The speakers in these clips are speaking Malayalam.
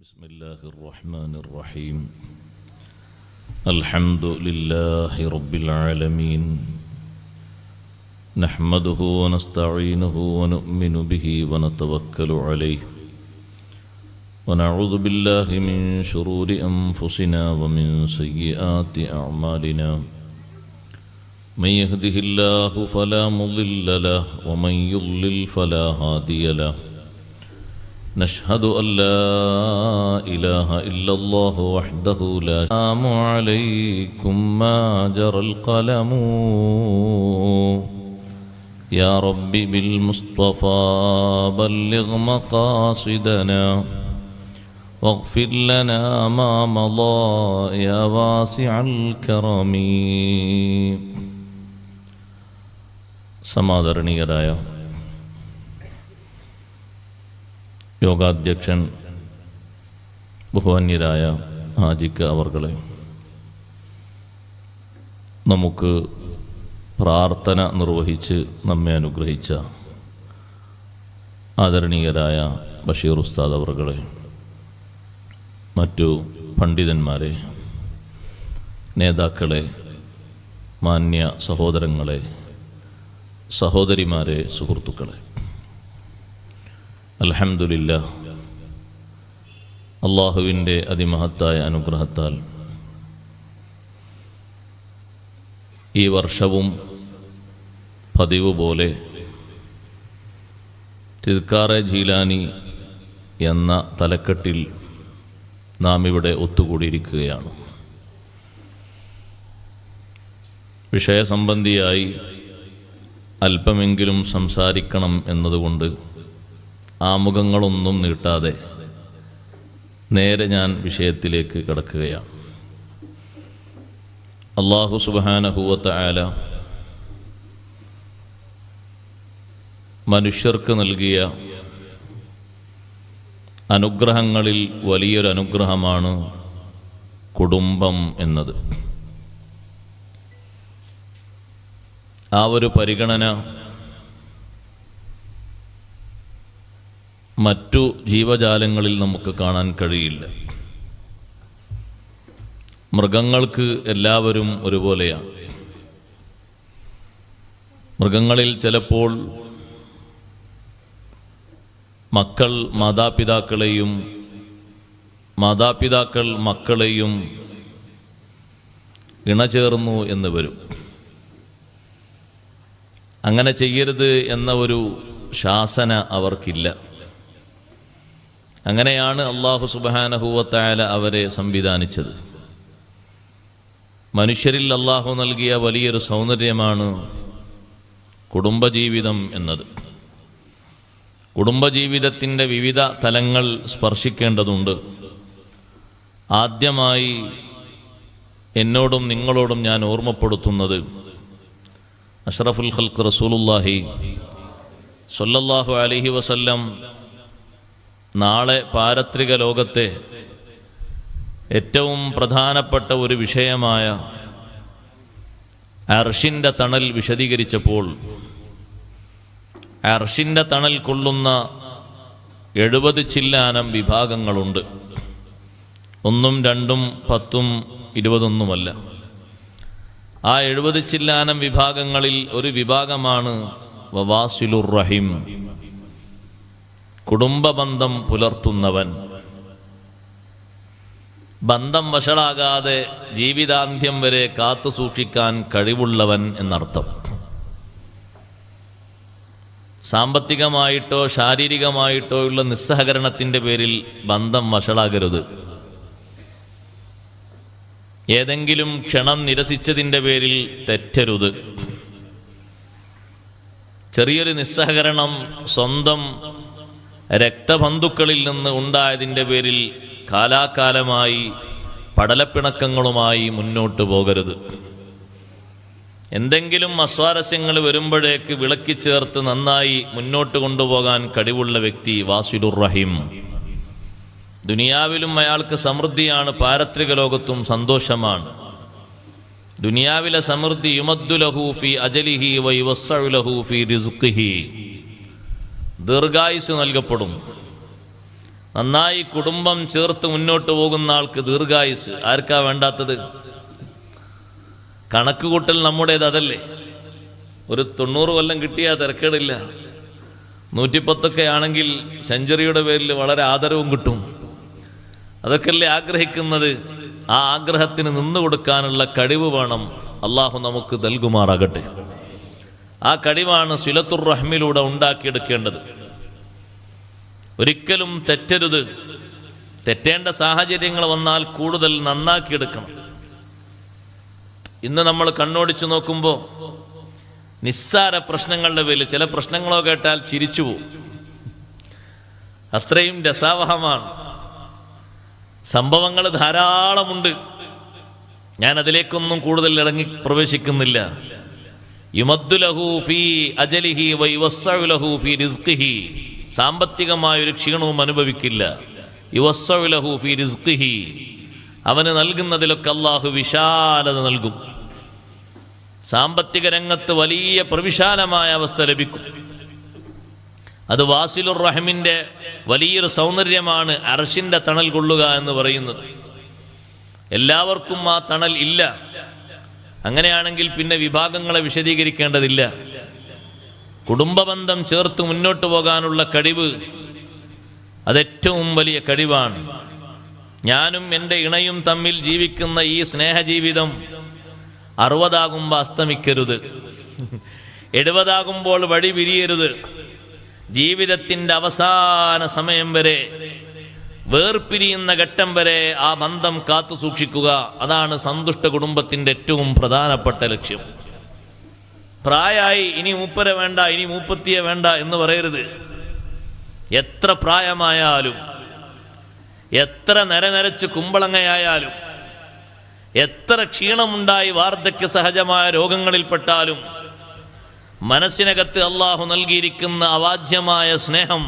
بسم الله الرحمن الرحيم. الحمد لله رب العالمين، نحمده ونستعينه ونؤمن به ونتوكل عليه، ونعوذ بالله من شرور أنفسنا ومن سيئات أعمالنا. من يهده الله فلا مضل له ومن يضلل فلا هادي له. نشهد أن لا إله إلا الله وحده لا شريك له. السلام عليكم ما جرى القلم يا رب بالمصطفى بلغ مقاصدنا واغفر لنا ما مضى يا واسع الكرم. സമാദരണീയരായ യോഗാധ്യക്ഷൻ ബഹുമാന്യരായ ഹാജിക്ക് അവർകളെ, നമുക്ക് പ്രാർത്ഥന നിർവഹിച്ച് നമ്മെ അനുഗ്രഹിച്ച ആദരണീയരായ ബഷീർ ഉസ്താദ് അവർകളെ, മറ്റു പണ്ഡിതന്മാരെ, നേതാക്കളെ, മാന്യ സഹോദരങ്ങളെ, സഹോദരിമാരെ, സുഹൃത്തുക്കളെ, അൽഹംദുലില്ലാഹ്, അള്ളാഹുവിൻ്റെ അതിമഹത്തായ അനുഗ്രഹത്താൽ ഈ വർഷവും പതിവ് പോലെ തിദ്കാറെ ജീലാനി എന്ന തലക്കെട്ടിൽ നാം ഇവിടെ ഒത്തുകൂടിയിരിക്കുകയാണ്. വിഷയസംബന്ധിയായി അല്പമെങ്കിലും സംസാരിക്കണം എന്നതുകൊണ്ട് ആമുഖങ്ങളൊന്നും നീട്ടാതെ നേരെ ഞാൻ വിഷയത്തിലേക്ക് കടക്കുകയാണ്. അല്ലാഹു സുബ്ഹാനഹു വ തആല മനുഷ്യർക്ക് നൽകിയ അനുഗ്രഹങ്ങളിൽ വലിയൊരു അനുഗ്രഹമാണ് കുടുംബം എന്നത്. ആ ഒരു പരിഗണന മറ്റു ജീവജാലങ്ങളിൽ നമുക്ക് കാണാൻ കഴിയില്ല. മൃഗങ്ങൾക്ക് എല്ലാവരും ഒരുപോലെയാണ്. മൃഗങ്ങളിൽ ചിലപ്പോൾ മക്കൾ മാതാപിതാക്കളെയും മാതാപിതാക്കൾ മക്കളെയും ഇണചേർന്നു എന്ന് വരും. അങ്ങനെ ചെയ്യരുത് എന്ന ഒരു ശാസന അവർക്കില്ല. അങ്ങനെയാണ് അല്ലാഹു സുബ്ഹാനഹു വ തആല അവരെ സംവിധാനിച്ചത്. മനുഷ്യരിൽ അല്ലാഹു നൽകിയ വലിയൊരു സൗന്ദര്യമാണ് കുടുംബജീവിതം എന്നത്. കുടുംബജീവിതത്തിൻ്റെ വിവിധ തലങ്ങൾ സ്പർശിക്കേണ്ടതുണ്ട്. ആദ്യമായി എന്നോടും നിങ്ങളോടും ഞാൻ ഓർമ്മപ്പെടുത്തുന്നത് അഷ്റഫുൽ ഖൽഖ് റസൂലുള്ളാഹി സ്വല്ലല്ലാഹു അലൈഹി വസല്ലം നാളെ പാരത്രിക ലോകത്തെ ഏറ്റവും പ്രധാനപ്പെട്ട ഒരു വിഷയമായ അർശിൻ്റെ തണൽ വിശദീകരിച്ചപ്പോൾ അർശിൻ്റെ തണൽ കൊള്ളുന്ന 70 ചില്ലാനം വിഭാഗങ്ങളുണ്ട്. 1, 2, 10, 20 ആ 70 ചില്ലാനം വിഭാഗങ്ങളിൽ ഒരു വിഭാഗമാണ് വവാസിലുർ റഹിം, കുടുംബബന്ധം പുലർത്തുന്നവൻ. ബന്ധം വഷളാകാതെ ജീവിതാന്ത്യം വരെ കാത്തു സൂക്ഷിക്കാൻ കഴിവുള്ളവൻ എന്നർത്ഥം. സാമ്പത്തികമായിട്ടോ ശാരീരികമായിട്ടോ ഉള്ള നിസ്സഹകരണത്തിൻ്റെ പേരിൽ ബന്ധം വഷളാകരുത്. ഏതെങ്കിലും ക്ഷണം നിരസിച്ചതിൻ്റെ പേരിൽ തെറ്റരുത്. ചെറിയൊരു നിസ്സഹകരണം സ്വന്തം രക്തബന്ധുക്കളിൽ നിന്ന് ഉണ്ടായതിൻ്റെ പേരിൽ കാലാകാലമായി പടലപ്പിണക്കങ്ങളുമായി മുന്നോട്ട് പോകരുത്. എന്തെങ്കിലും അസ്വാരസ്യങ്ങൾ വരുമ്പോഴേക്ക് വിളക്കി ചേർത്ത് നന്നായി മുന്നോട്ട് കൊണ്ടുപോകാൻ കഴിവുള്ള വ്യക്തി വാസിലുർ റഹീം. ദുനിയാവിലും അയാൾക്ക് സമൃദ്ധിയാണ്, പാരത്രിക ലോകത്തും സന്തോഷമാണ്. ദുനിയാവിലെ സമൃദ്ധി യുമദ്ദു ലഹു ഫി അജലിഹി വ യുവസ്സഉ ലഹു ഫി റിസ്ഖിഹി, ദീർഘായുസ് നൽകപ്പെടും. നന്നായി കുടുംബം ചേർത്ത് മുന്നോട്ട് പോകുന്ന ആൾക്ക് ദീർഘായുസ്. ആർക്കാ വേണ്ടാത്തത്? കണക്ക് കൂട്ടൽ നമ്മുടേത് അതല്ലേ. ഒരു 90 കൊല്ലം കിട്ടിയാൽ തിരക്കേടില്ല. 110 ആണെങ്കിൽ സെഞ്ചുറിയുടെ പേരിൽ വളരെ ആദരവും കിട്ടും. അതൊക്കെയല്ലേ ആഗ്രഹിക്കുന്നത്. ആ ആഗ്രഹത്തിന് നിന്നു കൊടുക്കാനുള്ള കഴിവ് വേണം. അള്ളാഹു നമുക്ക് നൽകുമാറാകട്ടെ. ആ കഴിവാണ് സിലത്തുർ റഹ്മിലൂടെ ഉണ്ടാക്കിയെടുക്കേണ്ടത്. ഒരിക്കലും തെറ്റരുത്. തെറ്റേണ്ട സാഹചര്യങ്ങൾ വന്നാൽ കൂടുതൽ നന്നാക്കിയെടുക്കണം. ഇന്ന് നമ്മൾ കണ്ണോടിച്ചു നോക്കുമ്പോൾ നിസ്സാര പ്രശ്നങ്ങളുടെ പേരിൽ ചില പ്രശ്നങ്ങളോ കേട്ടാൽ ചിരിച്ചു പോവും. അത്രയും രസാവഹമാണ്. സംഭവങ്ങൾ ധാരാളമുണ്ട്. ഞാൻ അതിലേക്കൊന്നും കൂടുതൽ ഇറങ്ങി പ്രവേശിക്കുന്നില്ല. യുമദ്ദു ലഹു ഫീ അജലിഹി വയുവസ്സഉ ലഹു ഫീ റിസ്ഖിഹി. സാമ്പത്തികമായൊരു ക്ഷീണവും അനുഭവിക്കില്ല. യുവസ്സഉ ലഹു ഫീ റിസ്ഖിഹി. അവന് നൽകുന്നതിലൊക്കെ അള്ളാഹു വിശാലത നൽകും. സാമ്പത്തിക രംഗത്ത് വലിയ പ്രവിശാലമായ അവസ്ഥ ലഭിക്കും. അത് വാസിലുർ റഹ്മിൻ്റെ വലിയൊരു സൗന്ദര്യമാണ്. അർശിൻ്റെ തണൽ കൊള്ളുക എന്ന് പറയുന്നത്. എല്ലാവർക്കും ആ തണൽ ഇല്ല. അങ്ങനെയാണെങ്കിൽ പിന്നെ വിഭാഗങ്ങളെ വിശദീകരിക്കേണ്ടതില്ല. കുടുംബബന്ധം ചേർത്ത് മുന്നോട്ട് പോകാനുള്ള കഴിവ് അതേറ്റവും വലിയ കഴിവാണ്. ഞാനും എൻ്റെ ഇണയും തമ്മിൽ ജീവിക്കുന്ന ഈ സ്നേഹജീവിതം 60 അസ്തമിക്കരുത്. 70 വഴി പിരിയരുത്. ജീവിതത്തിൻ്റെ അവസാന സമയം വരെ, വേർപിരിയുന്ന ഘട്ടം വരെ ആ ബന്ധം കാത്തു സൂക്ഷിക്കുക. അതാണ് സന്തുഷ്ട കുടുംബത്തിൻ്റെ ഏറ്റവും പ്രധാനപ്പെട്ട ലക്ഷ്യം. പ്രായമായി ഇനി മൂപ്പരെ വേണ്ട, ഇനി മൂപ്പത്തിയെ വേണ്ട എന്ന് പറയരുത്. എത്ര പ്രായമായാലും, എത്ര നരനരച്ച് കുമ്പളങ്ങയായാലും, എത്ര ക്ഷീണമുണ്ടായി വാർദ്ധക്യ സഹജമായ രോഗങ്ങളിൽപ്പെട്ടാലും മനസ്സിനകത്ത് അള്ളാഹു നൽകിയിരിക്കുന്ന അവാച്യമായ സ്നേഹം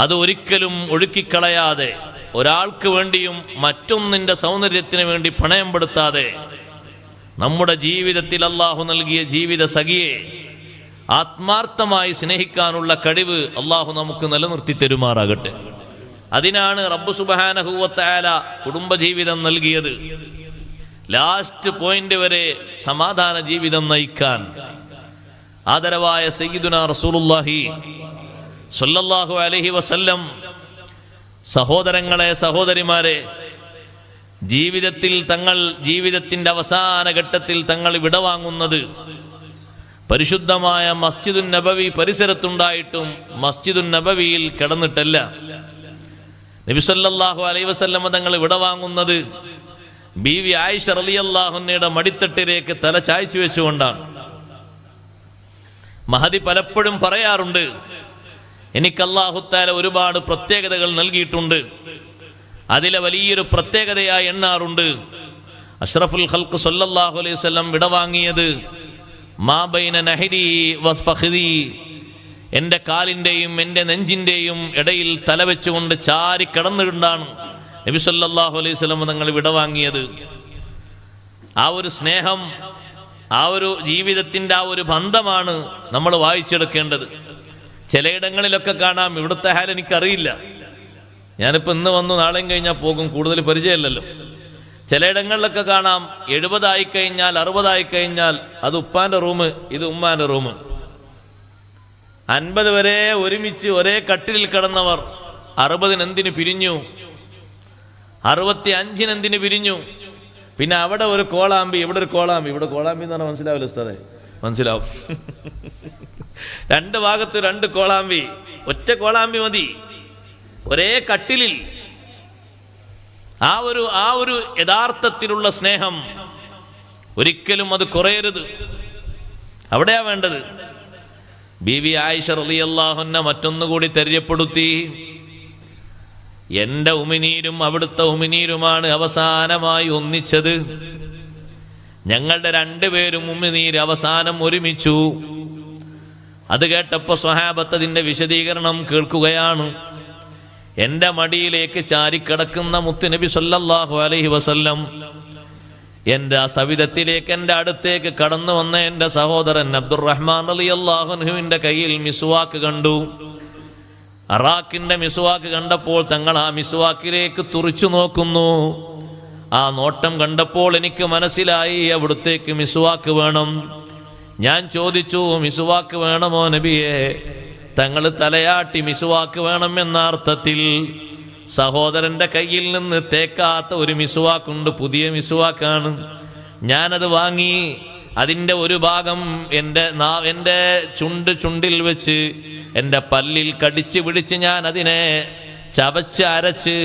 അത് ഒരിക്കലും ഒഴുക്കിക്കളയാതെ, ഒരാൾക്ക് വേണ്ടിയും മറ്റൊന്നിൻ്റെ സൗന്ദര്യത്തിന് വേണ്ടി പണയം പെടുത്താതെ, നമ്മുടെ ജീവിതത്തിൽ അള്ളാഹു നൽകിയ ജീവിത സഖിയെ ആത്മാർത്ഥമായി സ്നേഹിക്കാനുള്ള കഴിവ് അള്ളാഹു നമുക്ക് നിലനിർത്തി തരുമാറാകട്ടെ. അതിനാണ് റബ്ബ് സുബ്ഹാനഹു വ തആല കുടുംബജീവിതം നൽകിയത്. ലാസ്റ്റ് പോയിന്റ് വരെ സമാധാന ജീവിതം നയിക്കാൻ ആദരവായ സയ്യിദുനാ റസൂലുള്ളാഹി സ്വല്ലല്ലാഹു അലൈഹി വസല്ലം, സഹോദരങ്ങളെ, സഹോദരിമാരെ, ജീവിതത്തിൻ്റെ അവസാന ഘട്ടത്തിൽ തങ്ങൾ വിടവാങ്ങുന്നത് പരിശുദ്ധമായ മസ്ജിദുൻ നബവി പരിസരത്തുണ്ടായിട്ടും മസ്ജിദുൻ നബവിയിൽ കിടന്നിട്ടല്ല. നബി സല്ലല്ലാഹു അലൈഹി വസല്ലം തങ്ങൾ വിടവാങ്ങുന്നത് ബീവി ആയിഷ റളിയല്ലാഹു അൻഹയുടെ മടിത്തട്ടിലേക്ക് തല ചായ്ച്ചു വെച്ചുകൊണ്ടാണ്. മഹദി പലപ്പോഴും പറയാറുണ്ട്, എനിക്ക് അല്ലാഹു തആല ഒരുപാട് പ്രത്യേകതകൾ നൽകിയിട്ടുണ്ട്. അതിലെ വലിയൊരു പ്രത്യേകതയായി എണ്ണാറുണ്ട് അഷ്റഫുൽ ഖൽഖ് സല്ലല്ലാഹു അലൈഹി വസല്ലം വിടവാങ്ങിയത് മാ ബൈന നഹരി വസ്ഫഖദി, എൻ്റെ കാലിൻ്റെയും എൻ്റെ നെഞ്ചിൻ്റെയും ഇടയിൽ തലവെച്ചുകൊണ്ട് ചാരി കിടന്നുകൊണ്ടാണ് നബി സല്ലല്ലാഹു അലൈഹി വസല്ലം തങ്ങൾ വിടവാങ്ങിയത്. ആ ഒരു സ്നേഹം, ആ ഒരു ജീവിതത്തിൻ്റെ ആ ഒരു ബന്ധമാണ് നമ്മൾ വായിച്ചെടുക്കേണ്ടത്. ചിലയിടങ്ങളിലൊക്കെ കാണാം, ഇവിടുത്തെ ഹാൽ എനിക്കറിയില്ല, ഞാനിപ്പോൾ ഇന്ന് വന്നു നാളെയും കഴിഞ്ഞാൽ പോകും, കൂടുതൽ പരിചയമില്ലല്ലോ. ചിലയിടങ്ങളിലൊക്കെ കാണാം 70 ആയിക്കഴിഞ്ഞാൽ 60 ആയിക്കഴിഞ്ഞാൽ അത് ഉപ്പാൻ്റെ റൂം, ഇത് ഉമ്മാൻ്റെ റൂം. 50 വരെ ഒരുമിച്ച് ഒരേ കട്ടിലിൽ കിടന്നവർ 60-ന് എന്തിന് പിരിഞ്ഞു, 65-ന് എന്തിന് പിരിഞ്ഞു? പിന്നെ അവിടെ ഒരു കോളാമ്പി, ഇവിടെ ഒരു കോളാമ്പി. ഇവിടെ കോളാമ്പി എന്ന് പറഞ്ഞാൽ മനസ്സിലാവില്ല ഉസ്താദേ? മനസ്സിലാവും. 2 ഭാഗത്ത് 2 കോളാമ്പി, ഒറ്റ കോളാമ്പി മതി, ഒരേ കട്ടിലിൽ. ആ ഒരു യഥാർത്ഥത്തിലുള്ള സ്നേഹം ഒരിക്കലും അത് കുറയരുത്. അവിടെയാ വേണ്ടത്. ബീവി ആയിഷ റളിയല്ലാഹു അൻഹ മറ്റൊന്നുകൂടി തെര്യപ്പെടുത്തി, എൻ്റെ ഉമിനീരും അവിടുത്തെ ഉമിനീരുമാണ് അവസാനമായി ഒന്നിച്ചത്. ഞങ്ങളുടെ 2 പേരും ഉമിനീര് അവസാനം ഒരുമിച്ചു. അത് കേട്ടപ്പോൾ സ്വഹാബത്ത് അതിൻ്റെ വിശദീകരണം കേൾക്കുകയാണ്. എൻ്റെ മടിയിലേക്ക് ചാരിക്കിടക്കുന്ന മുത്തുനബി സല്ലല്ലാഹു അലൈഹി വസല്ലം എൻ്റെ ആ സവിധത്തിലേക്ക്, എൻ്റെ അടുത്തേക്ക് കടന്നു വന്ന എൻ്റെ സഹോദരൻ അബ്ദുറഹ്മാൻ റളിയല്ലാഹു അൻഹുവിൻ്റെ കയ്യിൽ മിസ്വാക്ക് കണ്ടു. അറാഖിൻ്റെ മിസ്വാക്ക് കണ്ടപ്പോൾ തങ്ങൾ ആ മിസ്വാക്കിലേക്ക് തുറിച്ചു നോക്കുന്നു. ആ നോട്ടം കണ്ടപ്പോൾ എനിക്ക് മനസ്സിലായി അവിടുത്തേക്ക് മിസ്വാക്ക് വേണം. ഞാൻ ചോദിച്ചു, മിസ്വാക്ക് വേണമോ നബിയെ? തങ്ങൾ തലയാട്ടി മിസ്വാക്ക് വേണം എന്ന അർത്ഥത്തിൽ. സഹോദരൻ്റെ കയ്യിൽ നിന്ന് തേക്കാത്ത ഒരു മിസ്വാക്കുണ്ട്, പുതിയ മിസ്വാക്കാണ്. ഞാനത് വാങ്ങി അതിൻ്റെ ഒരു ഭാഗം എൻ്റെ ചുണ്ടിൽ വെച്ച് എൻ്റെ പല്ലിൽ കടിച്ച് പിടിച്ച് ഞാൻ അതിനെ ചവച്ച് അരച്ച്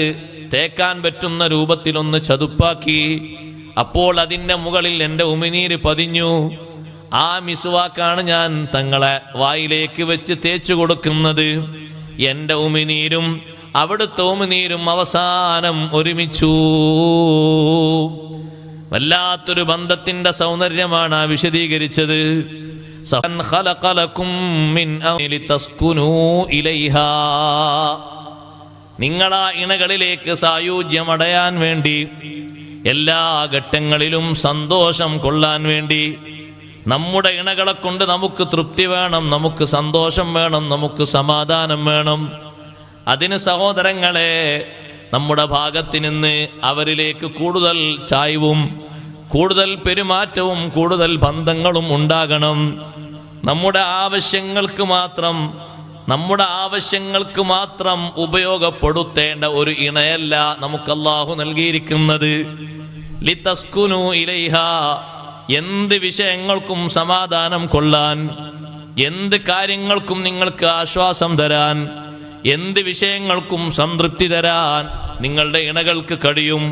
തേക്കാൻ പറ്റുന്ന രൂപത്തിലൊന്ന് ചതുപ്പാക്കി. അപ്പോൾ അതിൻ്റെ മുകളിൽ എൻ്റെ ഉമിനീര് പതിഞ്ഞു. ആ മിസ്വാക്കാണ് ഞാൻ തങ്ങളെ വായിലേക്ക് വെച്ച് തേച്ചു കൊടുക്കുന്നത്. എൻ്റെ ഉമിനീരും അവിടുത്തെ ഉമിനീരും അവസാനം ഒരുമിച്ചു. വല്ലാത്തൊരു ബന്ധത്തിന്റെ സൗന്ദര്യമാണ് ആ വിശദീകരിച്ചത്. നിങ്ങളാ ഇണകളിലേക്ക് സായുജ്യമടയാൻ വേണ്ടി, എല്ലാ ഘട്ടങ്ങളിലും സന്തോഷം കൊള്ളാൻ വേണ്ടി, നമ്മുടെ ഇണകളെ കൊണ്ട് നമുക്ക് തൃപ്തി വേണം, നമുക്ക് സന്തോഷം വേണം, നമുക്ക് സമാധാനം വേണം. അതിന് സഹോദരങ്ങളെ, നമ്മുടെ ഭാഗത്ത് നിന്ന് അവരിലേക്ക് കൂടുതൽ ചായ്വും കൂടുതൽ പെരുമാറ്റവും കൂടുതൽ ബന്ധങ്ങളും ഉണ്ടാകണം. നമ്മുടെ ആവശ്യങ്ങൾക്ക് മാത്രം ഉപയോഗപ്പെടുത്തേണ്ട ഒരു ഇണയല്ല നമുക്ക് അല്ലാഹു നൽകിയിരിക്കുന്നത്. ലിതസ്കുനു ഇലൈഹാ, എന്ത് വിഷയങ്ങൾക്കും സമാധാനം കൊള്ളാൻ, എന്ത് കാര്യങ്ങൾക്കും നിങ്ങൾക്ക് ആശ്വാസം തരാൻ, എന്ത് വിഷയങ്ങൾക്കും സംതൃപ്തി തരാൻ നിങ്ങളുടെ ഇണകൾക്ക് കഴിയും.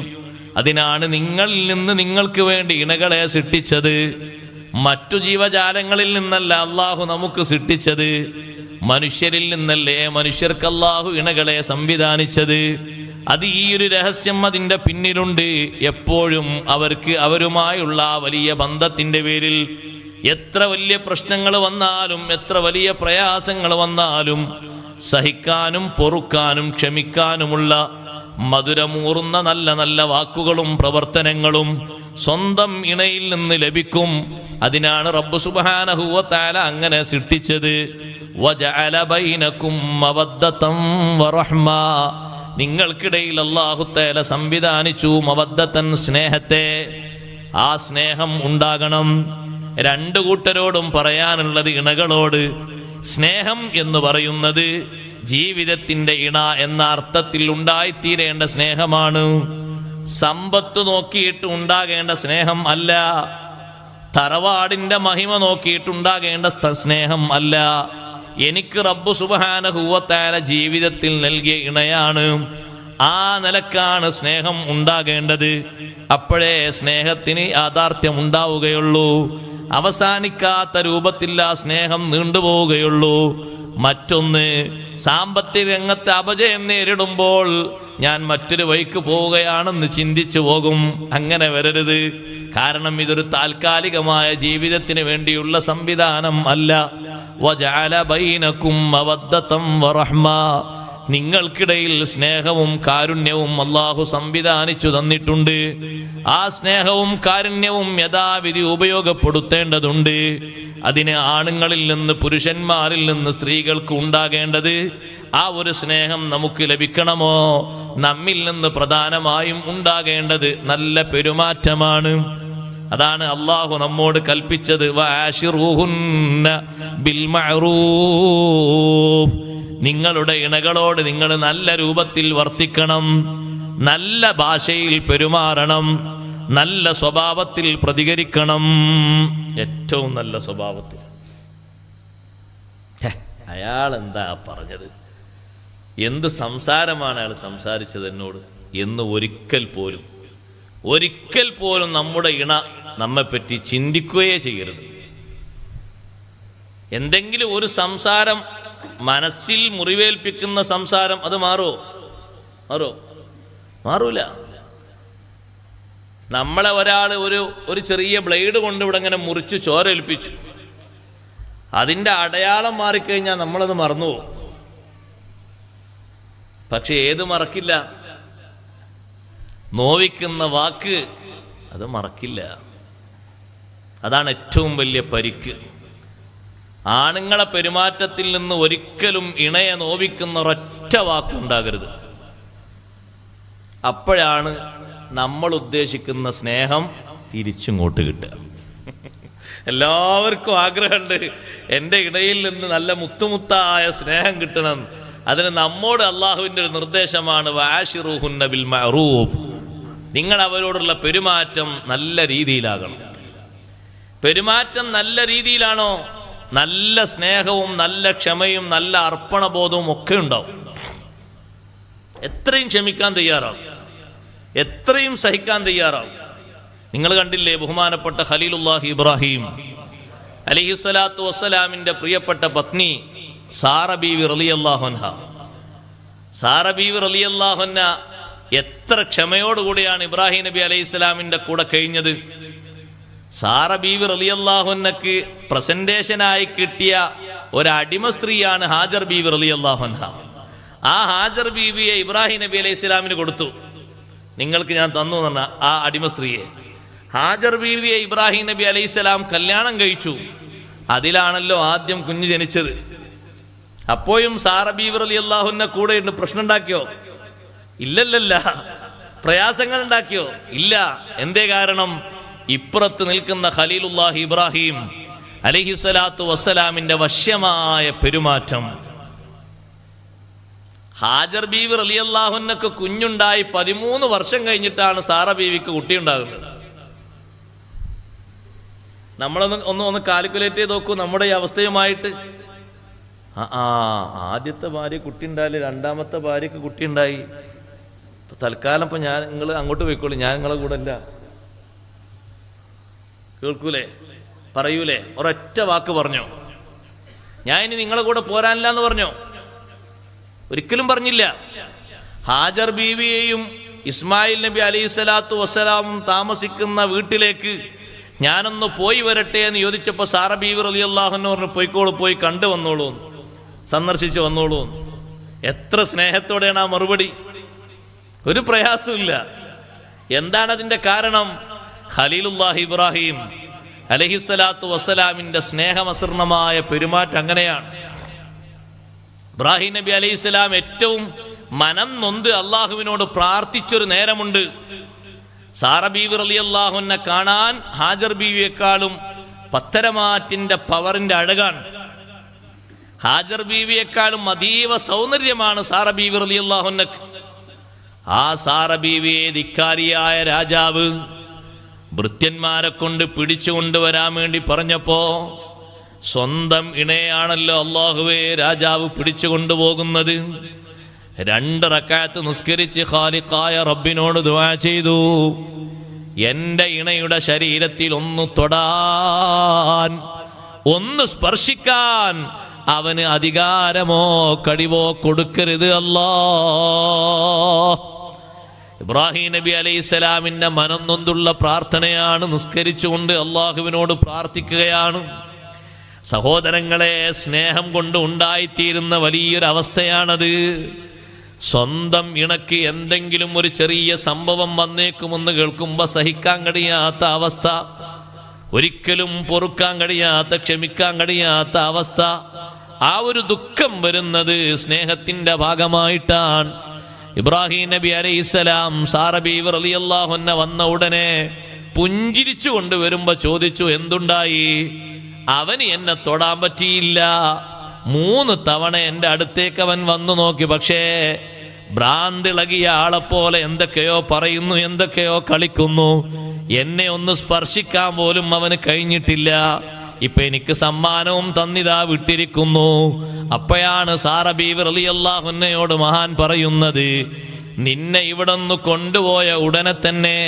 അതിനാണ് നിങ്ങളിൽ നിന്ന് നിങ്ങൾക്ക് വേണ്ടി ഇണകളെ സൃഷ്ടിച്ചത്. മറ്റു ജീവജാലങ്ങളിൽ നിന്നല്ല അള്ളാഹു നമുക്ക് സൃഷ്ടിച്ചത്, മനുഷ്യരിൽ നിന്നല്ലേ മനുഷ്യർക്ക് അള്ളാഹു ഇണകളെ സംവിധാനിച്ചത്. അത് ഈ ഒരു രഹസ്യം അതിൻ്റെ പിന്നിലുണ്ട്. എപ്പോഴും അവരുമായുള്ള വലിയ ബന്ധത്തിൻ്റെ പേരിൽ എത്ര വലിയ പ്രശ്നങ്ങൾ വന്നാലും, എത്ര വലിയ പ്രയാസങ്ങൾ വന്നാലും സഹിക്കാനും പൊറുക്കാനും ക്ഷമിക്കാനുമുള്ള മധുരമൂറുന്ന നല്ല നല്ല വാക്കുകളും പ്രവർത്തനങ്ങളും സ്വന്തം ഇണയിൽ നിന്ന് ലഭിക്കും. അതിനാണ് റബ്ബ് സുബ്ഹാനഹു വ തആല അങ്ങനെ സൃഷ്ടിച്ചത്. വജഅല ബൈനകും മവദ്ദതൻ വറഹ്മ, നിങ്ങൾക്കിടയിൽ അല്ലാഹു തആല സംവിധാനിച്ചു മവദ്ദതൻ, സ്നേഹത്തെ. ആ സ്നേഹം ഉണ്ടാകണം. രണ്ടു കൂട്ടരോടും പറയാനുള്ളത് ഇണകളോട്. സ്നേഹം എന്ന് പറയുന്നത് ജീവിതത്തിന്റെ ഇണ എന്ന അർത്ഥത്തിൽ ഉണ്ടായിത്തീരേണ്ട സ്നേഹമാണ്. സമ്പത്ത് നോക്കിയിട്ട് ഉണ്ടാകേണ്ട സ്നേഹം അല്ല. തറവാടിന്റെ മഹിമ നോക്കിയിട്ടുണ്ടാകേണ്ട സ്നേഹം അല്ല. എനിക്ക് റബ്ബ് സുബ്ഹാനഹു വ തആല ജീവിതത്തിൽ നൽകിയ ഇണയാണ്. ആ നിലക്കാണ് സ്നേഹം ഉണ്ടാകേണ്ടത്. അപ്പോഴേ സ്നേഹത്തിന് യാഥാർത്ഥ്യം ഉണ്ടാവുകയുള്ളൂ. അവസാനിക്കാത്ത രൂപത്തിൽ ആ സ്നേഹം നീണ്ടുപോവുകയുള്ളൂ. മറ്റൊന്ന്, സാമ്പത്തിക രംഗത്ത് അപജയം നേരിടുമ്പോൾ ഞാൻ മറ്റൊരു വഴിക്ക് പോവുകയാണെന്ന് ചിന്തിച്ചു പോകും. അങ്ങനെ വരരുത്. കാരണം ഇതൊരു താൽക്കാലികമായ ജീവിതത്തിന് വേണ്ടിയുള്ള സംവിധാനം അല്ല. വജഅല ബൈനകും മവദ്ദതൻ വറഹ്മ, നിങ്ങൾക്കിടയിൽ സ്നേഹവും കാരുണ്യവും അല്ലാഹു സംവിധാനിച്ചു തന്നിട്ടുണ്ട്. ആ സ്നേഹവും കാരുണ്യവും യഥാവിധി ഉപയോഗപ്പെടുത്തേണ്ടതുണ്ട്. അതിന് ആണുങ്ങളിൽ നിന്ന്, പുരുഷന്മാരിൽ നിന്ന് സ്ത്രീകൾക്ക് ഉണ്ടാകേണ്ടത് ആ ഒരു സ്നേഹം നമുക്ക് ലഭിക്കണമോ, നമ്മിൽ നിന്ന് പ്രധാനമായും ഉണ്ടാകേണ്ടത് നല്ല പെരുമാറ്റമാണ്. അതാണ് അല്ലാഹു നമ്മോട് കൽപ്പിച്ചത്. വആശിറൂഹുന്ന ബിൽ മഅറൂഫ്, നിങ്ങളുടെ ഇണകളോട് നിങ്ങൾ നല്ല രൂപത്തിൽ വർത്തിക്കണം, നല്ല ഭാഷയിൽ പെരുമാറണം, നല്ല സ്വഭാവത്തിൽ പ്രതികരിക്കണം. ഏറ്റവും നല്ല സ്വഭാവത്തിൽ. അയാൾ എന്താ പറഞ്ഞത്, എന്ത് സംസാരമാണ് അയാൾ സംസാരിച്ചത് എന്നോട് എന്ന് ഒരിക്കൽ പോലും നമ്മുടെ ഇണ നമ്മെപ്പറ്റി ചിന്തിക്കുകയേ ചെയ്യരുത്. എന്തെങ്കിലും ഒരു സംസാരം മനസ്സിൽ മുറിവേൽപ്പിക്കുന്ന സംസാരം, അത് മാറൂല. നമ്മളെ ഒരാൾ ഒരു ചെറിയ ബ്ലേഡ് കൊണ്ട് ഇവിടെ ഇങ്ങനെ മുറിച്ച് ചോരേൽപ്പിച്ചു, അതിൻ്റെ അടയാളം മാറിക്കഴിഞ്ഞാൽ നമ്മളത് മറന്നുപോകും. പക്ഷെ ഏത് മറക്കില്ല? നോവിക്കുന്ന വാക്ക് അത് മറക്കില്ല. അതാണ് ഏറ്റവും വലിയ പരിക്ക്. ആണുങ്ങളെ പെരുമാറ്റത്തിൽ നിന്ന് ഒരിക്കലും ഇണയെ നോവിക്കുന്ന ഒരൊറ്റ വാക്കുണ്ടാകരുത്. അപ്പോഴാണ് നമ്മൾ ഉദ്ദേശിക്കുന്ന സ്നേഹം തിരിച്ചിങ്ങോട്ട് കിട്ടുക. എല്ലാവർക്കും ആഗ്രഹമുണ്ട് എൻ്റെ ഇണയിൽ നിന്ന് നല്ല മുത്തുമുത്തായ സ്നേഹം കിട്ടണം. അതിന് നമ്മോട് അള്ളാഹുവിൻ്റെ ഒരു നിർദ്ദേശമാണ്, വആശിറൂഹുന്ന ബിൽ മഅറൂഫ്. നിങ്ങൾ അവരോടുള്ള പെരുമാറ്റം നല്ല രീതിയിലാകണം. പെരുമാറ്റം നല്ല രീതിയിലാണോ, നല്ല സ്നേഹവും നല്ല ക്ഷമയും നല്ല അർപ്പണബോധവും ഒക്കെ ഉണ്ടാവും. എത്രയും ക്ഷമിക്കാൻ തയ്യാറാവും, എത്രയും സഹിക്കാൻ തയ്യാറാവും. നിങ്ങൾ കണ്ടില്ലേ, ബഹുമാനപ്പെട്ട ഖലീലുല്ലാഹി ഇബ്രാഹിം അലൈഹിസ്സലാത്തു വസ്സലാമിൻ്റെ പ്രിയപ്പെട്ട പത്നി സാറ ബീവി റളിയല്ലാഹു അൻഹ. സാറ ബീവി റളിയല്ലാഹു അൻഹ എത്ര ക്ഷമയോടുകൂടിയാണ് ഇബ്രാഹിം നബി അലൈഹിസ്സലാമിൻ്റെ കൂടെ കഴിഞ്ഞത്. സാറ ബീവി റളിയല്ലാഹു അൻഹയ്ക്ക് പ്രസന്റേഷനായി കിട്ടിയ ഒരടിമ സ്ത്രീയാണ് ഹാജർ ബീവി റളിയല്ലാഹു അൻഹ. ആ ഹാജർ ബീവിയെ ഇബ്രാഹിം നബി അലൈഹിസ്സലാമിന് കൊടുത്തു. നിങ്ങൾക്ക് ഞാൻ തന്നു പറഞ്ഞ ആ അടിമ സ്ത്രീയെ, ഹാജർ ബീവിയെ ഇബ്രാഹിം നബി അലൈഹിസ്സലാം കല്യാണം കഴിച്ചു. അതിലാണല്ലോ ആദ്യം കുഞ്ഞ് ജനിച്ചത്. അപ്പോഴും സാറ ബീവി റളിയല്ലാഹു അൻഹ കൂടെ ഉണ്ട്. പ്രശ്നം ഉണ്ടാക്കിയോ? ഇല്ലല്ല. പ്രയാസങ്ങൾ ഉണ്ടാക്കിയോ? ഇല്ല. എന്തേ കാരണം? ഇപ്പുറത്ത് നിൽക്കുന്ന ഖലീലുല്ലാഹി ഇബ്രാഹിം അലൈഹിസ്സലാത്തു വസ്സലാമിന്റെ വശ്യമായ പെരുമാറ്റം. ഹാജർ ബീവി റളിയല്ലാഹു അൻഹയ്ക്ക് കുഞ്ഞുണ്ടായി 13 വർഷം കഴിഞ്ഞിട്ടാണ് സാറ ബീവിക്ക് കുട്ടിയുണ്ടാകുന്നത്. നമ്മളൊന്ന് കാൽക്കുലേറ്റ് ചെയ്ത് നോക്കൂ നമ്മുടെ ഈ അവസ്ഥയുമായിട്ട്. ആദ്യത്തെ ഭാര്യ കുട്ടിയുണ്ടായാലും രണ്ടാമത്തെ ഭാര്യക്ക് കുട്ടിയുണ്ടായി. ഇപ്പം തൽക്കാലം ഇപ്പം നിങ്ങൾ അങ്ങോട്ട് പോയിക്കോളൂ, ഞാൻ നിങ്ങളെ കൂടെ അല്ല. കേൾക്കൂലേ? പറയൂലേ? ഒരൊറ്റ വാക്ക് പറഞ്ഞോ? ഞാൻ ഇനി നിങ്ങളെ കൂടെ പോരാനില്ല എന്ന് പറഞ്ഞോ? ഒരിക്കലും പറഞ്ഞില്ല. ഹാജർ ബീവിയെയും ഇസ്മായിൽ നബി അലൈഹിസ്സലാത്തു വസ്സലാമും താമസിക്കുന്ന വീട്ടിലേക്ക് ഞാനൊന്ന് പോയി വരട്ടെ എന്ന് ചോദിച്ചപ്പോൾ സാറ ബീവി റളിയല്ലാഹു അൻഹ പറഞ്ഞു, പോയിക്കോളൂ, പോയി കണ്ടു വന്നോളൂ, സന്ദർശിച്ച് വന്നോളൂ. എത്ര സ്നേഹത്തോടെയാണ് ആ മറുപടി. ഒരു പ്രയാസമില്ല. എന്താണ് അതിൻ്റെ കാരണം? ഖലീലുല്ലാഹി ഇബ്രാഹിം അലൈഹിസ്സലാത്തു വസ്സലാമിൻ്റെ സ്നേഹമസൃണമായ പെരുമാറ്റം അങ്ങനെയാണ്. ഇബ്രാഹിം നബി അലൈഹിസ്സലാം ഏറ്റവും മനം നൊന്ത് അള്ളാഹുവിനോട് പ്രാർത്ഥിച്ചൊരു നേരമുണ്ട്. സാറ ബീവി റളിയല്ലാഹു അൻഹ കാണാൻ ഹാജർ ബീവിയെക്കാളും പത്തരമാറ്റിന്റെ പവറിന്റെ അഴകാണ്. ഹാജർ ബീവിയെക്കാളും അതീവ സൗന്ദര്യമാണ് സാറ ബീവി റളിയല്ലാഹു അൻഹക്ക്. ആ സാറ ബീവിയെ ധിക്കാരിയായ രാജാവ് ഭൃത്യന്മാരെ കൊണ്ട് പിടിച്ചുകൊണ്ടുവരാൻ വേണ്ടി പറഞ്ഞപ്പോ, സ്വന്തം ഇണയാണല്ലോ അല്ലാഹുവേ രാജാവ് പിടിച്ചു കൊണ്ടുപോകുന്നത്. 2 റക്അത്ത് നിസ്കരിച്ച് ഖാലിഖായ റബ്ബിനോട് ദുആ ചെയ്തു, എൻ്റെ ഇണയുടെ ശരീരത്തിൽ ഒന്ന് തൊടാൻ, ഒന്ന് സ്പർശിക്കാൻ അവന് അധികാരമോ കഴിവോ കൊടുക്കരുത് അല്ലാ. ഇബ്രാഹിം നബി അലൈഹിസ്സലാമിന്റെ മനം നൊന്തുള്ള പ്രാർത്ഥനയാണ്. നിസ്കരിച്ചുകൊണ്ട് അള്ളാഹുവിനോട് പ്രാർത്ഥിക്കുകയാണ്. സഹോദരങ്ങളെ, സ്നേഹം കൊണ്ട് ഉണ്ടായിത്തീരുന്ന വലിയൊരവസ്ഥയാണത്. സ്വന്തം ഇണക്ക് എന്തെങ്കിലും ഒരു ചെറിയ സംഭവം വന്നേക്കുമെന്ന് കേൾക്കുമ്പോൾ സഹിക്കാൻ കഴിയാത്ത അവസ്ഥ, ഒരിക്കലും പൊറുക്കാൻ കഴിയാത്ത, ക്ഷമിക്കാൻ കഴിയാത്ത അവസ്ഥ. ആ ഒരു ദുഃഖം വരുന്നത് സ്നേഹത്തിന്റെ ഭാഗമായിട്ടാണ്. ഇബ്രാഹിം നബി അലൈഹിസ്സലാം സാറ ബീവി റളിയല്ലാഹു അൻഹ വന്ന ഉടനെ പുഞ്ചിരിച്ചു കൊണ്ടുവരുമ്പോ ചോദിച്ചു, എന്തുണ്ടായി? അവന് എന്നെ തൊടാൻ പറ്റിയില്ല. 3 തവണ എൻ്റെ അടുത്തേക്ക് അവൻ വന്നു നോക്കി. പക്ഷേ ഭ്രാന്തിളകിയ ആളെപ്പോലെ എന്തൊക്കെയോ പറയുന്നു, എന്തൊക്കെയോ കളിക്കുന്നു. എന്നെ ഒന്ന് സ്പർശിക്കാൻ പോലും അവന് കഴിഞ്ഞിട്ടില്ല. ഇപ്പൊ എനിക്ക് സമ്മാനവും തന്നിതാ വിട്ടിരിക്കുന്നു. അപ്പോഴാണ് സാറ ബീവി റളിയല്ലാഹു അൻഹയോട് മഹാൻ പറയുന്നത്, നിന്നെ ഇവിടുന്ന് കൊണ്ടുപോയ ഉടനെ തന്നെ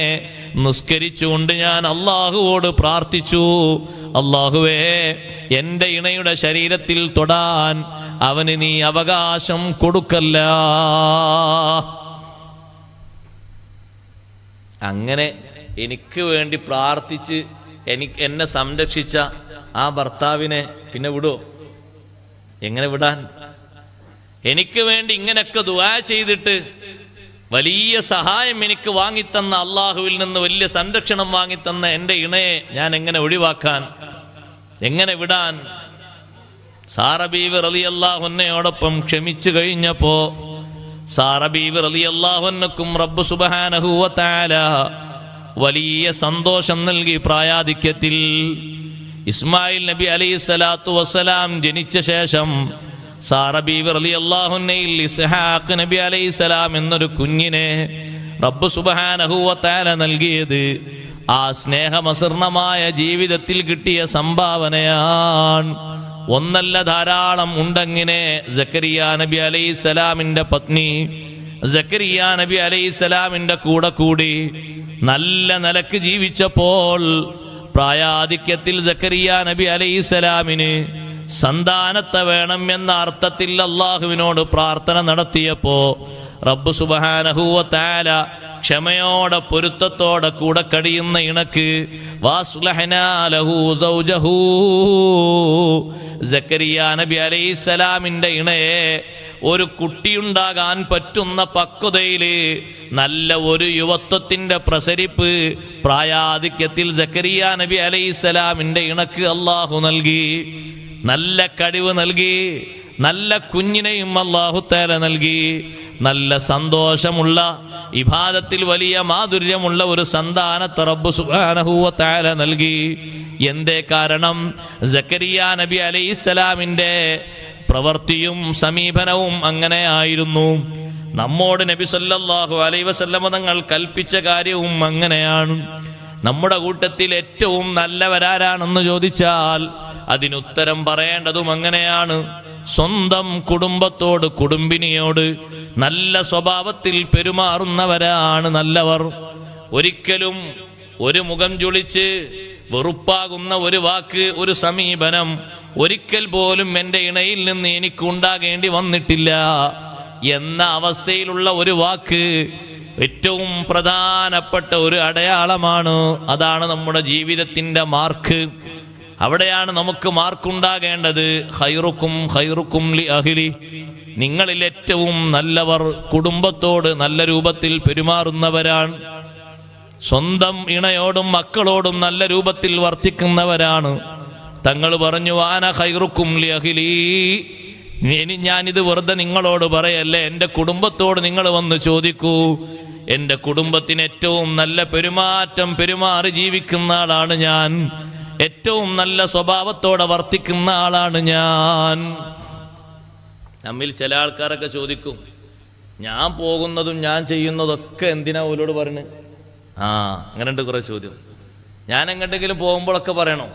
നിസ്കരിച്ചുകൊണ്ട് ഞാൻ അള്ളാഹുവോട് പ്രാർത്ഥിച്ചു, അള്ളാഹുവേ എൻ്റെ ഇണയുടെ ശരീരത്തിൽ തൊടാൻ അവന് നീ അവകാശം കൊടുക്കല്ല. അങ്ങനെ എനിക്ക് വേണ്ടി പ്രാർത്ഥിച്ച് എന്നെ സംരക്ഷിച്ച ആ ഭർത്താവിനെ പിന്നെ വിടുവോ? എങ്ങനെ വിടാൻ? എനിക്ക് വേണ്ടി ഇങ്ങനെയൊക്കെ ദുആ ചെയ്തിട്ട് വലിയ സഹായം എനിക്ക് വാങ്ങിത്തന്ന, അള്ളാഹുവിൽ നിന്ന് വലിയ സംരക്ഷണം വാങ്ങിത്തന്ന എൻ്റെ ഇണയെ ഞാൻ എങ്ങനെ ഒഴിവാക്കാൻ, എങ്ങനെ വിടാൻ? സാറ ബീവി റളിയല്ലാഹു അൻഹയോടൊപ്പം ക്ഷമിച്ചു കഴിഞ്ഞപ്പോ സാറ ബീവി റളിയല്ലാഹു അൻഹക്കും റബ്ബ് സുബ്ഹാനഹു വ തആല വലിയ സന്തോഷം നൽകി. പ്രായാധിക്യത്തിൽ ഇസ്മായിൽ നബി അലൈഹിസ്സലാത്തു വസ്സലാം ജനിച്ച ശേഷം സാറ ബീവി റളിയല്ലാഹു അൻഹയിൽ ഇസ്ഹാഖ് നബി അലൈഹിസ്സലാം എന്നൊരു കുഞ്ഞിനെ റബ്ബ് സുബ്ഹാനഹു വ തആല നൽകിയത് ആ സ്നേഹമസൃണമായ ജീവിതത്തിൽ കിട്ടിയ സംഭാവനയാണ്. ഒന്നല്ല, ധാരാളം ഉണ്ടങ്ങനെ. സക്കരിയ നബി അലൈഹിസ്സലാമിന്റെ പത്നി സക്കരിയ നബി അലൈഹിസ്സലാമിന്റെ കൂടെ കൂടി നല്ല നിലക്ക് ജീവിച്ചപ്പോൾ പ്രായാധിക്യത്തിൽ സക്കരിയ നബി അലൈഹിസ്സലാമിന് സന്താനത്തെ വേണം എന്ന അർത്ഥത്തിൽ അള്ളാഹുവിനോട് പ്രാർത്ഥന നടത്തിയപ്പോ റബ്ബ് സുബ്ഹാനഹു വ തആല ക്ഷമയോടെ പൊരുത്തത്തോടെ കൂടെ കഴിയുന്ന ഇണക്ക് വാസ്ലഹനാ ലഹു സൗജഹു സക്കരിയ നബി അലൈഹിസ്സലാമിന്റെ ഇണയെ ഒരു കുട്ടിയുണ്ടാകാൻ പറ്റുന്ന പക്വതയില് നല്ല ഒരു യുവത്വത്തിന്റെ പ്രസരിപ്പ് പ്രായാധിക്യത്തിൽ സക്കരിയ നബി അലൈഹിസ്സലാമിന്റെ ഇണക്ക് അള്ളാഹു നൽകി. നല്ല കഴിവ് നൽകി. നല്ല കുഞ്ഞിനെയും അല്ലാഹു തആല നൽകി. നല്ല സന്തോഷമുള്ള ഇബാദത്തിൽ വലിയ മാധുര്യമുള്ള ഒരു സന്താനത്തെ റബ്ബ് സുബ്ഹാനഹു വ തആല നൽകി. എന്തേ കാരണം? സക്കരിയ നബി അലൈഹിസ്സലാമിന്റെ പ്രവൃത്തിയും സമീപനവും അങ്ങനെ ആയിരുന്നു. നമ്മോട് നബി സല്ലല്ലാഹു അലൈഹി വസല്ലമ തങ്ങൾ കൽപ്പിച്ച കാര്യവും അങ്ങനെയാണ്. നമ്മുടെ കൂട്ടത്തിൽ ഏറ്റവും നല്ലവരാരാണെന്ന് ചോദിച്ചാൽ അതിനുത്തരം പറയേണ്ടതും അങ്ങനെയാണ്. സ്വന്തം കുടുംബത്തോട്, കുടുംബിനിയോട് നല്ല സ്വഭാവത്തിൽ പെരുമാറുന്നവരാണ് നല്ലവർ. ഒരിക്കലും ഒരു മുഖം ചുളിച്ച് വെറുപ്പാകുന്ന ഒരു വാക്ക്, ഒരു സമീപനം ഒരിക്കൽ പോലും എൻ്റെ ഇണയിൽ നിന്ന് എനിക്ക് ഉണ്ടാകേണ്ടി വന്നിട്ടില്ല എന്ന അവസ്ഥയിലുള്ള ഒരു വാക്ക് ഏറ്റവും പ്രധാനപ്പെട്ട ഒരു അടയാളമാണ്. അതാണ് നമ്മുടെ ജീവിതത്തിൻ്റെ മാർക്ക്. അവിടെയാണ് നമുക്ക് മാർക്കുണ്ടാകേണ്ടത്. ഖൈറുക്കും ഖൈറുക്കും ലി അഹ്ലി, നിങ്ങളിൽ ഏറ്റവും നല്ലവർ കുടുംബത്തോട് നല്ല രൂപത്തിൽ പെരുമാറുന്നവരാണ്. സ്വന്തം ഇണയോടും മക്കളോടും നല്ല രൂപത്തിൽ വർത്തിക്കുന്നവരാണ്. തങ്ങൾ പറഞ്ഞു വാന ഖൈറുക്കും ലി അഹ്ലി, ഞാനിത് വെറുതെ നിങ്ങളോട് പറയല്ലേ, എൻ്റെ കുടുംബത്തോട് നിങ്ങൾ വന്ന് ചോദിക്കൂ. എൻ്റെ കുടുംബത്തിന് ഏറ്റവും നല്ല പെരുമാറ്റം പെരുമാറി ജീവിക്കുന്ന ആളാണ് ഞാൻ. ഏറ്റവും നല്ല സ്വഭാവത്തോടെ വർത്തിക്കുന്ന ആളാണ് ഞാൻ. നമ്മിൽ ചില ആൾക്കാരൊക്കെ ചോദിക്കും, ഞാൻ പോകുന്നതും ഞാൻ ചെയ്യുന്നതൊക്കെ എന്തിനാ ഓലോട് പറഞ്ഞു? അങ്ങനെയുണ്ട് കുറെ ചോദ്യം. ഞാൻ എങ്ങോട്ടെങ്കിലും പോകുമ്പോഴൊക്കെ പറയണോ?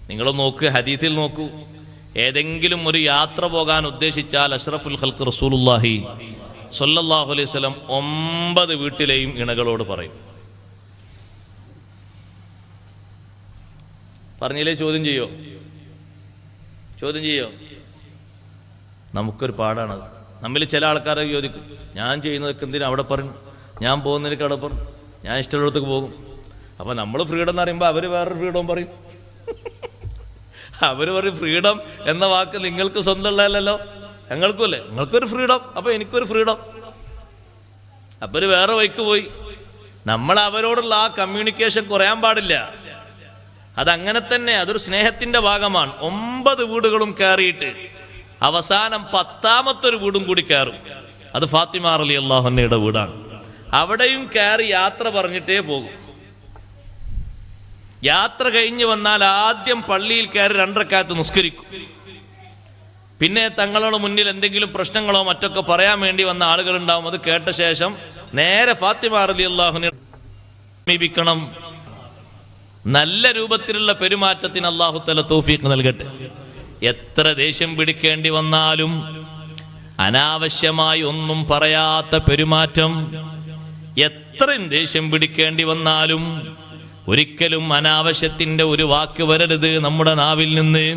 നിങ്ങൾ നോക്ക്, ഹദീസിൽ നോക്കൂ. ഏതെങ്കിലും ഒരു യാത്ര പോകാൻ ഉദ്ദേശിച്ചാൽ അഷ്റഫുൽ ഖൽഖ് റസൂലുള്ളാഹി സ്വല്ലല്ലാഹു അലൈഹി വസല്ലം 9 വീട്ടിലെയും ഇണകളോട് പറയും. പറഞ്ഞില്ലേ ചോദ്യം ചെയ്യോ? ചോദ്യം ചെയ്യോ? നമുക്കൊരു പാടാണത്. നമ്മിൽ ചില ആൾക്കാരെ ചോദിക്കും, ഞാൻ ചെയ്യുന്നതൊക്കെ എന്തിനാ അവിടെ പറഞ്ഞു, ഞാൻ പോകുന്നതിനൊക്കെ അവിടെ പറഞ്ഞു, ഞാൻ ഇഷ്ടമുള്ളടത്തേക്ക് പോകും. അപ്പം നമ്മൾ ഫ്രീഡം എന്ന് പറയുമ്പോൾ അവർ വേറൊരു ഫ്രീഡം പറയും. അവർ പറയും ഫ്രീഡം എന്ന വാക്ക് നിങ്ങൾക്ക് സ്വന്തമുള്ളതല്ലോ, ഞങ്ങൾക്കും അല്ലേ, നിങ്ങൾക്കൊരു ഫ്രീഡം, അപ്പോൾ എനിക്കൊരു ഫ്രീഡം. അപ്പം ഒരു വേറെ വഴിക്ക് പോയി. നമ്മൾ അവരോടുള്ള ആ കമ്മ്യൂണിക്കേഷൻ കുറയാൻ പാടില്ല. അതങ്ങനെ തന്നെ, അതൊരു സ്നേഹത്തിന്റെ ഭാഗമാണ്. 9 വീടുകളും കയറിയിട്ട് അവസാനം 10ാമത്തെ വീടും കൂടി കയറും. അത് ഫാത്തിമ റളിയല്ലാഹു അൻഹയുടെ വീടാണ്. അവിടെയും കയറി യാത്ര പറഞ്ഞിട്ടേ പോകും. യാത്ര കഴിഞ്ഞ് വന്നാൽ ആദ്യം പള്ളിയിൽ കയറി 2 റക്അത്ത് നിസ്കരിക്കും. പിന്നെ തങ്ങളുടെ മുന്നിൽ എന്തെങ്കിലും പ്രശ്നങ്ങളോ മറ്റൊക്കെ പറയാൻ വേണ്ടി വന്ന ആളുകളുണ്ടാവും. അത് കേട്ട ശേഷം നേരെ ഫാത്തിമ റളിയല്ലാഹുവിനെ സമീപിക്കണം. നല്ല രൂപത്തിലുള്ള പെരുമാറ്റത്തിന് അല്ലാഹു തആല തൗഫീഖ് നൽകട്ടെ. എത്ര ദേഷ്യം പിടിക്കേണ്ടി വന്നാലും അനാവശ്യമായി ഒന്നും പറയാത്ത പെരുമാറ്റം, എത്രയും ദേഷ്യം പിടിക്കേണ്ടി വന്നാലും ഒരിക്കലും അനാവശ്യത്തിന്റെ ഒരു വാക്ക് വരരുത് നമ്മുടെ നാവിൽ നിന്ന്.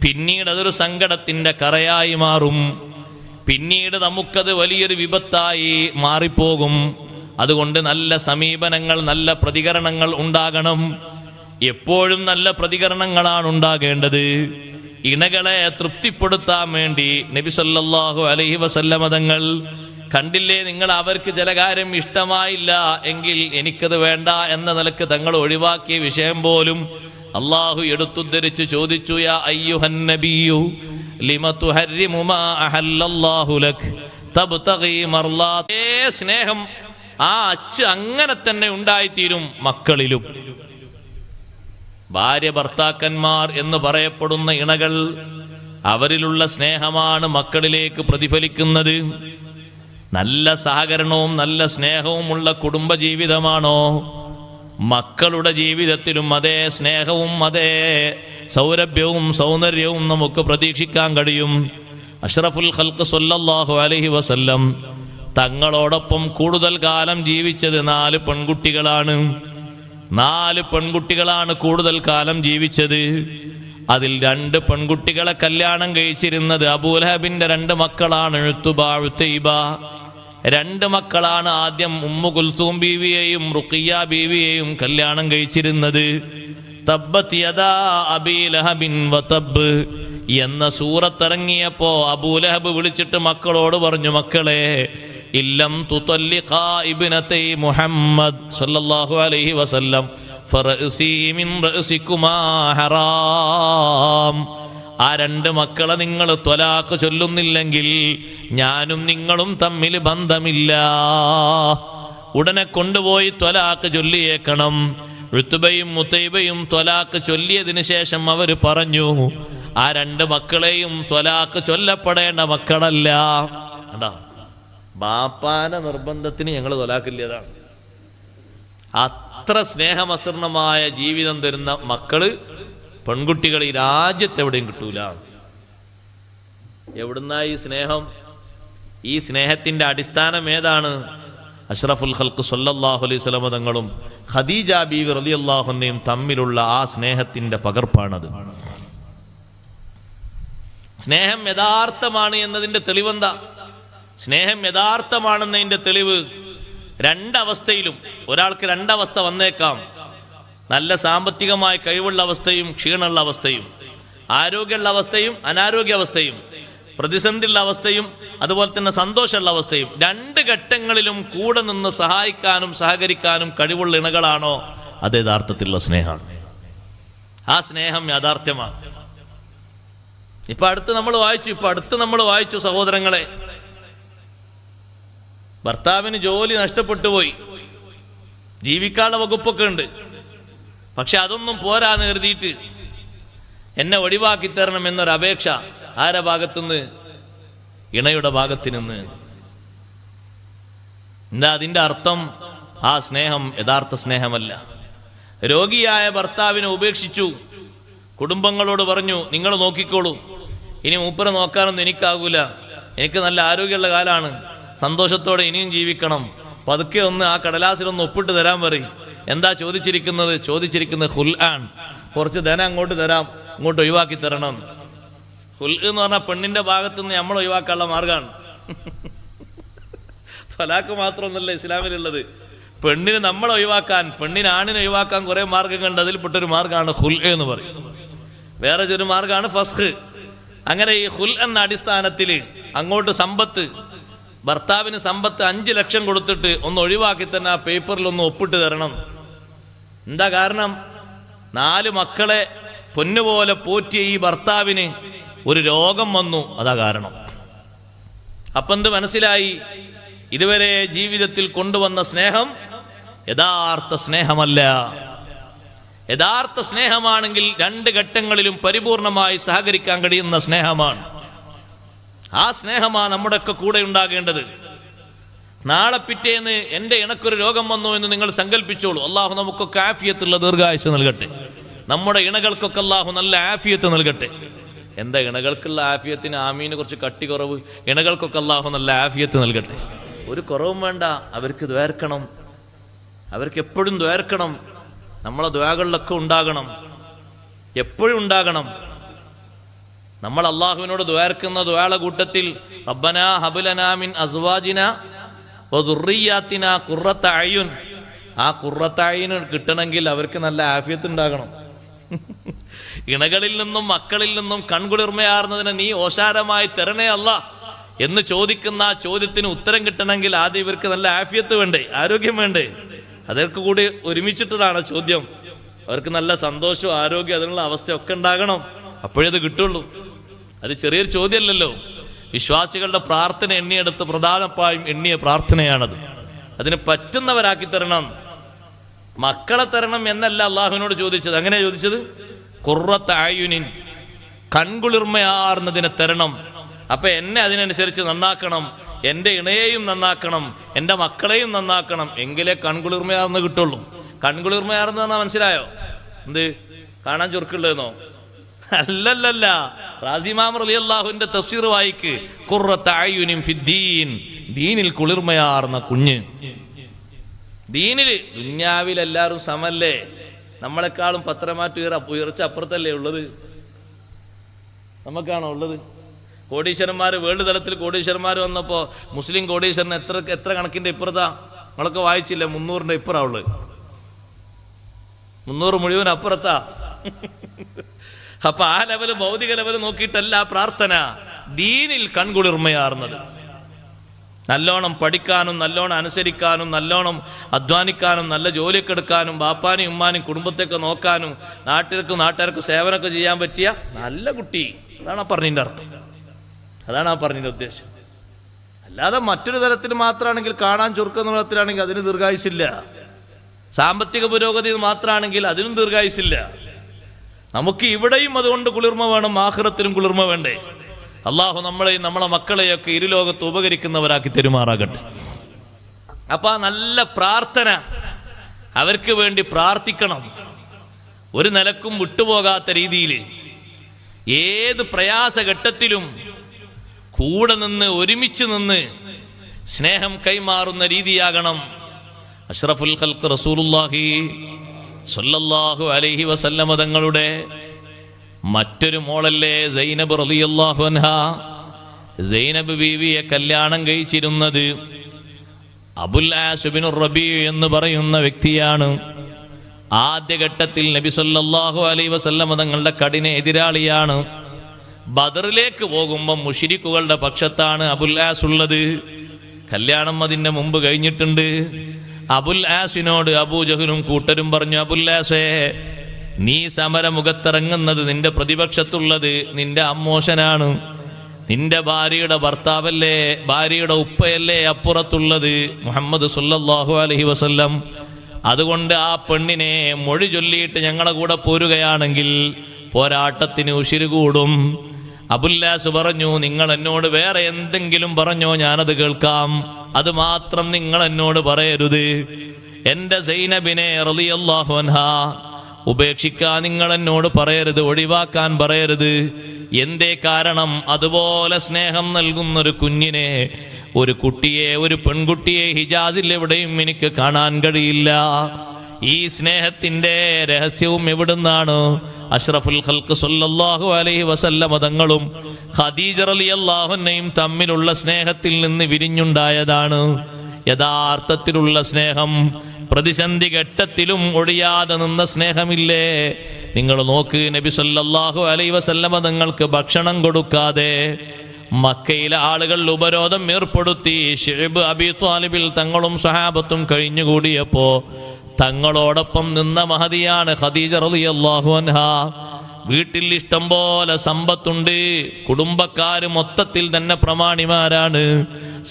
പിന്നീട് അതൊരു സങ്കടത്തിന്റെ കറയായി മാറും. പിന്നീട് നമുക്കത് വലിയൊരു വിപത്തായി മാറിപ്പോകും. അതുകൊണ്ട് നല്ല സമീപനങ്ങൾ, നല്ല പ്രതികരണങ്ങൾ ഉണ്ടാകണം. എപ്പോഴും നല്ല പ്രതികരണങ്ങളാണ് ഉണ്ടാകേണ്ടത്. ഇണകളെ തൃപ്തിപ്പെടുത്താൻ വേണ്ടി നബി സല്ലല്ലാഹു അലൈഹി വസല്ലമ തങ്ങൾ കണ്ടില്ലേ, നിങ്ങൾ അവർക്ക് ചില കാര്യം ഇഷ്ടമായില്ല എങ്കിൽ എനിക്കത് വേണ്ട എന്ന നിലക്ക് തങ്ങൾ ഒഴിവാക്കിയ വിഷയം പോലും അള്ളാഹു എടുത്തുദ്ധരിച്ച് ചോദിച്ചു, യാ അയ്യുഹൻ നബിയു ലിമ തുഹർരിമു മാ അഹല്ലല്ലാഹു ലക് തബ്തഗി മർളാത്. സ്നേഹം ആ അച്ച് അങ്ങനെ തന്നെ ഉണ്ടായിത്തീരും മക്കളിലും. ഭാര്യ ഭർത്താക്കന്മാർ എന്ന് പറയപ്പെടുന്ന ഇണകൾ, അവരിലുള്ള സ്നേഹമാണ് മക്കളിലേക്ക് പ്രതിഫലിക്കുന്നത്. നല്ല സഹകരണവും നല്ല സ്നേഹവുമുള്ള കുടുംബജീവിതമാണോ, മക്കളുടെ ജീവിതത്തിലും അതേ സ്നേഹവും അതേ സൗരഭ്യവും സൗന്ദര്യവും നമുക്ക് പ്രതീക്ഷിക്കാൻ കഴിയും. അഷ്റഫുൽ ഖൽഖ് സ്വല്ലല്ലാഹു അലൈഹി വസല്ലം തങ്ങളോടൊപ്പം കൂടുതൽ കാലം ജീവിച്ചത് 4 പെൺകുട്ടികളാണ്. 4 പെൺകുട്ടികളാണ് കൂടുതൽ കാലം ജീവിച്ചത്. അതിൽ 2 പെൺകുട്ടികളെ കല്യാണം കഴിച്ചിരുന്നത് അബൂലഹബിന്റെ 2 മക്കളാണ്, ഉത്ബ, ഉതൈബ. 2 മക്കളാണ് ആദ്യം ഉമ്മു കുൽസൂം ബീവിയെയും റുഖിയ ബീവിയെയും കല്യാണം കഴിച്ചിരുന്നത്. തബ്ബത് യദാ അബീ ലഹബിൻ വതബ് എന്ന സൂറത്തിറങ്ങിയപ്പോ അബൂലഹബ് വിളിച്ചിട്ട് മക്കളോട് പറഞ്ഞു, മക്കളെ, ഇല്ലം തുതല്ലിഖാ ഇബ്നതൈ മുഹമ്മദ് സല്ലല്ലാഹു അലൈഹി വസല്ലം ഫറഅസി മിൻ റഅസികുമാ ഹറാം. ആ 2 മക്കളെ നിങ്ങൾ ത്വലാഖ് ചൊല്ലുന്നില്ലെങ്കിൽ ഞാനും നിങ്ങളും തമ്മിൽ ബന്ധമില്ല. ഉടനെ കൊണ്ടുപോയി ത്വലാഖ് ചൊല്ലിയേക്കണം. ഉത്ബയും മുതൈബയും ത്വലാഖ് ചൊല്ലിയതിനു ശേഷം അവർ പറഞ്ഞു, ആ 2 മക്കളെയും ത്വലാഖ് ചൊല്ലപ്പെടേണ്ട മക്കളല്ല. കണ്ടോ, ബാപ്പാന്റെ നിർബന്ധത്തിന് ഞങ്ങൾ ത്വലാഖില്ലതാണ്. അത്ര സ്നേഹമസൃണമായ ജീവിതം തരുന്ന മക്കള്, പെൺകുട്ടികൾ ഈ രാജ്യത്ത് എവിടെയും കിട്ടൂല. എവിടുന്നാ ഈ സ്നേഹം? ഈ സ്നേഹത്തിന്റെ അടിസ്ഥാനം ഏതാണ്? അഷ്റഫുൽ ഖൽഖ് സ്വല്ലല്ലാഹു അലൈഹി വസല്ലം തങ്ങളും ഖദീജ ബീവി റളിയല്ലാഹു അൻഹയും തമ്മിലുള്ള ആ സ്നേഹത്തിന്റെ പകർപ്പാണത്. സ്നേഹം യഥാർത്ഥമാണ് എന്നതിന്റെ തെളിവെന്താ? സ്നേഹം യഥാർത്ഥമാണെന്നതിന്റെ തെളിവ് 2 അവസ്ഥയിലും ഒരാൾക്ക് 2 അവസ്ഥ വന്നേക്കാം. നല്ല സാമ്പത്തികമായ കഴിവുള്ള അവസ്ഥയും ക്ഷീണമുള്ള അവസ്ഥയും, ആരോഗ്യമുള്ള അവസ്ഥയും അനാരോഗ്യ അവസ്ഥയും, പ്രതിസന്ധിയുള്ള അവസ്ഥയും അതുപോലെ തന്നെ സന്തോഷമുള്ള അവസ്ഥയും. 2 ഘട്ടങ്ങളിലും കൂടെ നിന്ന് സഹായിക്കാനും സഹകരിക്കാനും കഴിവുള്ള ഇണകളാണോ, അത് യഥാർത്ഥത്തിലുള്ള സ്നേഹമാണ്. ആ സ്നേഹം യാഥാർത്ഥ്യമാണ്. ഇപ്പൊ അടുത്ത് നമ്മൾ വായിച്ചു സഹോദരങ്ങളെ, ഭർത്താവിന് ജോലി നഷ്ടപ്പെട്ടു പോയി, ജീവിക്കാനുള്ള വകുപ്പൊക്കെ ഉണ്ട്. പക്ഷെ അതൊന്നും പോരാന്ന് കരുതിയിട്ട് എന്നെ ഒഴിവാക്കി തരണം എന്നൊരു അപേക്ഷ ആരുടെ ഭാഗത്തുനിന്ന്? ഇണയുടെ ഭാഗത്തു നിന്ന്. എന്താ അതിൻ്റെ അർത്ഥം? ആ സ്നേഹം യഥാർത്ഥ സ്നേഹമല്ല. രോഗിയായ ഭർത്താവിനെ ഉപേക്ഷിച്ചു, കുടുംബങ്ങളോട് പറഞ്ഞു, നിങ്ങൾ നോക്കിക്കോളൂ, ഇനി മൂപ്പരെ നോക്കാനൊന്നും എനിക്കാകൂല, എനിക്ക് നല്ല ആരോഗ്യമുള്ള കാലാണ്, സന്തോഷത്തോടെ ഇനിയും ജീവിക്കണം, പതുക്കെ ഒന്ന് ആ കടലാസിലൊന്ന് ഒപ്പിട്ട് തരാൻ പറയും. എന്താ ചോദിച്ചിരിക്കുന്നത് ഖുൽആൻ, കുറച്ച് ധനം അങ്ങോട്ട് തരാം, ഇങ്ങോട്ട് ഒഴിവാക്കി തരണം. ഖുൽ എന്ന് പറഞ്ഞാൽ പെണ്ണിന്റെ ഭാഗത്തുനിന്ന് നമ്മൾ ഒഴിവാക്കാനുള്ള മാർഗമാണ്. ത്വലാഖ് മാത്രമൊന്നുമല്ല ഇസ്ലാമിലുള്ളത്. പെണ്ണിന് നമ്മൾ ഒഴിവാക്കാൻ, പെണ്ണിന് ആണിനെ ഒഴിവാക്കാൻ കുറെ മാർഗങ്ങളുണ്ട്. അതിൽപ്പെട്ടൊരു മാർഗമാണ് ഖുൽ എന്ന് പറയും. വേറെ ഒരു മാർഗമാണ് ഫസ്ഖ്. അങ്ങനെ ഈ ഖുൽ എന്ന അടിസ്ഥാനത്തിൽ അങ്ങോട്ട് സമ്പത്ത്, ഭർത്താവിന് സമ്പത്ത് 5 ലക്ഷം കൊടുത്തിട്ട് ഒന്ന് ഒഴിവാക്കി തന്നെ ആ പേപ്പറിൽ ഒന്ന് ഒപ്പിട്ട് തരണം. എന്താ കാരണം? 4 മക്കളെ പൊന്നുപോലെ പോറ്റിയ ഈ ഭർത്താവിന് ഒരു രോഗം വന്നു, അതാ കാരണം. അപ്പെന്ത് മനസ്സിലായി? ഇതുവരെ ജീവിതത്തിൽ കൊണ്ടുവന്ന സ്നേഹം യഥാർത്ഥ സ്നേഹമല്ല. യഥാർത്ഥ സ്നേഹമാണെങ്കിൽ 2 ഘട്ടങ്ങളിലും പരിപൂർണമായി സഹകരിക്കാൻ കഴിയുന്ന സ്നേഹമാണ്. ആ സ്നേഹമാണ് നമ്മുടെയൊക്കെ കൂടെ ഉണ്ടാകേണ്ടത്. നാളെ പിറ്റേന്ന് എൻ്റെ ഇണക്കൊരു രോഗം വന്നു എന്ന് നിങ്ങൾ സങ്കല്പിച്ചോളൂ. അള്ളാഹു നമുക്കൊക്കെ ആഫിയത്തുള്ള ദീർഘായുസ് നൽകട്ടെ. നമ്മുടെ ഇണകൾക്കൊക്കെ അള്ളാഹു നല്ല ആഫിയത്ത് നൽകട്ടെ. എന്താ ഇണകൾക്കുള്ള ആഫിയത്തിന് ആമീന് കുറച്ച് കട്ടി കുറവ്? ഇണകൾക്കൊക്കെ അള്ളാഹു നല്ല ആഫിയത്ത് നൽകട്ടെ. ഒരു കുറവും വേണ്ട, അവർക്ക് ദ്വേർക്കണം, അവർക്ക് എപ്പോഴും ദ്വേർക്കണം. നമ്മളെ ദ്വാകളിലൊക്കെ ഉണ്ടാകണം, എപ്പോഴും ഉണ്ടാകണം. നമ്മൾ അള്ളാഹുവിനോട് ദ്വാർക്കുന്ന ദ്വാള കൂട്ടത്തിൽ റബ്ബനാ ഹബ്ലനാ മിൻ അസ്വാജിനാ വദുർരിയാത്തിനാ ഖുർറത അയുൻ, ആ ഖുർറത അയുൻ കിട്ടണമെങ്കിൽ അവർക്ക് നല്ല ആഫിയത്ത് ഉണ്ടാകണം. ഇണകളിൽ നിന്നും മക്കളിൽ നിന്നും കൺകുളിർമയാർന്നതിനെ നീ ഓശാരമായി തരണേ അല്ലാ എന്ന് ചോദിക്കുന്ന ആ ചോദ്യത്തിന് ഉത്തരം കിട്ടണമെങ്കിൽ ആദ്യം ഇവർക്ക് നല്ല ആഫിയത്ത് വേണ്ടേ, ആരോഗ്യം വേണ്ടേ? അതൊക്കെ കൂടി ഒരുമിച്ചിട്ടതാണ് ചോദ്യം. അവർക്ക് നല്ല സന്തോഷവും ആരോഗ്യം അതിനുള്ള അവസ്ഥയൊക്കെ ഉണ്ടാകണം. അപ്പോഴേ അത് കിട്ടുള്ളൂ. അത് ചെറിയൊരു ചോദ്യമല്ലല്ലോ. വിശ്വാസികളുടെ പ്രാർത്ഥന എണ്ണിയെടുത്ത് പ്രധാനമായും എണ്ണിയ പ്രാർത്ഥനയാണത്. അതിന് പറ്റുന്നവരാക്കി തരണം. മക്കളെ തരണം എന്നല്ല അള്ളാഹുവിനോട് ചോദിച്ചത്. അങ്ങനെ ചോദിച്ചത് ഖുർറത്ത അയുനിൻ, കൺകുളിർമയാർന്നതിനെ തരണം. അപ്പൊ എന്നെ അതിനനുസരിച്ച് നന്നാക്കണം, എൻ്റെ ഇണയെയും നന്നാക്കണം, എൻ്റെ മക്കളെയും നന്നാക്കണം. എങ്കിലേ കൺകുളിർമയാർന്ന് കിട്ടുള്ളൂ. കൺകുളിർമയാർന്ന് പറഞ്ഞാൽ മനസ്സിലായോ? എന്ത് കാണാൻ ചുരുക്കുള്ളതെന്നോ? അല്ലല്ല. റാസി ഇമാം റളിയല്ലാഹുവിന്റെ തഫ്സീർ വായിക്ക്. ഖുർറത്ത അയുനിൻ ഫിദ്ദീൻ, ദീനിൽ കുളിർമയാർന്ന കുഞ്ഞ്. ദീനില് ദുന്യാവിൽ എല്ലാവരും സമല്ലേ? നമ്മളെക്കാളും പത്രമാറ്റം ഉയർച്ച അപ്പുറത്തല്ലേ ഉള്ളത്? നമുക്കാണോ ഉള്ളത്? കോടീശ്വരന്മാർ, വേൾഡ് തലത്തിൽ കോടീശ്വരന്മാർ വന്നപ്പോൾ മുസ്ലിം കോടീശ്വരന് എത്ര കണക്കിന്റെ ഇപ്പുറത്താ? നമ്മളൊക്കെ വായിച്ചില്ല, 300ന്റെ ഇപ്പുറം ഉള്ളത്. 300 മുഴുവൻ അപ്പുറത്താ. അപ്പൊ ആ ലെവല്, ഭൗതിക ലെവല് നോക്കിയിട്ടല്ല പ്രാർത്ഥന. ദീനിൽ കൺകുളിർമയാർന്നത്. നല്ലോണം പഠിക്കാനും നല്ലോണം അനുസരിക്കാനും അധ്വാനിക്കാനും നല്ല ജോലിയൊക്കെ എടുക്കാനും ബാപ്പാനും ഉമ്മാനും കുടുംബത്തെയൊക്കെ നോക്കാനും നാട്ടുകാർക്ക് സേവനമൊക്കെ ചെയ്യാൻ പറ്റിയ നല്ല കുട്ടി. അതാണ് ആ പറഞ്ഞതിൻ്റെ അർത്ഥം. അതാണ് ആ പറഞ്ഞതിൻ്റെ ഉദ്ദേശം. അല്ലാതെ മറ്റൊരു തരത്തിൽ മാത്രമാണെങ്കിൽ, കാണാൻ ചുരുക്കുന്ന തരത്തിലാണെങ്കിൽ അതിന് ദീർഘായുസില്ല. സാമ്പത്തിക പുരോഗതി മാത്രമാണെങ്കിൽ അതിനും ദീർഘായുസില്ല. നമുക്ക് ഇവിടെയും അതുകൊണ്ട് കുളിർമ വേണം, ആഖിറത്തിലും കുളിർമ വേണ്ടേ? അള്ളാഹു നമ്മളെയും നമ്മളെ മക്കളെയൊക്കെ ഇരുലോകത്ത് ഉപകരിക്കുന്നവരാക്കി തെരുമാറാകട്ടെ. അപ്പൊ നല്ല പ്രാർത്ഥന, അവർക്ക് വേണ്ടി പ്രാർത്ഥിക്കണം. ഒരു നിലക്കും വിട്ടുപോകാത്ത രീതിയിൽ ഏത് പ്രയാസഘട്ടത്തിലും കൂടെ നിന്ന്, ഒരുമിച്ച് നിന്ന് സ്നേഹം കൈമാറുന്ന രീതിയാകണം. അഷ്റഫുൽ ഖൽഖ് റസൂലുള്ളാഹി സ്വല്ലല്ലാഹു അലൈഹി വസല്ലമ തങ്ങളുടെ മറ്റൊരു മോളല്ലേ സൈനബ് റളിയല്ലാഹു അൻഹ. സൈനബ് ബീവിയെ കല്യാണം കഴിച്ചിരുന്നത് അബുൽ ആസ് ഇബ്നു റബീ എന്ന് പറയുന്ന വ്യക്തിയാണ്. ആദ്യഘട്ടത്തിൽ നബി സല്ലല്ലാഹു അലൈഹി വസല്ലമ തങ്ങളുടെ കഠിന എതിരാളിയാണ്. ബദറിലേക്ക് പോകുമ്പോൾ മുശ്രിക്കുകളുടെ പക്ഷത്താണ് അബുൽ ആസ് ഉള്ളത്. കല്യാണം അതിന്റെ മുമ്പ് കഴിഞ്ഞിട്ടുണ്ട്. അബുൽ ആസിനോട് അബൂജഹലും കൂട്ടരും പറഞ്ഞു, അബുൽ ആസേ, നീ സമരമുഖത്തിറങ്ങുന്നത്, നിന്റെ പ്രതിപക്ഷത്തുള്ളത് നിന്റെ അമ്മോശനാണ്, നിന്റെ ഭാര്യയുടെ ഭർത്താവല്ലേ, ഭാര്യയുടെ ഉപ്പയല്ലേ അപ്പുറത്തുള്ളത്, മുഹമ്മദ് സല്ലല്ലാഹു അലൈഹി വസല്ലം. അതുകൊണ്ട് ആ പെണ്ണിനെ മൊഴി ചൊല്ലിയിട്ട് ഞങ്ങളെ കൂടെ പോരുകയാണെങ്കിൽ പോരാട്ടത്തിന് ഉശിര് കൂടും. അബുല്ലാസ് പറഞ്ഞു, നിങ്ങൾ എന്നോട് വേറെ എന്തെങ്കിലും പറഞ്ഞോ, ഞാനത് കേൾക്കാം, അത് മാത്രം നിങ്ങൾ എന്നോട് പറയരുത്. എൻ്റെ സൈനബിനെ റളിയല്ലാഹു അൻഹാ ഉപേക്ഷിക്കാൻ നിങ്ങൾ എന്നോട് പറയരുത്, ഒഴിവാക്കാൻ പറയരുത്. എന്തേ കാരണം? അതുപോലെ സ്നേഹം നൽകുന്നൊരു കുഞ്ഞിനെ, ഒരു കുട്ടിയെ, ഒരു പെൺകുട്ടിയെ ഹിജാസിൽ എവിടെയും എനിക്ക് കാണാൻ കഴിയില്ല. ഈ സ്നേഹത്തിന്റെ രഹസ്യവും എവിടുന്നാണ്? അഷ്റഫുൽ ഖൽഖ് സല്ലല്ലാഹു അലൈഹി വസല്ലമ തങ്ങളും ഖദീജ റളിയല്ലാഹു അൻഹയും തമ്മിലുള്ള സ്നേഹത്തിൽ നിന്ന് വിരിഞ്ഞുണ്ടായതാണ്. യഥാർത്ഥത്തിലുള്ള സ്നേഹം പ്രതിസന്ധി ഘട്ടത്തിലും ഒഴിയാതെ നിന്ന സ്നേഹമില്ലേ? നിങ്ങൾ നോക്ക്, നബി സല്ലല്ലാഹു അലൈഹി വസല്ലമ തങ്ങൾക്ക് ഭക്ഷണം കൊടുക്കാതെ മക്കയിലെ ആളുകൾ ഉപരോധം ഏർപ്പെടുത്തി. ശുഐബ് അബീ ത്വാലിബിൽ തങ്ങളും സ്വഹാബത്തും കഴിഞ്ഞുകൂടിയപ്പോ തങ്ങളോടൊപ്പം നിന്ന മഹദിയാണ് ഖദീജ റളിയല്ലാഹു അൻഹാ. വീട്ടിൽ ഇഷ്ടം പോലെ സമ്പത്തുണ്ട്, കുടുംബക്കാര് മൊത്തത്തിൽ തന്നെ പ്രമാണിമാരാണ്.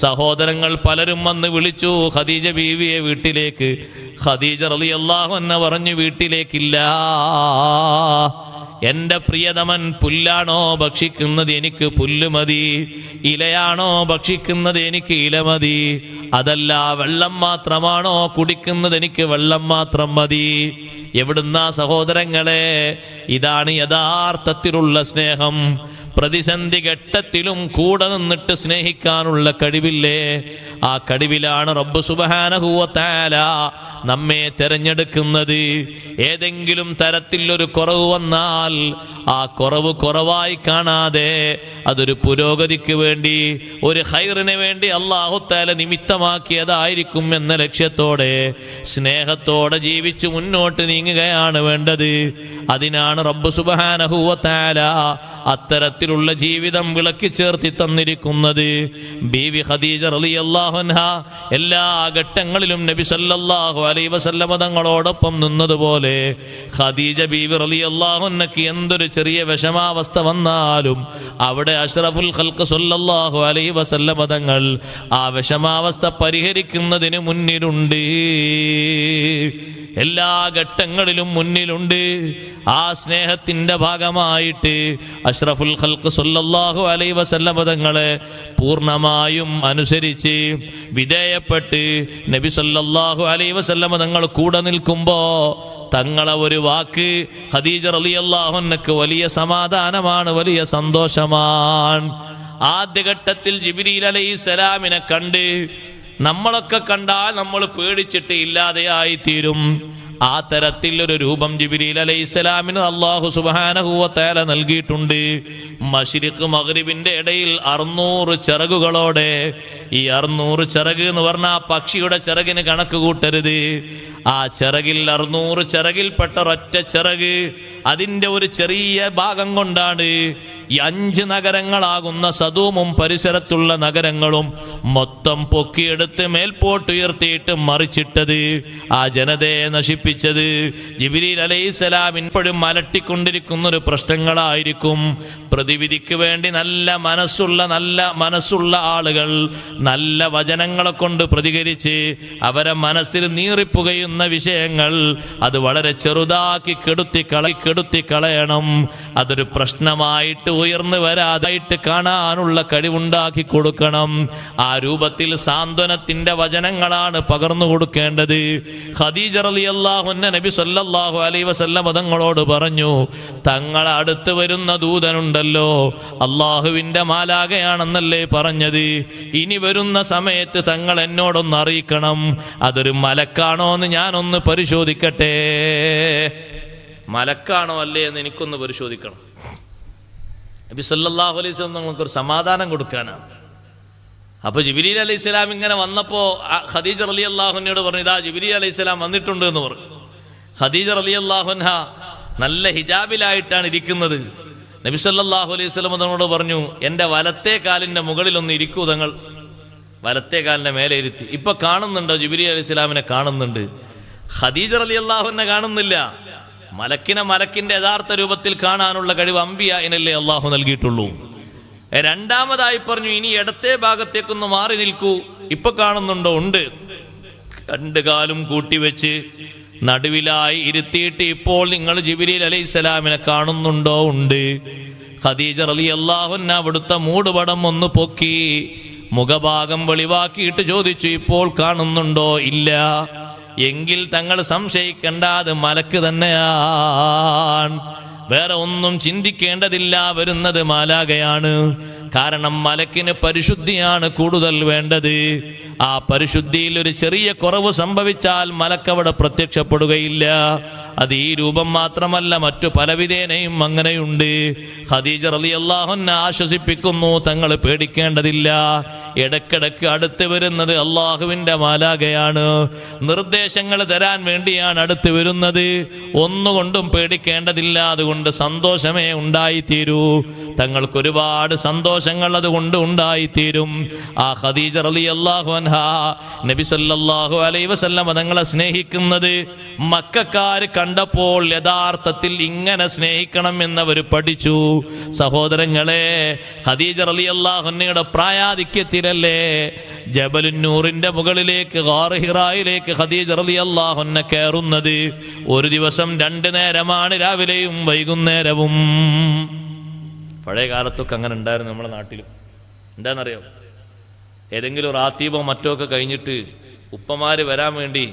സഹോദരങ്ങൾ പലരും വന്ന് വിളിച്ചു ഖദീജ ബീവിയെ വീട്ടിലേക്ക്. ഖദീജ റളിയല്ലാഹു അൻഹ പറഞ്ഞു, വീട്ടിലേക്കില്ല, എൻ്റെ പ്രിയതമൻ പുല്ലാണോ ഭക്ഷിക്കുന്നത്, എനിക്ക് പുല്ല് മതി. ഇലയാണോ ഭക്ഷിക്കുന്നത്, എനിക്ക് ഇല മതി. അതല്ല, വെള്ളം മാത്രമാണോ കുടിക്കുന്നത്, എനിക്ക് വെള്ളം മാത്രം മതി. എവിടുന്നാ സഹോദരങ്ങളെ? ഇതാണ് യഥാർത്ഥത്തിലുള്ള സ്നേഹം. പ്രതിസന്ധി ഘട്ടത്തിലും കൂടെ നിന്നിട്ട് സ്നേഹിക്കാനുള്ള കഴിവില്ലേ? ആ കഴിവിലാണ് റബ്ബ് സുബ്ഹാനഹു വ തആല നമ്മെ തിരഞ്ഞെടുക്കുന്നത്. ഏതെങ്കിലും തരത്തിൽ ഒരു കുറവ് വന്നാൽ ആ കുറവ് കുറവായി കാണാതെ അതൊരു പുരോഗതിക്ക് വേണ്ടി, ഒരു ഖൈറിന് വേണ്ടി അല്ലാഹു തആല നിമിത്തമാക്കിയതായിരിക്കും എന്ന ലക്ഷ്യത്തോടെ സ്നേഹത്തോടെ ജീവിച്ചു മുന്നോട്ട് നീങ്ങുകയാണ് വേണ്ടത്. അതിനാണ് റബ്ബ് സുബ്ഹാനഹു വ തആല അത്തരത്തിൽ രൂപത്തിലുള്ള ജീവിതം വിളക്കി ചേർത്തി തന്നിരിക്കുന്നത് ബീവി ഖദീജ റളിയല്ലാഹു അൻഹാ. എല്ലാ ഘട്ടങ്ങളിലും നബി സല്ലല്ലാഹു അലൈഹി വസല്ലമ തങ്ങളോടൊപ്പം നിന്നതുപോലെ ഖദീജ ബീവി റളിയല്ലാഹു അൻഹയ്ക്ക് എന്തൊരു ചെറിയ വിഷമാവസ്ഥ വന്നാലും അവിടെ അഷ്റഫുൽ ഖൽഖ് സല്ലല്ലാഹു അലൈഹി വസല്ലമ തങ്ങൾ ആ വിഷമാവസ്ഥ പരിഹരിക്കുന്നതിന് മുന്നിലുണ്ട്. എല്ലാ ഘട്ടങ്ങളിലും മുന്നിലുണ്ട്. ആ സ്നേഹത്തിന്റെ ഭാഗമായിട്ട് അഷ്റഫുൽ ഖൽഖ് സല്ലല്ലാഹു അലൈഹി വസല്ലമ തങ്ങളെ പൂർണ്ണമായും അനുസരിച്ച് വിധേയപ്പെട്ട് നബി സല്ലല്ലാഹു അലൈഹി വസല്ലമ തങ്ങൾ കൂടെ നിൽക്കുമ്പോ തങ്ങളെ ഒരു വാക്ക് ഖദീജ റളിയല്ലാഹു അൻഹയ്ക്ക് വലിയ സമാധാനമാണ്, വലിയ സന്തോഷമാണ്. ആദ്യഘട്ടത്തിൽ ജിബ്രീൽ അലൈഹിസ്സലാമിനെ കണ്ട് നമ്മളൊക്കെ കണ്ടാൽ നമ്മൾ പേടിച്ചിട്ട് ഇല്ലാതെയായി തീരും. ആ തരത്തിൽ ഒരു രൂപം ജിബ്രീൽ അലൈഹിസ്സലാമിന് അല്ലാഹു സുബ്ഹാനഹു വ തആല നൽകിയിട്ടുണ്ട്. മശ്രിഖ് മഗ്രിബിന്റെ ഇടയിൽ 600 ചിറകുകളോടെ. ഈ 600 ചിറക് എന്ന് പറഞ്ഞാൽ പക്ഷിയുടെ ചിറകിന് കണക്ക് കൂട്ടരുത്. ആ ചിറകിൽ 600 ചിറകിൽപ്പെട്ട ഒരൊറ്റ ചിറക്, അതിൻ്റെ ഒരു ചെറിയ ഭാഗം കൊണ്ടാണ് ഈ 5 നഗരങ്ങളാകുന്ന സദൂമും പരിസരത്തുള്ള നഗരങ്ങളും മൊത്തം പൊക്കിയെടുത്ത് മേൽപോട്ടുയർത്തിയിട്ട് മറിച്ചിട്ടത്, ആ ജനതയെ നശിപ്പിച്ചത്. ജിബ്രീൽ അലൈഹിസ്സലാം ഇപ്പോഴും അലട്ടിക്കൊണ്ടിരിക്കുന്ന ഒരു പ്രശ്നങ്ങളായിരിക്കും. പ്രതിവിധിക്ക് വേണ്ടി നല്ല മനസ്സുള്ള ആളുകൾ നല്ല വചനങ്ങളെ കൊണ്ട് പ്രതികരിച്ച് അവരെ മനസ്സിൽ നീറിപ്പുകയുന്ന വിഷയങ്ങൾ അത് വളരെ ചെറുതാക്കി കെടുത്തി കളയണം. അതൊരു പ്രശ്നമായിട്ട് ഉയർന്നു വരാതായിട്ട് കാണാനുള്ള കഴിവുണ്ടാക്കി കൊടുക്കണം. ആ രൂപത്തിൽ സാന്ത്വനത്തിന്റെ വചനങ്ങളാണ് പകർന്നു കൊടുക്കേണ്ടത്. ഖദീജ റളിയല്ലാഹു അൻഹ നബി സല്ലല്ലാഹു അലൈഹി വസല്ലം തങ്ങളോട് പറഞ്ഞു, തങ്ങളെ അടുത്ത് വരുന്ന ദൂതനുണ്ടല്ലോ അള്ളാഹുവിന്റെ മാലാഖയാണെന്നല്ലേ പറഞ്ഞത്, ഇനി വരുന്ന സമയത്ത് തങ്ങൾ എന്നോടൊന്ന് അറിയിക്കണം. അതൊരു മലക്കാണോ എന്ന് ഞാനൊന്ന് പരിശോധിക്കട്ടെ. മലക്കാണോ അല്ലേ എന്ന് എനിക്കൊന്ന് പരിശോധിക്കണം. നബി സല്ലല്ലാഹു അലൈഹി വസല്ലം നമുക്കൊരു സമാധാനം കൊടുക്കാനാണ്. അപ്പൊ ജിബ്രീൽ അലൈഹിസ്സലാം ഇങ്ങനെ വന്നപ്പോ ഖദീജ റളിയല്ലാഹു അൻഹയോട് പറഞ്ഞു, ഇതാ ജിബ്രീൽ അലൈഹിസ്സലാം വന്നിട്ടുണ്ട് എന്ന് പറഞ്ഞു. ഖദീജ റളിയല്ലാഹു അൻഹ നല്ല ഹിജാബിലായിട്ടാണ് ഇരിക്കുന്നത്. നബി സല്ലല്ലാഹു അലൈഹി വസല്ലം തങ്ങളോട് പറഞ്ഞു, എൻ്റെ വലത്തെ കാലിൻ്റെ മുകളിലൊന്ന് ഇരിക്കൂ തങ്ങൾ. വലത്തെ കാലിൻ്റെ മേലെ ഇരുത്തി. ഇപ്പൊ കാണുന്നുണ്ടോ? ജിബ്രീൽ അലൈഹിസ്സലാമിനെ കാണുന്നുണ്ട്. ഖദീജ റളിയല്ലാഹു അൻഹ കാണുന്നില്ല. മലക്കിന്റെ യഥാർത്ഥ രൂപത്തിൽ കാണാനുള്ള കഴിവ് അംബിയായിനല്ലേ അള്ളാഹു നൽകിയിട്ടുള്ളൂ. രണ്ടാമതായി പറഞ്ഞു, ഇനി ഇടത്തെ ഭാഗത്തേക്കൊന്ന് മാറി നിൽക്കൂ. ഇപ്പൊ കാണുന്നുണ്ടോ? ഉണ്ട്. 2 കാലും കൂട്ടിവെച്ച് നടുവിലായി ഇരുത്തിയിട്ട് ഇപ്പോൾ നിങ്ങൾ ജിബ്രീൽ അലൈഹിസ്സലാമിനെ കാണുന്നുണ്ടോ? ഉണ്ട്. ഖദീജ റളിയല്ലാഹു അൻഹ അവിടുത്തെ മൂടുപടം ഒന്ന് പൊക്കി മുഖഭാഗം വെളിവാക്കിയിട്ട് ചോദിച്ചു, ഇപ്പോൾ കാണുന്നുണ്ടോ? ഇല്ല. എങ്കിൽ തങ്ങൾ സംശയിക്കേണ്ട, അത് മലക്ക് തന്നെയാണ്. വേറെ ഒന്നും ചിന്തിക്കേണ്ടതില്ല, വരുന്നത് മാലാഖയാണ്. കാരണം മലക്കിന് പരിശുദ്ധിയാണ് കൂടുതൽ വേണ്ടത്. ആ പരിശുദ്ധിയിൽ ഒരു ചെറിയ കുറവ് സംഭവിച്ചാൽ മലക്കവിടെ പ്രത്യക്ഷപ്പെടുകയില്ല. അത് ഈ രൂപം മാത്രമല്ല, മറ്റു പലവിധേനയും അങ്ങനെയുണ്ട്. ഖദീജ റളിയല്ലാഹു അൻഹ ആശ്വസിപ്പിക്കുന്നു, തങ്ങൾ പേടിക്കേണ്ടതില്ല. ഇടക്കിടക്ക് അടുത്ത് വരുന്നത് അള്ളാഹുവിന്റെ മാലാഖയാണ്. നിർദ്ദേശങ്ങൾ തരാൻ വേണ്ടിയാണ് അടുത്ത് വരുന്നത്. ഒന്നുകൊണ്ടും പേടിക്കേണ്ടതില്ല. അതുകൊണ്ട് സന്തോഷമേ ഉണ്ടായിത്തീരൂ. തങ്ങൾക്ക് ഒരുപാട് സന്തോഷങ്ങൾ അതുകൊണ്ട് ഉണ്ടായിത്തീരും. ആ ഖദീജ റളിയല്ലാഹു അൻഹ നബി സല്ലല്ലാഹു അലൈഹി വസല്ലം തങ്ങളെ സ്നേഹിക്കുന്നത് മക്കക്കാർ കണ്ടപ്പോൾ യഥാർത്ഥത്തിൽ ഇങ്ങനെ സ്നേഹിക്കണം എന്നവർ പഠിച്ചു. സഹോദരങ്ങളെ, ഖദീജ റളിയല്ലാഹു അൻഹയുടെ പ്രായാധിക്യത്തിലല്ലേ ജബലുന്നൂറിന്റെ മുകളിലേക്ക് ഗാർ ഹിറായിലേക്ക് ഖദീജ റളിയല്ലാഹു അൻഹ കയറുന്നത്. ഒരു ദിവസം 2 നേരമാണ്, രാവിലെയും വൈകുന്നേരവും. പഴയ കാലത്തൊക്കെ അങ്ങനെ ഉണ്ടായിരുന്നു നമ്മുടെ നാട്ടിലും. എന്താണെന്നറിയോ? ഏതെങ്കിലും റാത്തീബോ മറ്റോ ഒക്കെ കഴിഞ്ഞിട്ട് ഉപ്പമാര് വരാൻ വേണ്ടി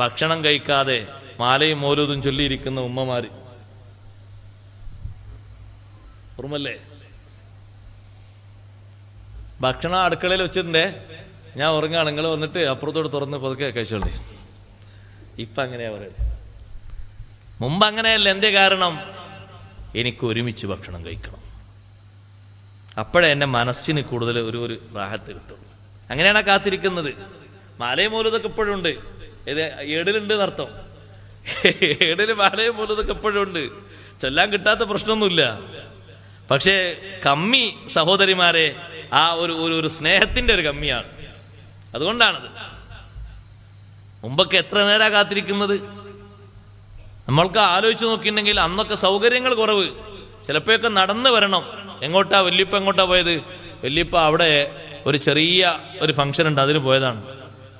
ഭക്ഷണം കഴിക്കാതെ മാലയും മോലൂതും ചൊല്ലിയിരിക്കുന്ന ഉമ്മമാര്, ഓർമ്മല്ലേ? ഭക്ഷണം അടുക്കളയിൽ വെച്ചിട്ടുണ്ടേ, ഞാൻ ഉറങ്ങാണ്, നിങ്ങൾ വന്നിട്ട് അപ്പുറത്തോട് തുറന്ന് പതുക്കെ കഴിച്ചോളി. ഇപ്പം അങ്ങനെയാ പറയുന്നത്. മുമ്പ് അങ്ങനെയല്ല. എന്തേ കാരണം? എനിക്ക് ഒരുമിച്ച് ഭക്ഷണം കഴിക്കണം. അപ്പോഴേ എൻ്റെ മനസ്സിന് കൂടുതൽ ഒരു റാഹത്ത് കിട്ടും. അങ്ങനെയാണ് കാത്തിരിക്കുന്നത്. മാലയും മൂലതൊക്കെ ഇപ്പോഴും ഉണ്ട്. ഇത് ഏടിലുണ്ട് എന്നർത്ഥം. ഏടില് മാലയും മൂലതൊക്കെ ഇപ്പോഴും ഉണ്ട്. ചൊല്ലാൻ കിട്ടാത്ത പ്രശ്നമൊന്നുമില്ല. പക്ഷേ കമ്മി സഹോദരിമാരെ ആ ഒരു സ്നേഹത്തിൻ്റെ ഒരു കമ്മിയാണ്. അതുകൊണ്ടാണത്. മുമ്പൊക്കെ എത്ര നേരം കാത്തിരിക്കുന്നത്? നമ്മൾക്ക് ആലോചിച്ച് നോക്കിയിട്ടുണ്ടെങ്കിൽ അന്നൊക്കെ സൗകര്യങ്ങൾ കുറവ്. ചിലപ്പോഴൊക്കെ നടന്ന് വരണം. എങ്ങോട്ടാ വല്യപ്പ എങ്ങോട്ടാ പോയത്? വല്യപ്പ അവിടെ ഒരു ചെറിയ ഒരു ഫംഗ്ഷൻ ഉണ്ട്, അതിന് പോയതാണ്.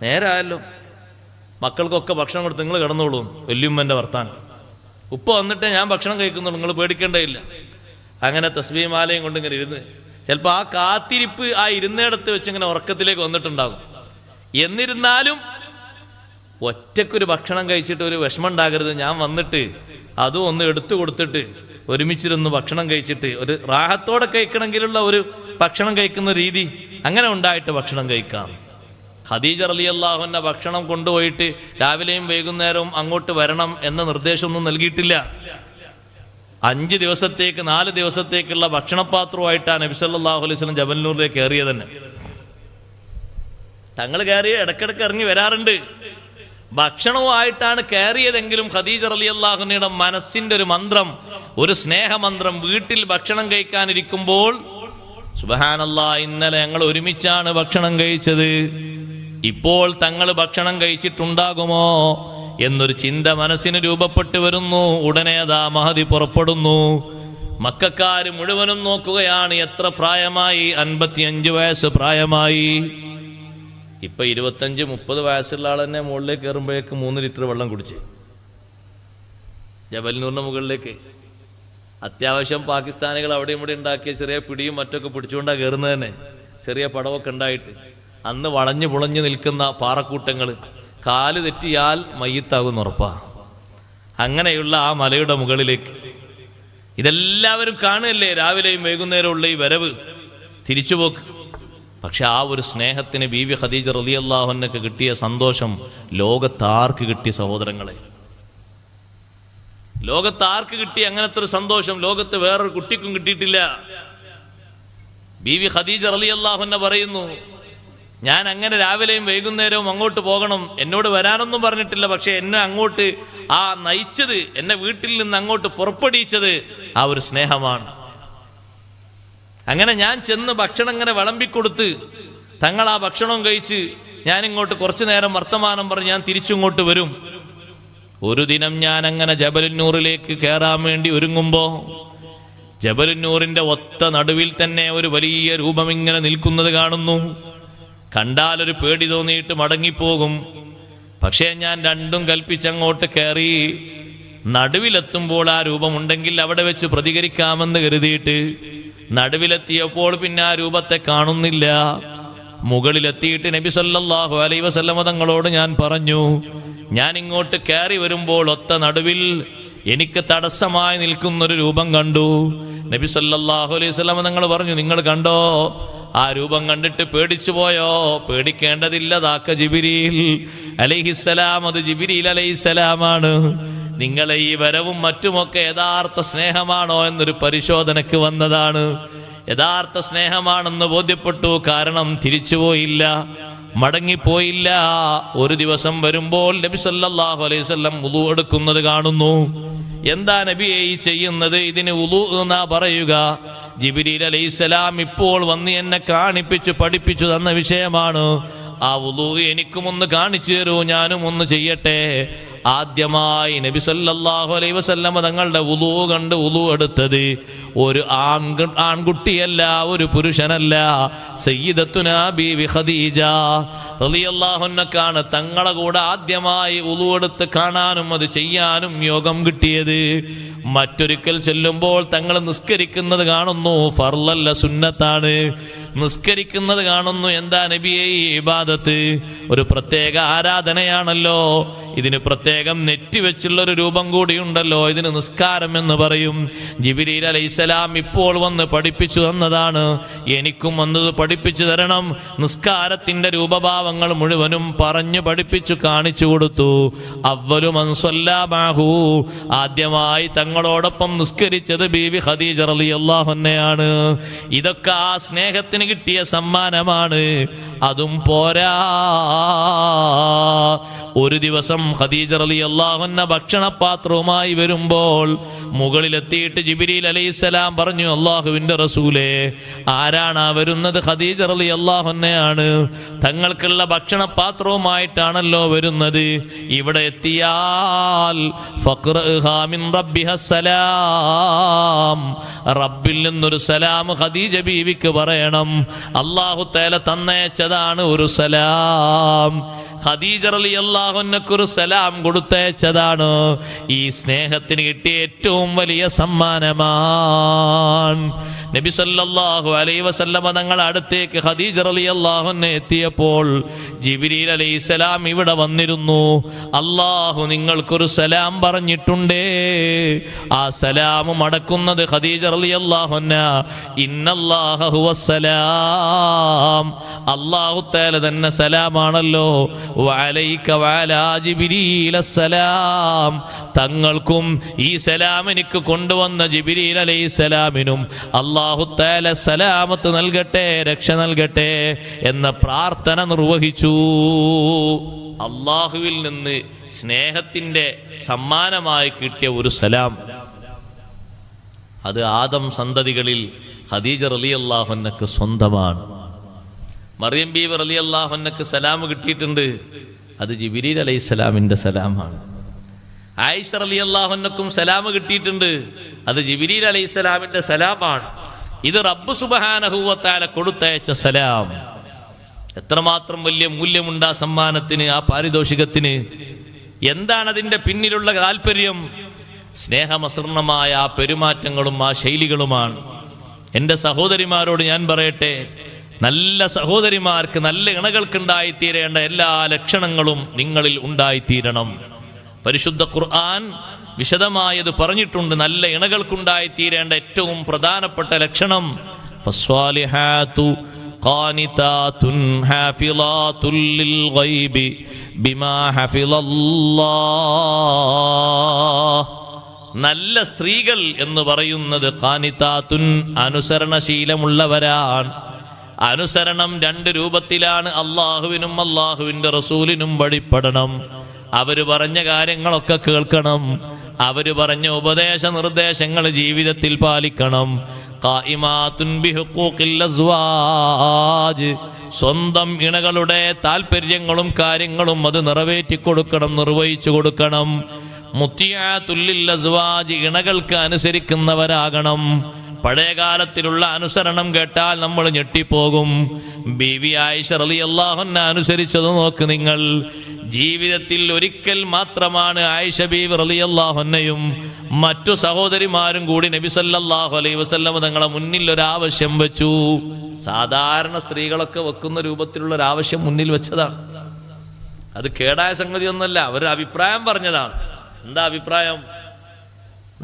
നേരായല്ലോ, മക്കൾക്കൊക്കെ ഭക്ഷണം കൊടുത്ത് നിങ്ങൾ കിടന്നോളൂ. വല്യമ്മൻ്റെ വർത്താനം. ഉപ്പ വന്നിട്ടേ ഞാൻ ഭക്ഷണം കഴിക്കുന്നുള്ളൂ, നിങ്ങൾ പേടിക്കേണ്ടതില്ല. അങ്ങനെ തസ്ബീഹ് മാലയും കൊണ്ട് ഇങ്ങനെ ഇരുന്ന് ചിലപ്പോൾ ആ കാത്തിരിപ്പ് ആ ഇരുന്നിടത്ത് വെച്ച് ഇങ്ങനെ ഉറക്കത്തിലേക്ക് വന്നിട്ടുണ്ടാകും. എന്നിരുന്നാലും ഒറ്റക്കൊരു ഭക്ഷണം കഴിച്ചിട്ട് ഒരു വിഷമം ഉണ്ടാകരുത്. ഞാൻ വന്നിട്ട് അതും ഒന്ന് എടുത്തു കൊടുത്തിട്ട് ഒരുമിച്ചിരുന്ന് ഭക്ഷണം കഴിച്ചിട്ട് ഒരു റാഹത്തോടെ കഴിക്കണമെങ്കിലുള്ള ഒരു ഭക്ഷണം കഴിക്കുന്ന രീതി അങ്ങനെ ഉണ്ടായിട്ട് ഭക്ഷണം കഴിക്കാം. ഖദീജ റളിയല്ലാഹു അൻഹ ഭക്ഷണം കൊണ്ടുപോയിട്ട് രാവിലെയും വൈകുന്നേരവും അങ്ങോട്ട് വരണം എന്ന നിർദ്ദേശമൊന്നും നൽകിയിട്ടില്ല. 5 ദിവസത്തേക്ക് 4 ദിവസത്തേക്കുള്ള ഭക്ഷണപാത്രവുമായിട്ടാണ് നബി സല്ലല്ലാഹു അലൈഹി വസല്ലം ജബൽനൂറിലേക്ക് കയറിയത് തന്നെ. തങ്ങൾ കയറിയ ഇടയ്ക്കിടയ്ക്ക് ഇറങ്ങി വരാറുണ്ട്. ഭക്ഷണവുമായിട്ടാണ് കയറിയതെങ്കിലും ഖദീജ റളിയല്ലാഹു അൻഹയുടെ മനസ്സിന്റെ ഒരു മന്ത്രം, ഒരു സ്നേഹമന്ത്രം, വീട്ടിൽ ഭക്ഷണം കഴിക്കാനിരിക്കുമ്പോൾ സുബ്ഹാനല്ലാഹ്, ഇന്നലെ ഞങ്ങൾ ഒരുമിച്ചാണ് ഭക്ഷണം കഴിച്ചത്, ഇപ്പോൾ തങ്ങൾ ഭക്ഷണം കഴിച്ചിട്ടുണ്ടാകുമോ എന്നൊരു ചിന്ത മനസ്സിന് രൂപപ്പെട്ടു വരുന്നു. ഉടനെ അതാ മഹദി പുറപ്പെടുന്നു. മക്കക്കാര് മുഴുവനും നോക്കുകയാണ്. എത്ര പ്രായമായി? 55 വയസ്സ് പ്രായമായി. ഇപ്പൊ 25-30 വയസ്സുള്ള ആൾ തന്നെ മുകളിലേക്ക് കയറുമ്പോഴേക്ക് 3 ലിറ്റർ വെള്ളം കുടിച്ച് ജബൽനൂറിന്റെ മുകളിലേക്ക്. അത്യാവശ്യം പാകിസ്ഥാനികൾ അവിടെ ഇവിടെ ഉണ്ടാക്കിയ ചെറിയ പിടിയും മറ്റൊക്കെ പിടിച്ചുകൊണ്ടാണ് കയറുന്നത് തന്നെ. ചെറിയ പടവൊക്കെ ഉണ്ടായിട്ട് അന്ന് വളഞ്ഞു പുളഞ്ഞു നിൽക്കുന്ന പാറക്കൂട്ടങ്ങൾ. കാല് തെറ്റിയാൽ മയ്യത്താകുന്ന ഉറപ്പാ. അങ്ങനെയുള്ള ആ മലയുടെ മുകളിലേക്ക് ഇതെല്ലാവരും കാണുകയല്ലേ, രാവിലെയും വൈകുന്നേരമുള്ള ഈ വരവ്, തിരിച്ചുപോക്ക്. പക്ഷെ ആ ഒരു സ്നേഹത്തിന് ബീവി ഖദീജ റളിയല്ലാഹു അൻഹയ്ക്ക് കിട്ടിയ സന്തോഷം ലോകത്താർക്ക് കിട്ടിയ സഹോദരങ്ങളെ, ലോകത്താർക്ക് കിട്ടിയ അങ്ങനത്തെ ഒരു സന്തോഷം ലോകത്ത് വേറൊരു കുട്ടിക്കും കിട്ടിയിട്ടില്ല. ബീവി ഖദീജ റളിയല്ലാഹു അൻഹ പറയുന്നു, ഞാൻ അങ്ങനെ രാവിലെയും വൈകുന്നേരവും അങ്ങോട്ട് പോകണം, എന്നോട് വരാനൊന്നും പറഞ്ഞിട്ടില്ല. പക്ഷെ എന്നെ അങ്ങോട്ട് ആ നയിച്ചത്, എന്നെ വീട്ടിൽ നിന്ന് അങ്ങോട്ട് പുറപ്പെടിച്ചത് ആ ഒരു സ്നേഹമാണ്. അങ്ങനെ ഞാൻ ചെന്ന് ഭക്ഷണം ഇങ്ങനെ വിളമ്പിക്കൊടുത്ത് തങ്ങൾ ആ ഭക്ഷണം കഴിച്ച് ഞാനിങ്ങോട്ട് കുറച്ചു നേരം വർത്തമാനം പറഞ്ഞ് ഞാൻ തിരിച്ചിങ്ങോട്ട് വരും. ഒരു ദിനം ഞാൻ അങ്ങനെ ജബലുന്നൂറിലേക്ക് കയറാൻ വേണ്ടി ഒരുങ്ങുമ്പോ ജബലുന്നൂറിന്റെ ഒത്ത നടുവിൽ തന്നെ ഒരു വലിയ രൂപം ഇങ്ങനെ നിൽക്കുന്നത് കാണുന്നു. കണ്ടാലൊരു പേടി തോന്നിയിട്ട് മടങ്ങിപ്പോകും. പക്ഷേ ഞാൻ രണ്ടും കൽപ്പിച്ചങ്ങോട്ട് കയറി. നടുവിലെത്തുമ്പോൾ ആ രൂപമുണ്ടെങ്കിൽ അവിടെ വെച്ച് പ്രതികരിക്കാമെന്ന് കരുതിയിട്ട് നടുവിലെത്തിയപ്പോൾ പിന്നെ ആ രൂപത്തെ കാണുന്നില്ല. മുകളിലെത്തിയിട്ട് നബി സല്ലല്ലാഹു അലൈഹി വസല്ലം തങ്ങളോട് ഞാൻ പറഞ്ഞു, ഞാൻ ഇങ്ങോട്ട് കയറി വരുമ്പോൾ ഒത്ത നടുവിൽ എനിക്ക് തടസ്സമായി നിൽക്കുന്നൊരു രൂപം കണ്ടു. നബി സല്ലല്ലാഹു അലൈഹി വസല്ലം തങ്ങൾ പറഞ്ഞു, നിങ്ങൾ കണ്ടോ? ആ രൂപം കണ്ടിട്ട് പേടിച്ചു പോയോ? പേടിക്കേണ്ടതില്ല, ദാക്ക ജിബ്രീൽ അലൈഹിസ്സലാം, അത് ജിബ്രീൽ അലൈഹിസ്സലാമാണ്. നിങ്ങളെ ഈ വരവും മറ്റുമൊക്കെ യഥാർത്ഥ സ്നേഹമാണോ എന്നൊരു പരിശോധനയ്ക്ക് വന്നതാണ്. യഥാർത്ഥ സ്നേഹമാണെന്ന് ബോധ്യപ്പെട്ടു. കാരണം തിരിച്ചുപോയില്ല, മടങ്ങിപ്പോയില്ല. ഒരു ദിവസം വരുമ്പോൾ നബി സല്ലല്ലാഹു അലൈഹി വസല്ലം വുളു എടുക്കുന്നത് കാണുന്നു. എന്താ നബിയെ ഈ ചെയ്യുന്നത്? ഇതിന് വുളു എന്നാ പറയുക. ജിബ്രീൽ അലൈഹിസ്സലാം ഇപ്പോൾ വന്ന് എന്നെ കാണിപ്പിച്ചു പഠിപ്പിച്ചു തന്ന വിഷയമാണ്. ആ വുളു എനിക്കും ഒന്ന് കാണിച്ചു തരൂ, ഞാനും ഒന്ന് ചെയ്യട്ടെ. ആദ്യമായി നബി സല്ലല്ലാഹു അലൈഹി വസല്ലം തങ്ങളുടെ വുളു കണ്ട് വുളു എടുത്തത് ഒരു ആൺകുട്ടിയല്ല, ഒരു പുരുഷനല്ല, സയ്യിദത്തുനാ ബീവി ഖദീജ റളിയല്ലാഹു അൻഹക്കാണ് തങ്ങളെ കൂടെ ആദ്യമായി വുളു എടുത്ത് കാണാനും അത് ചെയ്യാനും യോഗം കിട്ടിയത്. മറ്റൊരിക്കൽ ചെല്ലുമ്പോൾ തങ്ങൾ നിസ്കരിക്കുന്നത് കാണുന്നു. ഫർളല്ല, സുന്നത്താണ്. നിസ്കരിക്കുന്നത് കാണുന്നു. എന്താ നബിയെ ഈ ഇബാദത്ത്? ഒരു പ്രത്യേക ആരാധനയാണല്ലോ. ഇതിന് പ്രത്യേകം നെറ്റി വെച്ചുള്ളൊരു രൂപം കൂടിയുണ്ടല്ലോ. ഇതിന് നിസ്കാരം എന്ന് പറയും. ജിബ്രീൽ അലൈഹിസ്സലാം ഇപ്പോൾ വന്ന് പഠിപ്പിച്ചു തന്നതാണ്. എനിക്കും വന്നത് പഠിപ്പിച്ചു തരണം. നിസ്കാരത്തിന്റെ രൂപഭാവങ്ങൾ മുഴുവനും പറഞ്ഞു പഠിപ്പിച്ചു കാണിച്ചു കൊടുത്തു. അവ്വലു മൻ സ്വല്ലാ മഅഹു, ആദ്യമായി തങ്ങളോടൊപ്പം നിസ്കരിച്ചത് ബീവി ഖദീജ റളിയല്ലാഹു അൻഹയാണ്. ഇതൊക്കെ ആ സ്നേഹത്തിന് കിട്ടിയ സമ്മാനമാണ്. അതും പോരാ. ഒരു ദിവസം ഖദീജ റളിയല്ലാഹു അൻഹ ഭക്ഷണപാത്രവുമായി വരുമ്പോൾ മുകളിലെത്തിയിട്ട് ജിബ്രീൽ അലൈഹിസ്സലാം പറഞ്ഞു, അല്ലാഹുവിൻ്റെ റസൂലേ, ആരാണ് വരുന്നത്? ഖദീജ റളിയല്ലാഹു അൻഹയാണ്. തങ്ങൾക്കുള്ള ഭക്ഷണപാത്രവുമായിട്ടാണല്ലോ വരുന്നത്. ഇവിടെ എത്തിയാൽ ഫഖ്റഹാ മിൻ റബ്ബിഹസ്സലാം, റബ്ബിൽ നിന്നൊരു സലാം ഖദീജ ബീവിക്ക് പറയണം. അല്ലാഹു തആല തന്നയച്ചതാണ് ഒരു സലാം. ഖദീജ റളിയല്ലാഹു അൻഹയ്ക്കൊരു സലാം കൊടുത്തയച്ചതാണ്. ഈ സ്നേഹത്തിന് കിട്ടിയ ഏറ്റവും വലിയ സമ്മാനമാണ്. നബി സല്ലല്ലാഹു അലൈഹി വസല്ലമ തങ്ങളുടെ അടുത്തേക്ക് ഖദീജ റളിയല്ലാഹു അൻഹ എത്തിയപ്പോൾ ജിബ്രീൽ അലൈഹിസ്സലാം ഇവിടെ വന്നിരുന്നു. അല്ലാഹു നിങ്ങൾക്കൊരു സലാം പറഞ്ഞിട്ടുണ്ടേ. ആ സലാം മടക്കുന്നത് ഖദീജ റളിയല്ലാഹു അൻഹ, ഇന്നല്ലാഹ ഹുവസ്സലാം, അല്ലാഹു തആല തന്നെ സലാമാണല്ലോ. വഅലൈക വഅലാ ജിബ്രീൽ അസ്സലാം, തങ്ങൾക്കും ഈ സലാം എനിക്ക് കൊണ്ടുവന്ന ജിബ്രീൽ അലൈഹിസ്സലാമിനും അല്ലാഹു തആല സലാമത്ത് നൽകട്ടെ, രക്ഷ നൽകട്ടെ എന്ന പ്രാർത്ഥന നിർവഹിച്ചു. അല്ലാഹുവിൽ നിന്ന് സ്നേഹത്തിന്റെ സമ്മാനമായി കിട്ടിയ ഒരു സലാം, അത് ആദം സന്തതികളിൽ ഖദീജ റളിയല്ലാഹു അൻഹയ്ക്ക് സ്വന്തമാണ്. മറിയം ബീവി റളിയല്ലാഹു അൻഹയ്ക്ക് സലാം കിട്ടിയിട്ടുണ്ട്, അത് ജിബ്രീൽ അലൈഹിസ്സലാമിന്റെ സലാമാണ്. ആയിഷ റളിയല്ലാഹു അൻഹയ്ക്കും സലാം കിട്ടിയിട്ടുണ്ട്, അത് ജിബ്രീൽ അലൈഹിസ്സലാമിന്റെ സലാമാണ്. ഇത് റബ്ബ് സുബ്ഹാനഹു വ തആല കൊടുത്തയച്ച സലാം. എത്രമാത്രം വലിയ മൂല്യമുണ്ട് ആ സമ്മാനത്തിന്, ആ പാരിതോഷികത്തിന്. എന്താണ് അതിൻ്റെ പിന്നിലുള്ള താല്പര്യം? സ്നേഹമസൃണമായ ആ പെരുമാറ്റങ്ങളും ആ ശൈലികളുമാണ്. എൻ്റെ സഹോദരിമാരോട് ഞാൻ പറയട്ടെ, നല്ല സഹോദരിമാർക്ക്, നല്ല ഇണകൾക്കുണ്ടായിത്തീരേണ്ട എല്ലാ ലക്ഷണങ്ങളും നിങ്ങളിൽ ഉണ്ടായിത്തീരണം. പരിശുദ്ധ ഖുർആൻ വിശദമായത് പറഞ്ഞിട്ടുണ്ട്. നല്ല ഇണകൾക്കുണ്ടായിത്തീരേണ്ട ഏറ്റവും പ്രധാനപ്പെട്ട ലക്ഷണം ഫസ്വാലിഹാതു ഖാനിതാതുൻ ഹാഫിളാതുൽ ലിൽ ഗൈബി ബിമാ ഹഫിളല്ലാഹ്. നല്ല സ്ത്രീകൾ എന്ന് പറയുന്നത് ഖാനിതാതുൻ, അനുസരണശീലമുള്ളവരാണ്. അനുസരണം രണ്ട് രൂപത്തിലാണ്. അള്ളാഹുവിനും അള്ളാഹുവിൻ്റെ റസൂലിനും വഴിപ്പെടണം. അവര് പറഞ്ഞ കാര്യങ്ങളൊക്കെ കേൾക്കണം. അവര് പറഞ്ഞ ഉപദേശ നിർദ്ദേശങ്ങൾ ജീവിതത്തിൽ പാലിക്കണം. ഖായിമാത്തുൻ ബിഹുഖൂഖിൽ അസ്വാജ്, സ്വന്തം ഇണകളുടെ താല്പര്യങ്ങളും കാര്യങ്ങളും അത് നിറവേറ്റി കൊടുക്കണം, നിർവഹിച്ചു കൊടുക്കണം. മുത്തിയാത്തുൽ ലിൽ അസ്വാജ്, ഇണകൾക്ക് അനുസരിക്കുന്നവരാകണം. പഴയകാലത്തിലുള്ള അനുസരണം കേട്ടാൽ നമ്മൾ ഞെട്ടിപ്പോകും. ബീവി ആയിഷ റളിയല്ലാഹു അൻഹ അനുസരിച്ചത് നോക്ക് നിങ്ങൾ. ജീവിതത്തിൽ ഒരിക്കൽ മാത്രമാണ് ആയിഷ ബീവി റളിയല്ലാഹു അൻഹയും മറ്റു സഹോദരിമാരും കൂടി നബി സല്ലല്ലാഹു അലൈഹി വസല്ലം തങ്ങളെ മുന്നിൽ ഒരാവശ്യം വെച്ചു. സാധാരണ സ്ത്രീകളൊക്കെ വെക്കുന്ന രൂപത്തിലുള്ള ഒരാവശ്യം മുന്നിൽ വെച്ചതാണ്. അത് കേടായ സംഗതിയൊന്നുമല്ല, അവരുടെ അഭിപ്രായം പറഞ്ഞതാണ്. എന്താ അഭിപ്രായം?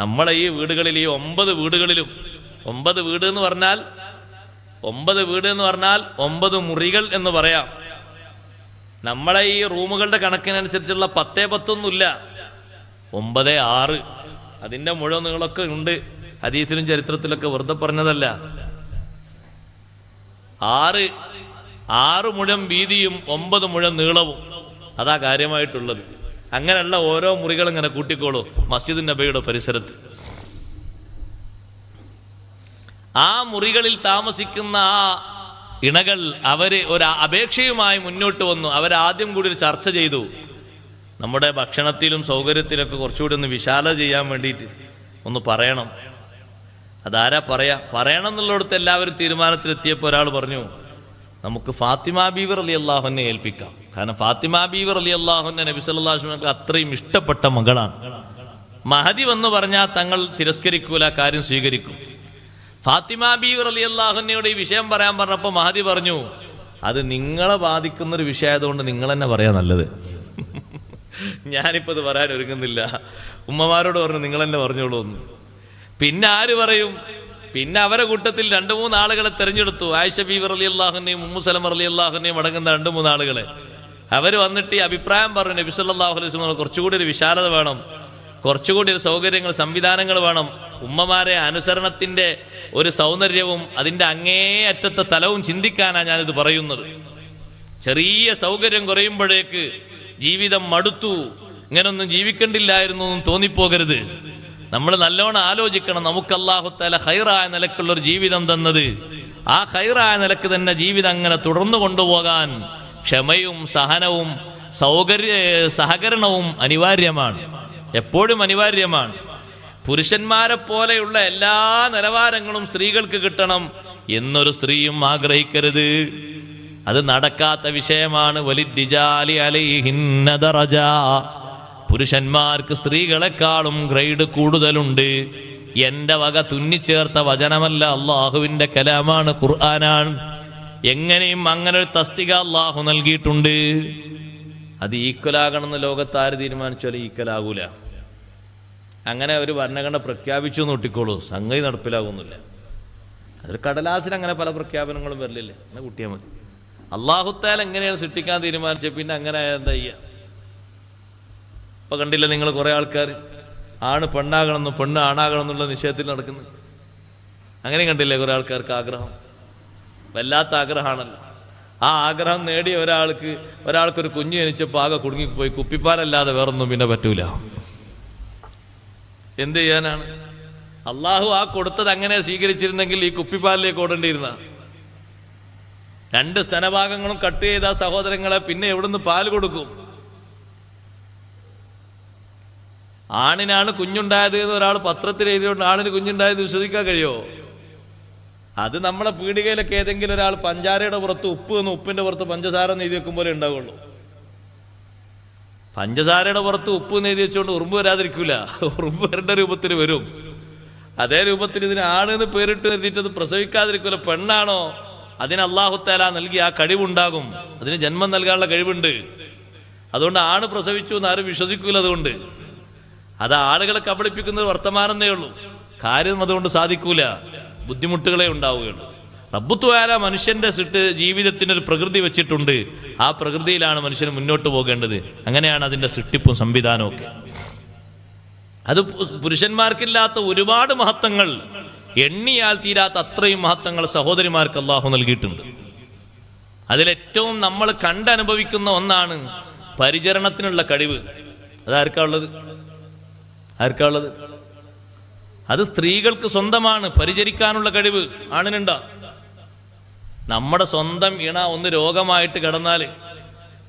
നമ്മളെ ഈ വീടുകളിൽ, ഈ 9 വീടുകളിലും, 9 വീട് എന്ന് പറഞ്ഞാൽ 9 മുറികൾ എന്ന് പറയാം. നമ്മളെ ഈ റൂമുകളുടെ കണക്കിനനുസരിച്ചുള്ള 10-10 9, 6, അതിൻ്റെ മുഴുവൻ നീളമൊക്കെ ഉണ്ട്. ഹദീസിലും ചരിത്രത്തിലൊക്കെ വെറുതെ പറഞ്ഞതല്ല. 6 മുഴം വീതിയും 9 മുഴം നീളവും, അതാ കാര്യമായിട്ടുള്ളത്. അങ്ങനെയുള്ള ഓരോ മുറികളും ഇങ്ങനെ കൂട്ടിക്കോളൂ മസ്ജിദ് നബിയുടെ പരിസരത്ത്. ആ മുറികളിൽ താമസിക്കുന്ന ആ ഇണകൾ അവര് ഒരു അപേക്ഷയുമായി മുന്നോട്ട് വന്നു. അവരാദ്യം കൂടി ഒരു ചർച്ച ചെയ്തു. നമ്മുടെ ഭക്ഷണത്തിലും സൗകര്യത്തിലൊക്കെ കുറച്ചുകൂടി ഒന്ന് വിശാലത ചെയ്യാൻ വേണ്ടിയിട്ട് ഒന്ന് പറയണം. അതാരാ പറയണം എന്നുള്ളിടത്ത് എല്ലാവരും തീരുമാനത്തിലെത്തിയപ്പോൾ ഒരാൾ പറഞ്ഞു, നമുക്ക് ഫാത്തിമ ബീവി റളിയല്ലാഹു അൻഹയെ ഏൽപ്പിക്കാം. കാരണം ഫാത്തിമ ബീവി റളിയല്ലാഹു അൻഹ നബി സല്ലല്ലാഹു അലൈഹി വസല്ലം അത്രയും ഇഷ്ടപ്പെട്ട മകളാണ്. മഹദി വന്ന് പറഞ്ഞാൽ തങ്ങൾ തിരസ്കരിക്കൂല, കാര്യം സ്വീകരിക്കും. ഫാത്തിമ ബീവി റളിയല്ലാഹു അൻഹയോട് ഈ വിഷയം പറയാൻ പറഞ്ഞപ്പോൾ മഹദി പറഞ്ഞു, അത് നിങ്ങളെ ബാധിക്കുന്നൊരു വിഷയമായതുകൊണ്ട് നിങ്ങൾ തന്നെ പറയാ നല്ലത്. ഞാനിപ്പോൾ ഇത് പറയാൻ ഒരുങ്ങുന്നില്ല. ഉമ്മമാരോട് പറഞ്ഞു നിങ്ങൾ തന്നെ പറഞ്ഞോളൂ എന്ന്. പിന്നെ ആര് പറയും? പിന്നെ അവരെ കൂട്ടത്തിൽ 2-3 ആളുകളെ തെരഞ്ഞെടുത്തു. ആയിഷ ബീവി റളിയല്ലാഹു അൻഹയും ഉമ്മു സലമ റളിയല്ലാഹു അൻഹയും അടങ്ങുന്ന 2-3 ആളുകളെ. അവർ വന്നിട്ട് ഈ അഭിപ്രായം പറഞ്ഞു, നബി സല്ലല്ലാഹു അലൈഹി വസല്ലം കുറച്ചുകൂടി ഒരു വിശാലത വേണം, കുറച്ചുകൂടി ഒരു സൗകര്യങ്ങൾ, സംവിധാനങ്ങൾ വേണം. ഉമ്മമാരെ അനുസരണത്തിൻ്റെ ഒരു സൗന്ദര്യവും അതിൻ്റെ അങ്ങേയറ്റത്തെ തലവും ചിന്തിക്കാനാണ് ഞാനിത് പറയുന്നത്. ചെറിയ സൗകര്യം കുറയുമ്പോഴേക്ക് ജീവിതം മടുത്തു, ഇങ്ങനൊന്നും ജീവിക്കണ്ടില്ലായിരുന്നു എന്നും തോന്നിപ്പോകരുത്. നമ്മൾ നല്ലോണം ആലോചിക്കണം. നമുക്ക് അല്ലാഹു തആല ഖൈറായ നിലക്കുള്ളൊരു ജീവിതം തന്നത്, ആ ഖൈറായ നിലക്ക് തന്നെ ജീവിതം അങ്ങനെ തുടർന്നു കൊണ്ടുപോകാൻ ക്ഷമയും സഹനവും സഹകരണവും അനിവാര്യമാണ്, എപ്പോഴും അനിവാര്യമാണ്. പുരുഷന്മാരെ പോലെയുള്ള എല്ലാ നിലവാരങ്ങളും സ്ത്രീകൾക്ക് കിട്ടണം എന്നൊരു സ്ത്രീയും ആഗ്രഹിക്കരുത്. അത് നടക്കാത്ത വിഷയമാണ്. വലിർരിജാലി അലൈഹിന്ന ദറജ, പുരുഷന്മാർക്ക് സ്ത്രീകളെക്കാളും ഗ്രേഡ് കൂടുതലുണ്ട്. എൻ്റെ വക തുന്നിച്ചേർത്ത വചനമല്ല, അള്ളാഹുവിൻ്റെ കലാമാണ്, ഖുർആനാണ്. എങ്ങനെയും അങ്ങനെ ഒരു തസ്തിക അള്ളാഹു നൽകിയിട്ടുണ്ട്. അത് ഈക്വലാകണമെന്ന് ലോകത്ത് ആര് തീരുമാനിച്ചാലും ഈക്വലാകൂല. അങ്ങനെ ഒരു ഭരണഘടന പ്രഖ്യാപിച്ചു എന്ന് ഒട്ടിക്കോളൂ, സംഗതി നടപ്പിലാകുന്നില്ല. അതൊരു കടലാസിൽ അങ്ങനെ പല പ്രഖ്യാപനങ്ങളും വരലില്ല, അങ്ങനെ കൂട്ടിയാൽ മതി. അല്ലാഹു തആല എങ്ങനെയാണ് സൃഷ്ടിക്കാൻ തീരുമാനിച്ചത്, പിന്നെ അങ്ങനെ എന്താ ചെയ്യുക? ഇപ്പം കണ്ടില്ല നിങ്ങൾ കുറേ ആൾക്കാർ ആണ് പെണ്ണാകണമെന്നും പെണ്ണ് ആണാകണം എന്നുള്ള നിശ്ചയത്തിൽ നടക്കുന്നത്. അങ്ങനെ കണ്ടില്ലേ കുറേ ആൾക്കാർക്ക് ആഗ്രഹം, വല്ലാത്ത ആഗ്രഹമാണല്ലോ. ആ ആഗ്രഹം നേടിയ ഒരാൾക്കൊരു കുഞ്ഞ് ജനിച്ചപ്പോൾ ആകെ കുടുങ്ങിപ്പോയി. കുപ്പിപ്പാലല്ലാതെ വേറൊന്നും പിന്നെ പറ്റൂല. എന്ത് ചെയ്യാനാണ്? അള്ളാഹു ആ കൊടുത്തത് അങ്ങനെ സ്വീകരിച്ചിരുന്നെങ്കിൽ ഈ കുപ്പിപ്പാലിലേക്ക് ഓടേണ്ടിയിരുന്ന. 2 സ്തനഭാഗങ്ങളും കട്ട് ചെയ്ത സഹോദരങ്ങളെ പിന്നെ എവിടുന്ന് പാൽ കൊടുക്കും? ആണിനാണ് കുഞ്ഞുണ്ടായത് എന്ന് ഒരാൾ പത്രത്തിൽ എഴുതിയോണ്ട് ആണിന് കുഞ്ഞുണ്ടായത് വിശ്വസിക്കാൻ കഴിയുമോ? അത് നമ്മളെ പീടികയിലൊക്കെ ഏതെങ്കിലും ഒരാൾ പഞ്ചാരയുടെ പുറത്ത് ഉപ്പ് എന്ന് ഉപ്പിന്റെ പുറത്ത് പഞ്ചസാര എന്ന് എഴുതി വെക്കും പോലെ ഉണ്ടാവുള്ളൂ. പഞ്ചസാരയുടെ പുറത്ത് ഉപ്പ് എന്ന് എഴുതി വെച്ചുകൊണ്ട് ഉറുമ്പ് വരാതിരിക്കൂല, ഉറുമ്പ് വരേണ്ട രൂപത്തിൽ വരും. അതേ രൂപത്തിൽ ഇതിന് ആണെന്ന് പേരിട്ട് എഴുതിയിട്ടത് പ്രസവിക്കാതിരിക്കൂല. പെണ്ണാണോ അതിന് അല്ലാഹു തആല നൽകി ആ കഴിവുണ്ടാകും, അതിന് ജന്മം നൽകാനുള്ള കഴിവുണ്ട്. അതുകൊണ്ട് ആണ് പ്രസവിച്ചു എന്ന് ആരും വിശ്വസിക്കൂല. അതുകൊണ്ട് അത് ആളുകളെ കബളിപ്പിക്കുന്ന വർത്തമാനമേ ഉള്ളൂ. കാര്യം അതുകൊണ്ട് സാധിക്കൂല, ബുദ്ധിമുട്ടുകളെ ഉണ്ടാവുകയുള്ളൂ. റബ്ബു തആല മനുഷ്യന്റെ ജീവിതത്തിനൊരു പ്രകൃതി വെച്ചിട്ടുണ്ട്. ആ പ്രകൃതിയിലാണ് മനുഷ്യന് മുന്നോട്ട് പോകേണ്ടത്. അങ്ങനെയാണ് അതിൻ്റെ സൃഷ്ടിപ്പും സംവിധാനവും ഒക്കെ. അത് പുരുഷന്മാർക്കില്ലാത്ത ഒരുപാട് മഹത്വങ്ങൾ, എണ്ണിയാൽ തീരാത്ത അത്രയും മഹത്വങ്ങൾ സഹോദരിമാർക്ക് അല്ലാഹു നൽകിയിട്ടുണ്ട്. അതിലേറ്റവും നമ്മൾ കണ്ടനുഭവിക്കുന്ന ഒന്നാണ് പരിചരണത്തിനുള്ള കഴിവ്. അതാർക്കാ ഉള്ളത്? അത് സ്ത്രീകൾക്ക് സ്വന്തമാണ്. പരിചരിക്കാനുള്ള കഴിവ് ആണിനുണ്ടാ. നമ്മുടെ സ്വന്തം ഇണ ഒന്ന് രോഗമായിട്ട് കിടന്നാൽ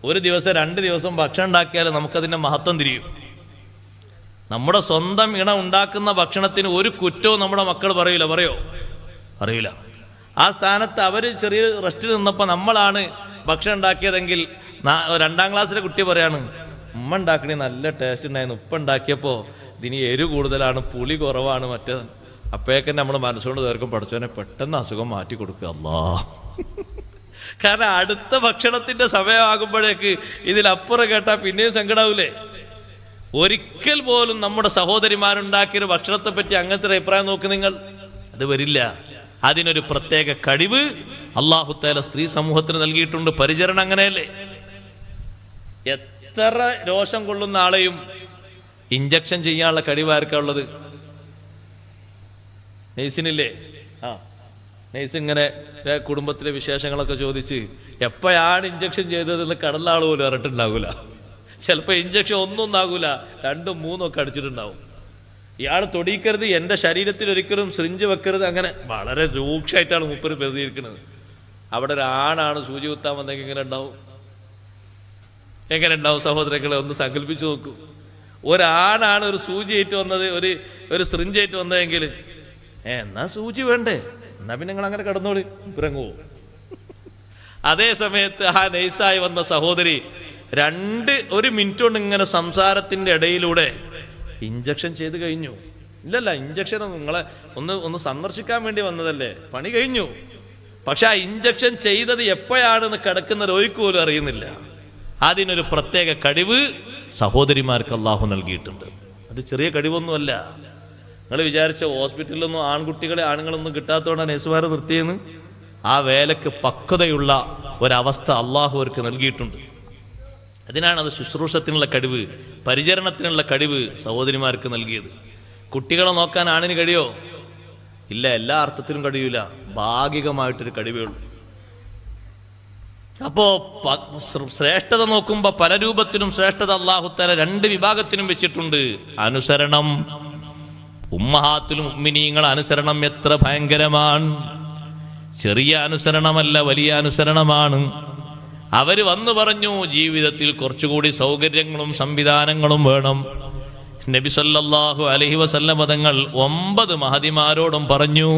1 ദിവസം 2 ദിവസം ഭക്ഷണം ഉണ്ടാക്കിയാൽ നമുക്കതിൻ്റെ മഹത്വം തിരിയും. നമ്മുടെ സ്വന്തം ഇണ ഉണ്ടാക്കുന്ന ഭക്ഷണത്തിന് ഒരു കുറ്റവും നമ്മുടെ മക്കൾ പറയൂല. ആ സ്ഥാനത്ത് അവർ ചെറിയ റെസ്റ്റിൽ നിന്നപ്പോൾ നമ്മളാണ് ഭക്ഷണം ഉണ്ടാക്കിയതെങ്കിൽ 2ാം ക്ലാസ്സിലെ കുട്ടി പറയാണ്, ഉമ്മ ഉണ്ടാക്കണേ നല്ല ടേസ്റ്റ് ഉണ്ടായിരുന്നു, ഉപ്പ ഉണ്ടാക്കിയപ്പോൾ ഇതിന് എരിവ് കൂടുതലാണ്, പുളി കുറവാണ്, മറ്റേ. അപ്പോഴേക്കെ നമ്മൾ മനസ്സുകൊണ്ട് തീർക്കും, പഠിച്ചവനെ പെട്ടെന്ന് അസുഖം മാറ്റി കൊടുക്കുക അല്ലാ. കാരണം അടുത്ത ഭക്ഷണത്തിന്റെ സമയമാകുമ്പോഴേക്ക് ഇതിലപ്പുറം കേട്ടാൽ പിന്നെയും സങ്കടാവൂലേ? ഒരിക്കൽ പോലും നമ്മുടെ സഹോദരിമാരുണ്ടാക്കിയൊരു ഭക്ഷണത്തെ പറ്റി അങ്ങനത്തെ ഒരു അഭിപ്രായം നോക്ക് നിങ്ങൾ. അത് വരില്ല. അതിനൊരു പ്രത്യേക കഴിവ് അല്ലാഹു തആല സ്ത്രീ സമൂഹത്തിന് നൽകിയിട്ടുണ്ട്. പരിചരണം അങ്ങനെയല്ലേ? എത്ര രോഷം കൊള്ളുന്ന ആളെയും ഇഞ്ചക്ഷൻ ചെയ്യാനുള്ള കഴിവാർക്കാ ഉള്ളത്? നെയ്സിനില്ലേ? നെയ്സ് ഇങ്ങനെ കുടുംബത്തിലെ വിശേഷങ്ങളൊക്കെ ചോദിച്ച് എപ്പോഴാണ് ഇഞ്ചക്ഷൻ ചെയ്തതെന്ന് കടലാൾ പോലും അറിഞ്ഞിട്ടുണ്ടാകൂല. ചിലപ്പോൾ ഇഞ്ചക്ഷൻ ഒന്നും ആകൂല, 2, 3 ഒക്കെ അടിച്ചിട്ടുണ്ടാവും. ഇയാൾ തൊടിക്കരുത്, എൻ്റെ ശരീരത്തിൽ ഒരിക്കലും സിറിഞ്ച് വെക്കരുത്, അങ്ങനെ വളരെ രൂക്ഷമായിട്ടാണ് മൂപ്പര് പ്രതികരിക്കുന്നത്. അവിടെ ഒരാണാണ് സൂചി കുത്താൻ വന്നെങ്കിൽ എങ്ങനെ ഉണ്ടാവും സഹോദരങ്ങളെ? ഒന്ന് സങ്കല്പിച്ചു നോക്കൂ. ഒരാണാണ് ഒരു സൂചിയായിട്ട് വന്നത്, ഒരു സിറിഞ്ചായിട്ട് വന്നതെങ്കിൽ എന്നാ സൂചി വേണ്ടേ, എന്നാ പിന്നെ നിങ്ങൾ അങ്ങനെ കടന്നോളി, ഇറങ്ങുവോ? അതേ സമയത്ത് ആ നൈസായി വന്ന സഹോദരി 1 മിനിറ്റ് കൊണ്ട് ഇങ്ങനെ സംസാരത്തിന്റെ ഇടയിലൂടെ ഇഞ്ചക്ഷൻ ചെയ്ത് കഴിഞ്ഞു. ഇല്ലല്ല, ഇഞ്ചക്ഷൻ നിങ്ങളെ ഒന്ന് സന്ദർശിക്കാൻ വേണ്ടി വന്നതല്ലേ, പണി കഴിഞ്ഞു. പക്ഷെ ആ ഇഞ്ചക്ഷൻ ചെയ്തത് എപ്പോഴാണെന്ന് കിടക്കുന്ന ഒരിക്കൽ പോലും അറിയുന്നില്ല. അതിനൊരു പ്രത്യേക കഴിവ് സഹോദരിമാർക്ക് അല്ലാഹു നൽകിയിട്ടുണ്ട്. അത് ചെറിയ കഴിവൊന്നുമല്ല. നിങ്ങൾ വിചാരിച്ച ഹോസ്പിറ്റലിലൊന്നും ആണുങ്ങളൊന്നും കിട്ടാത്തതുകൊണ്ടാണ് നഴ്സുമാരെ നിർത്തിയെന്ന്. ആ വേലക്ക് പക്വതയുള്ള ഒരവസ്ഥ അല്ലാഹു അവർക്ക് നൽകിയിട്ടുണ്ട്. അതിനാണ് അത് ശുശ്രൂഷത്തിനുള്ള കഴിവ്, പരിചരണത്തിനുള്ള കഴിവ് സഹോദരിമാർക്ക് നൽകിയത്. കുട്ടികളെ നോക്കാൻ ആണിന് കഴിയോ? ഇല്ല, എല്ലാ അർത്ഥത്തിലും കഴിയൂല. ഭാഗികമായിട്ടൊരു കഴിവേ ഉള്ളൂ. അപ്പോൾ ശ്രേഷ്ഠത നോക്കുമ്പോൾ പല രൂപത്തിലും ശ്രേഷ്ഠത അല്ലാഹു തആല രണ്ട് വിഭാഗത്തിനും വെച്ചിട്ടുണ്ട്. അനുസരണം, ഉമ്മഹാത്തുൽ മുഅ്മിനീങ്ങൾ അനുസരണം എത്ര ഭയങ്കരമാണ്! ചെറിയ അനുസരണമല്ല, വലിയ അനുസരണമാണ്. അവർ വന്നു പറഞ്ഞു, ജീവിതത്തിൽ കുറച്ചുകൂടി സൗകര്യങ്ങളും സംവിധാനങ്ങളും വേണം. നബി സല്ലല്ലാഹു അലൈഹി വസല്ലം തങ്ങൾ 9 മഹദിമാരോടും പറഞ്ഞു,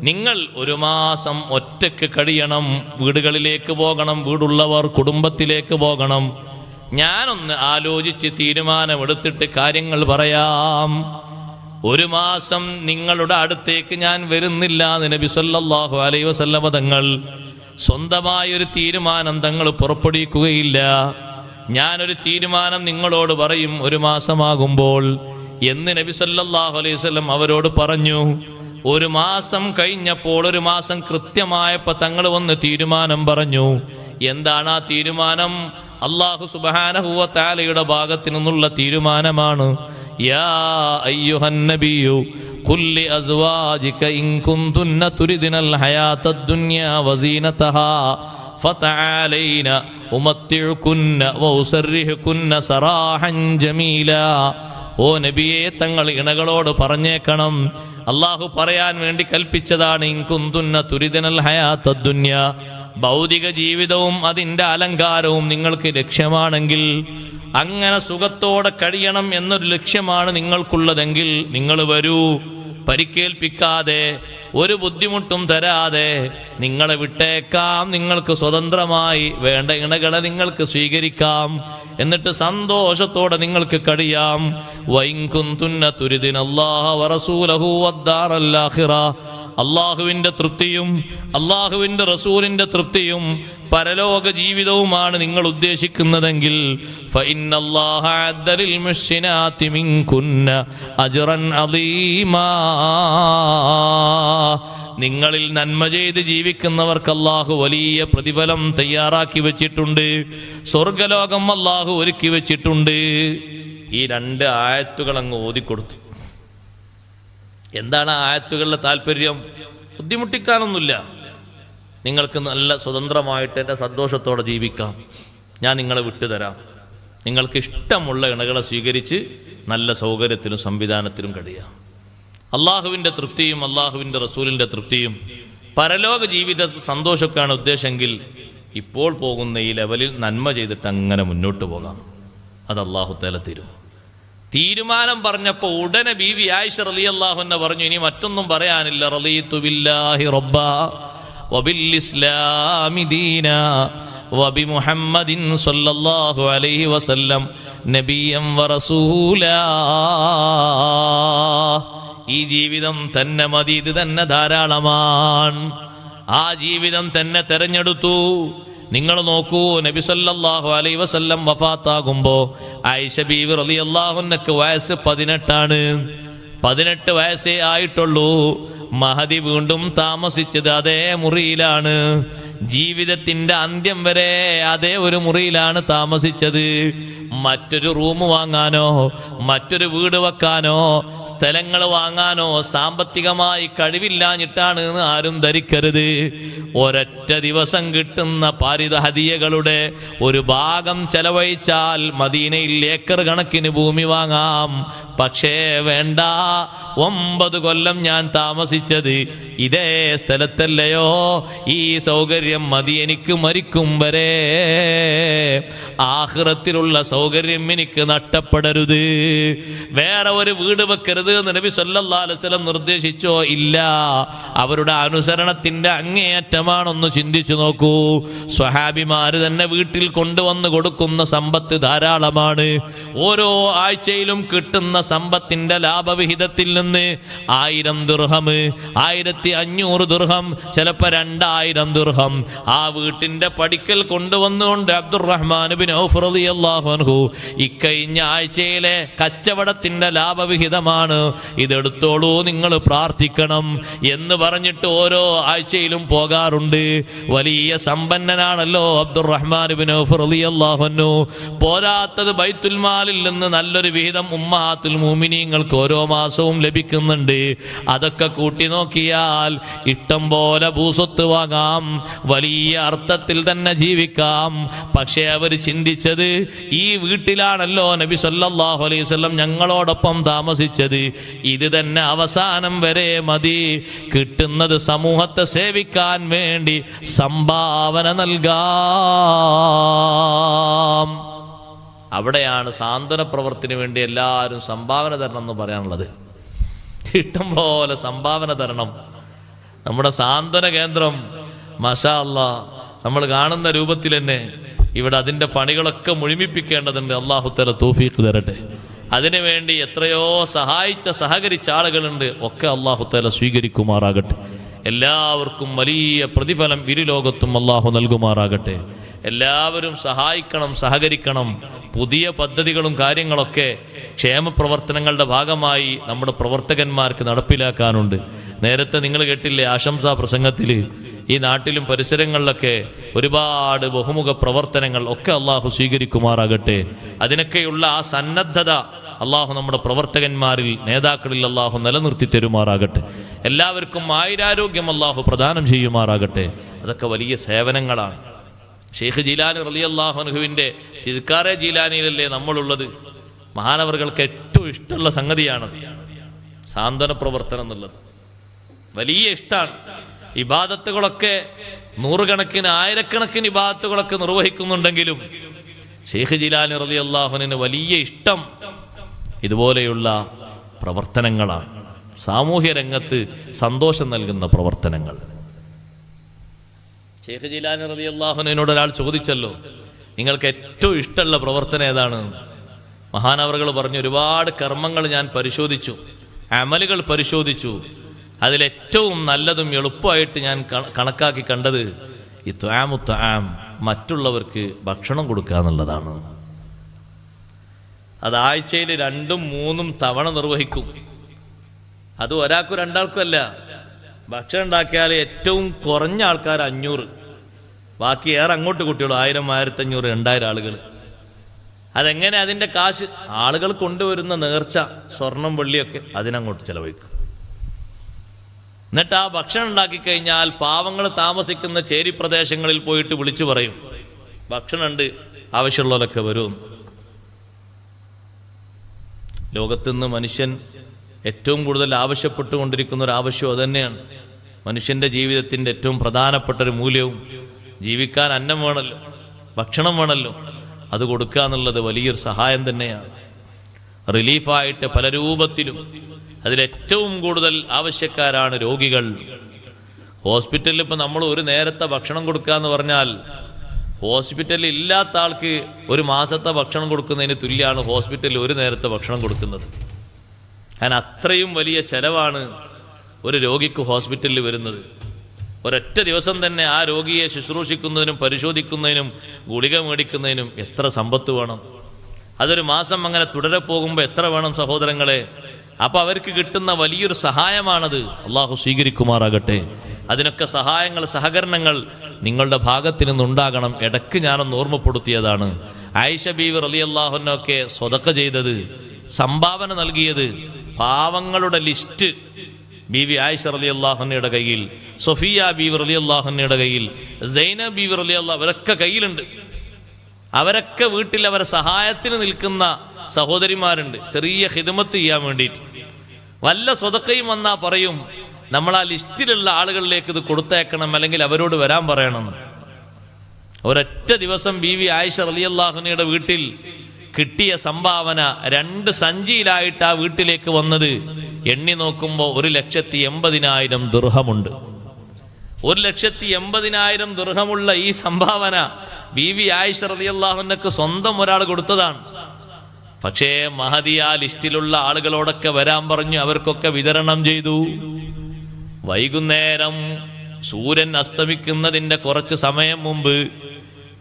നിങ്ങൾ 1 മാസം ഒറ്റയ്ക്ക് കഴിയണം, വീടുകളിലേക്ക് പോകണം, വീടുള്ളവർ കുടുംബത്തിലേക്ക് പോകണം. ഞാനൊന്ന് ആലോചിച്ച് തീരുമാനമെടുത്തിട്ട് കാര്യങ്ങൾ പറയാം. 1 മാസം നിങ്ങളുടെ അടുത്തേക്ക് ഞാൻ വരുന്നില്ല എന്ന് നബി സല്ലല്ലാഹു അലൈഹി വസല്ലം തങ്ങൾ സ്വന്തമായൊരു തീരുമാനം തങ്ങൾ പുറപ്പെടുവിക്കുകയില്ല. ഞാനൊരു തീരുമാനം നിങ്ങളോട് പറയും 1 മാസമാകുമ്പോൾ എന്ന് നബി സല്ലല്ലാഹു അലൈഹി വസല്ലം അവരോട് പറഞ്ഞു. 1 മാസം കഴിഞ്ഞപ്പോൾ, 1 മാസം കൃത്യമായപ്പോൾ തങ്ങൾ വന്ന് തീരുമാനം പറഞ്ഞു. എന്താണ് ആ തീരുമാനം? അല്ലാഹു സുബ്ഹാനഹു വ തആലയുടെ ഭാഗത്തു നിന്നുള്ള തീരുമാനമാണ്. യാ അയ്യുഹൻ നബിയു ഖുൽ ലി അസ്വാജിക ഇൻ കുൻതുന്ന തുരിദിനൽ ഹയാത്തദ് ദുനിയാ വസീനതഹാ ഫതആലൈന ഉമത്തിഉകുന്ന വഉസർരിഹുകുന്ന സറാഹൻ ജമീലാ. ഓ നബിയെ, തങ്ങൾ ഇണകളോട് പറഞ്ഞേക്കണം, അല്ലാഹു പറയാൻ വേണ്ടി കൽപ്പിച്ചതാണ്. ഇൻ കുൻതുന്ന തുരിദിനൽ ഹയാത്തദ് ദുനിയാ, ഭൗതിക ജീവിതവും അതിൻ്റെ അലങ്കാരവും നിങ്ങൾക്ക് ലക്ഷ്യമാണെങ്കിൽ, അങ്ങനെ സുഖത്തോടെ കഴിയണം എന്നൊരു ലക്ഷ്യമാണ് നിങ്ങൾക്കുള്ളതെങ്കിൽ നിങ്ങൾ വരൂ. പരിക്കേൽപ്പിക്കാതെ, ഒരു ബുദ്ധിമുട്ടും തരാതെ നിങ്ങളെ വിട്ടേക്കാം. നിങ്ങൾക്ക് സ്വതന്ത്രമായി വേണ്ട ഇണകളെ നിങ്ങൾക്ക് സ്വീകരിക്കാം. എന്നിട്ട് സന്തോഷത്തോടെ നിങ്ങൾക്ക് കഴിയാം. വഇൻ കുൻതുന്ന തുരിദിനല്ലാഹ വറസൂലഹു വദ്ദാറൽ ആഖിറ, അള്ളാഹുവിൻ്റെ തൃപ്തിയും അള്ളാഹുവിൻ്റെ റസൂലിൻ്റെ തൃപ്തിയും പരലോക ജീവിതവുമാണ് നിങ്ങൾ ഉദ്ദേശിക്കുന്നതെങ്കിൽ, ഫഇന്നല്ലാഹ അദ്ദ ലിൽ മുഹ്സിനാതി മിൻകുന്ന അജ്റൻ അദീമാ, നിങ്ങളിൽ നന്മ ചെയ്ത് ജീവിക്കുന്നവർക്ക് അല്ലാഹു വലിയ പ്രതിഫലം തയ്യാറാക്കി വെച്ചിട്ടുണ്ട്. സ്വർഗലോകം അല്ലാഹു ഒരുക്കി വെച്ചിട്ടുണ്ട്. ഈ 2 ആയത്തുകൾ അങ്ങ് ഓതിക്കൊടുത്തു. എന്താണ് ആ ആയത്തുകളുടെ താല്പര്യം? ബുദ്ധിമുട്ടിക്കാനൊന്നുമില്ല. നിങ്ങൾക്ക് നല്ല സ്വതന്ത്രമായിട്ട് എൻ്റെ സന്തോഷത്തോടെ ജീവിക്കാം. ഞാൻ നിങ്ങളെ വിട്ടുതരാം. നിങ്ങൾക്ക് ഇഷ്ടമുള്ള ഇണകളെ സ്വീകരിച്ച് നല്ല സൗകര്യത്തിലും സംവിധാനത്തിലും കഴിയാം. അള്ളാഹുവിൻ്റെ തൃപ്തിയും അള്ളാഹുവിൻ്റെ റസൂലിൻ്റെ തൃപ്തിയും പരലോക ജീവിത സന്തോഷമൊക്കെയാണ് ഉദ്ദേശമെങ്കിൽ, ഇപ്പോൾ പോകുന്ന ഈ ലെവലിൽ നന്മ ചെയ്തിട്ട് അങ്ങനെ മുന്നോട്ട് പോകാം. അത് അള്ളാഹു തആല തരും. തീരുമാനം പറഞ്ഞപ്പോൾ ഉടനെ ബീവി ആയിഷ റളിയല്ലാഹു അൻഹ പറഞ്ഞു, ഇനി മറ്റൊന്നും പറയാനില്ല. റളീതു ബില്ലാഹി റബ്ബാ വബിൽ ഇസ്ലാമി ദീനാ വബി മുഹമ്മദിൻ സ്വല്ലല്ലാഹു അലൈഹി വസല്ലം നബിയ്യൻ വറസൂലാ. ഈ ജീവിതം തന്നെ മതി, ഇത് തന്നെ ധാരാളമാണ്. ആ ജീവിതം തന്നെ തെരഞ്ഞെടുത്തു. നിങ്ങൾ നോക്കൂ, നബി സല്ലല്ലാഹു അലൈഹി വസല്ലം വഫാത്താകുമ്പോൾ ആയിഷ ബീവി റളിയല്ലാഹു അൻഹയ്ക്ക് വയസ്സ് 18 ആണ്. 18 വയസ്സേ ആയിട്ടുള്ളൂ. മഹദി വീണ്ടും താമസിച്ചത് അതേ മുറിയിലാണ്. ജീവിതത്തിന്റെ അന്ത്യം വരെ അതേ ഒരു മുറിയിലാണ് താമസിച്ചത്. മറ്റൊരു റൂം വാങ്ങാനോ മറ്റൊരു വീട് വെക്കാനോ സ്ഥലങ്ങൾ വാങ്ങാനോ സാമ്പത്തികമായി കഴിവില്ലാഞ്ഞിട്ടാണ് എന്ന് ആരും ധരിക്കരുത്. ഒരൊറ്റ ദിവസം കിട്ടുന്ന പാരിതഹദിയകളുടെ ഒരു ഭാഗം ചെലവഴിച്ചാൽ മദീനയിൽ ഏക്കർ കണക്കിന് ഭൂമി വാങ്ങാം. പക്ഷേ വേണ്ട, 9 കൊല്ലം ഞാൻ താമസിച്ചത് ഇതേ സ്ഥലത്തല്ലയോ? ഈ സൗകര്യം മതി എനിക്ക് മരിക്കും വരെ. ആഖിറത്തിലുള്ള സൗകര്യം എനിക്ക് നഷ്ടപ്പെടരുത്. വേറെ ഒരു വീട് വെക്കരുത് എന്ന് നബി സല്ലല്ലാഹു അലൈഹി വസല്ലം നിർദ്ദേശിച്ചോ? ഇല്ല. അവരുടെ അനുസരണത്തിന്റെ അങ്ങേയറ്റമാണൊന്ന് ചിന്തിച്ചു നോക്കൂ. സ്വഹാബിമാര് തന്നെ വീട്ടിൽ കൊണ്ടുവന്ന് കൊടുക്കുന്ന സമ്പത്ത് ധാരാളമാണ്. ഓരോ ആഴ്ചയിലും കിട്ടുന്ന സമ്പത്തിന്റെ ലാഭവിഹിതത്തിൽ നിന്ന് 1000 ദിർഹം, 1500 ദിർഹം, ചിലപ്പോൾ 2000 ദിർഹം ആ വീട്ടിന്റെ പടിക്കൽ കൊണ്ടുവന്നുകൊണ്ട് അബ്ദുറഹ്മാൻ ബിൻ ഔഫ് റളിയല്ലാഹു അൻഹു ഇക്കഴിഞ്ഞ ആഴ്ചയിലെ കച്ചവടത്തിന്റെ ലാഭവിഹിതമാണ്, ഇതെടുത്തോളൂ, നിങ്ങൾ പ്രാർത്ഥിക്കണം എന്ന് പറഞ്ഞിട്ട് ഓരോ ആഴ്ചയിലും പോകാറുണ്ട്. വലിയ സമ്പന്നനാണല്ലോ അബ്ദുറഹ്മാൻ ബിൻ ഔഫ് റളിയല്ലാഹു അൻഹു. പോരാത്തത് ബൈത്തുൽ മാലിൽ നിന്ന് നല്ലൊരു വിഹിതം ഉമ്മഹാത്തുൽ ഉമ്മഹാത്തുൽ മുഅ്മിനീങ്ങൾക്ക് ഓരോ മാസവും ലഭിക്കുന്നുണ്ട്. അതൊക്കെ കൂട്ടി നോക്കിയാൽ ഇഷ്ടം പോലെ ഭൂസ്വത്ത് വാങ്ങാം, വലിയ അർത്ഥത്തിൽ തന്നെ ജീവിക്കാം. പക്ഷേ അവർ ചിന്തിച്ചത് ഈ വീട്ടിലാണല്ലോ നബി സല്ലല്ലാഹു അലൈഹി വസല്ലം ഞങ്ങളോടൊപ്പം താമസിച്ചത്, ഇത് തന്നെ അവസാനം വരെ മതി. കിട്ടുന്നത് സമൂഹത്തെ സേവിക്കാൻ വേണ്ടി സംഭാവന നൽകാം. അവിടെയാണ് സാന്ത്വന പ്രവർത്തനത്തിന് വേണ്ടി എല്ലാവരും സംഭാവന തരണം എന്ന് പറയാനുള്ളത്. ഇഷ്ടം പോലെ സംഭാവന തരണം. നമ്മുടെ സാന്ത്വന കേന്ദ്രം മാഷാ അല്ലാഹ് നമ്മൾ കാണുന്ന രൂപത്തിൽ തന്നെ ഇവിടെ അതിൻ്റെ പണികളൊക്കെ മുഴുമിപ്പിക്കേണ്ടതുണ്ട്. അല്ലാഹു തആല തൗഫീഖ് തരട്ടെ. അതിനുവേണ്ടി എത്രയോ സഹകരിച്ച ആളുകളുണ്ട്. ഒക്കെ അല്ലാഹു തആല സ്വീകരിക്കുമാറാകട്ടെ. എല്ലാവർക്കും വലിയ പ്രതിഫലം ഇരുലോകത്തും അല്ലാഹു നൽകുമാറാകട്ടെ. എല്ലാവരും സഹായിക്കണം, സഹകരിക്കണം. പുതിയ പദ്ധതികളും കാര്യങ്ങളൊക്കെ ക്ഷേമപ്രവർത്തനങ്ങളുടെ ഭാഗമായി നമ്മുടെ പ്രവർത്തകന്മാർക്ക് നടപ്പിലാക്കാനുണ്ട്. നേരത്തെ നിങ്ങൾ കേട്ടില്ലേ ആശംസാ പ്രസംഗത്തിൽ, ഈ നാട്ടിലും പരിസരങ്ങളിലൊക്കെ ഒരുപാട് ബഹുമുഖ പ്രവർത്തനങ്ങൾ ഒക്കെ അള്ളാഹു സ്വീകരിക്കുമാറാകട്ടെ. അതിനൊക്കെയുള്ള ആ സന്നദ്ധത അള്ളാഹു നമ്മുടെ പ്രവർത്തകന്മാരിൽ, നേതാക്കളിൽ അള്ളാഹു നിലനിർത്തി തരുമാറാകട്ടെ. എല്ലാവർക്കും ആയുരാരോഗ്യം അള്ളാഹു പ്രദാനം ചെയ്യുമാറാകട്ടെ. അതൊക്കെ വലിയ സേവനങ്ങളാണ്. ഷെയ്ഖ് ജീലാനി റളിയല്ലാഹു അൻഹുവിൻ്റെ തിദ്കാറെ ജീലാനിയിലല്ലേ നമ്മളുള്ളത്. മഹാനവറുകൾക്ക് ഏറ്റവും ഇഷ്ടമുള്ള സംഗതിയാണത്, സാന്ത്വന പ്രവർത്തനം എന്നുള്ളത്. വലിയ ഇഷ്ടമാണ്. ഇബാദത്തുകളൊക്കെ നൂറുകണക്കിന് ആയിരക്കണക്കിന് ഇബാദത്തുകളൊക്കെ നിർവഹിക്കുന്നുണ്ടെങ്കിലും ഷെയ്ഖ് ജീലാനി റളിയല്ലാഹു അൻഹുവിന് വലിയ ഇഷ്ടം ഇതുപോലെയുള്ള പ്രവർത്തനങ്ങളാണ്. സാമൂഹ്യ രംഗത്ത് സന്തോഷം നൽകുന്ന പ്രവർത്തനങ്ങൾ. ഷെയ്ഖ് ജീലാനി റളിയല്ലാഹു അൻഹുവിനോട് ഒരാൾ ചോദിച്ചല്ലോ, നിങ്ങൾക്ക് ഏറ്റവും ഇഷ്ടമുള്ള പ്രവർത്തനം ഏതാണ്? മഹാനവറുകൾ പറഞ്ഞു, ഒരുപാട് കർമ്മങ്ങൾ ഞാൻ പരിശോധിച്ചു, അമലുകൾ പരിശോധിച്ചു. അതിലേറ്റവും നല്ലതും എളുപ്പമായിട്ട് ഞാൻ കണക്കാക്കി കണ്ടത് ഈ ത്വാമു ത്വാം, മറ്റുള്ളവർക്ക് ഭക്ഷണം കൊടുക്കുക എന്നുള്ളതാണ്. അത് ആഴ്ചയിൽ 2-3 തവണ നിർവഹിക്കും. അത് ഒരാൾക്കും രണ്ടാൾക്കും അല്ല. ഭക്ഷണം ഉണ്ടാക്കിയാൽ ഏറ്റവും കുറഞ്ഞ ആൾക്കാർ 500, ബാക്കി ഏറെ അങ്ങോട്ട് കുട്ടികൾ 1000, 1500, 2000 ആളുകൾ. അതെങ്ങനെ? അതിൻ്റെ കാശ് ആളുകൾ കൊണ്ടുവരുന്ന നേർച്ച, സ്വർണം, വെള്ളിയൊക്കെ അതിനങ്ങോട്ട് ചെലവഴിക്കും. എന്നിട്ട് ആ ഭക്ഷണം ഉണ്ടാക്കി കഴിഞ്ഞാൽ പാവങ്ങൾ താമസിക്കുന്ന ചേരി പ്രദേശങ്ങളിൽ പോയിട്ട് വിളിച്ചു പറയും, ഭക്ഷണമുണ്ട്, ആവശ്യമുള്ളവരൊക്കെ വരും. ലോകത്തുനിന്ന് മനുഷ്യൻ ഏറ്റവും കൂടുതൽ ആവശ്യപ്പെട്ടുകൊണ്ടിരിക്കുന്ന ഒരു ആവശ്യം അതുതന്നെയാണ്. മനുഷ്യൻ്റെ ജീവിതത്തിൻ്റെ ഏറ്റവും പ്രധാനപ്പെട്ട ഒരു മൂല്യവും ജീവിക്കാൻ അന്നം വേണമല്ലോ, ഭക്ഷണം വേണമല്ലോ. അത് കൊടുക്കുക എന്നുള്ളത് വലിയൊരു സഹായം തന്നെയാണ്. റിലീഫായിട്ട് പല രൂപത്തിലും. അതിലേറ്റവും കൂടുതൽ ആവശ്യക്കാരാണ് രോഗികൾ. ഹോസ്പിറ്റലിൽ ഇപ്പം നമ്മൾ ഒരു നേരത്തെ ഭക്ഷണം കൊടുക്കുക എന്ന് പറഞ്ഞാൽ ഹോസ്പിറ്റലിൽ ഇല്ലാത്ത ആൾക്ക് ഒരു മാസത്തെ ഭക്ഷണം കൊടുക്കുന്നതിന് തുല്യമാണ് ഹോസ്പിറ്റലിൽ ഒരു നേരത്തെ ഭക്ഷണം കൊടുക്കുന്നത്. കാരണം അത്രയും വലിയ ചെലവാണ് ഒരു രോഗിക്ക് ഹോസ്പിറ്റലിൽ വരുന്നത്. ഒരൊറ്റ ദിവസം തന്നെ ആ രോഗിയെ ശുശ്രൂഷിക്കുന്നതിനും പരിശോധിക്കുന്നതിനും ഗുളിക മേടിക്കുന്നതിനും എത്ര സമ്പത്ത് വേണം? അതൊരു മാസം അങ്ങനെ തുടരെ പോകുമ്പോൾ എത്ര വേണം സഹോദരങ്ങളെ? അപ്പോൾ അവർക്ക് കിട്ടുന്ന വലിയൊരു സഹായമാണത്. അള്ളാഹു സ്വീകരിക്കുമാറാകട്ടെ. അതിനൊക്കെ സഹായങ്ങൾ, സഹകരണങ്ങൾ നിങ്ങളുടെ ഭാഗത്തു നിന്നുണ്ടാകണം. ഇടയ്ക്ക് ഞാനൊന്ന് ഓർമ്മപ്പെടുത്തിയതാണ്. ആയിഷ ബീവി റളിയല്ലാഹു അൻഹയൊക്കെ സ്വതക്ക ചെയ്തത്, സംഭാവന നൽകിയത്, പാവങ്ങളുടെ ലിസ്റ്റ് ബീവി ആയിഷ റളിയല്ലാഹു അൻഹയുടെ കയ്യിൽ, സൊഫിയ ബീവി റളിയല്ലാഹു അൻഹയുടെ കയ്യിൽ, സൈനബ് ബീവി റളിയല്ലാഹു, അവരൊക്കെ കയ്യിലുണ്ട്. അവരൊക്കെ വീട്ടിൽ അവരെ സഹായത്തിന് നിൽക്കുന്ന സഹോദരിമാരുണ്ട്, ചെറിയ ഖിദ്മത്ത് ചെയ്യാൻ വേണ്ടിയിട്ട്. വല്ല സ്വതക്കയും വന്നാൽ പറയും, നമ്മൾ ആ ലിസ്റ്റിലുള്ള ആളുകളിലേക്ക് ഇത് കൊടുത്തേക്കണം, അല്ലെങ്കിൽ അവരോട് വരാൻ പറയണം. ഒരൊറ്റ ദിവസം ബീവി ആയിഷ റളിയല്ലാഹു അൻഹയുടെ വീട്ടിൽ കിട്ടിയ സംഭാവന 2 സഞ്ചിയിലായിട്ട് ആ വീട്ടിലേക്ക് വന്നത് എണ്ണി നോക്കുമ്പോൾ 1,80,000 ദിർഹമുണ്ട്. 1,80,000 ദിർഹമുള്ള ഈ സംഭാവന ബീവി ആയിഷ റളിയല്ലാഹു അൻഹയ്ക്ക് സ്വന്തം ഒരാൾ കൊടുത്തതാണ്. പക്ഷേ മഹദി ആ ലിസ്റ്റിലുള്ള ആളുകളോടൊക്കെ വരാൻ പറഞ്ഞു, അവർക്കൊക്കെ വിതരണം ചെയ്തു. വൈകുന്നേരം സൂര്യൻ അസ്തമിക്കുന്നതിൻ്റെ കുറച്ച് സമയം മുമ്പ്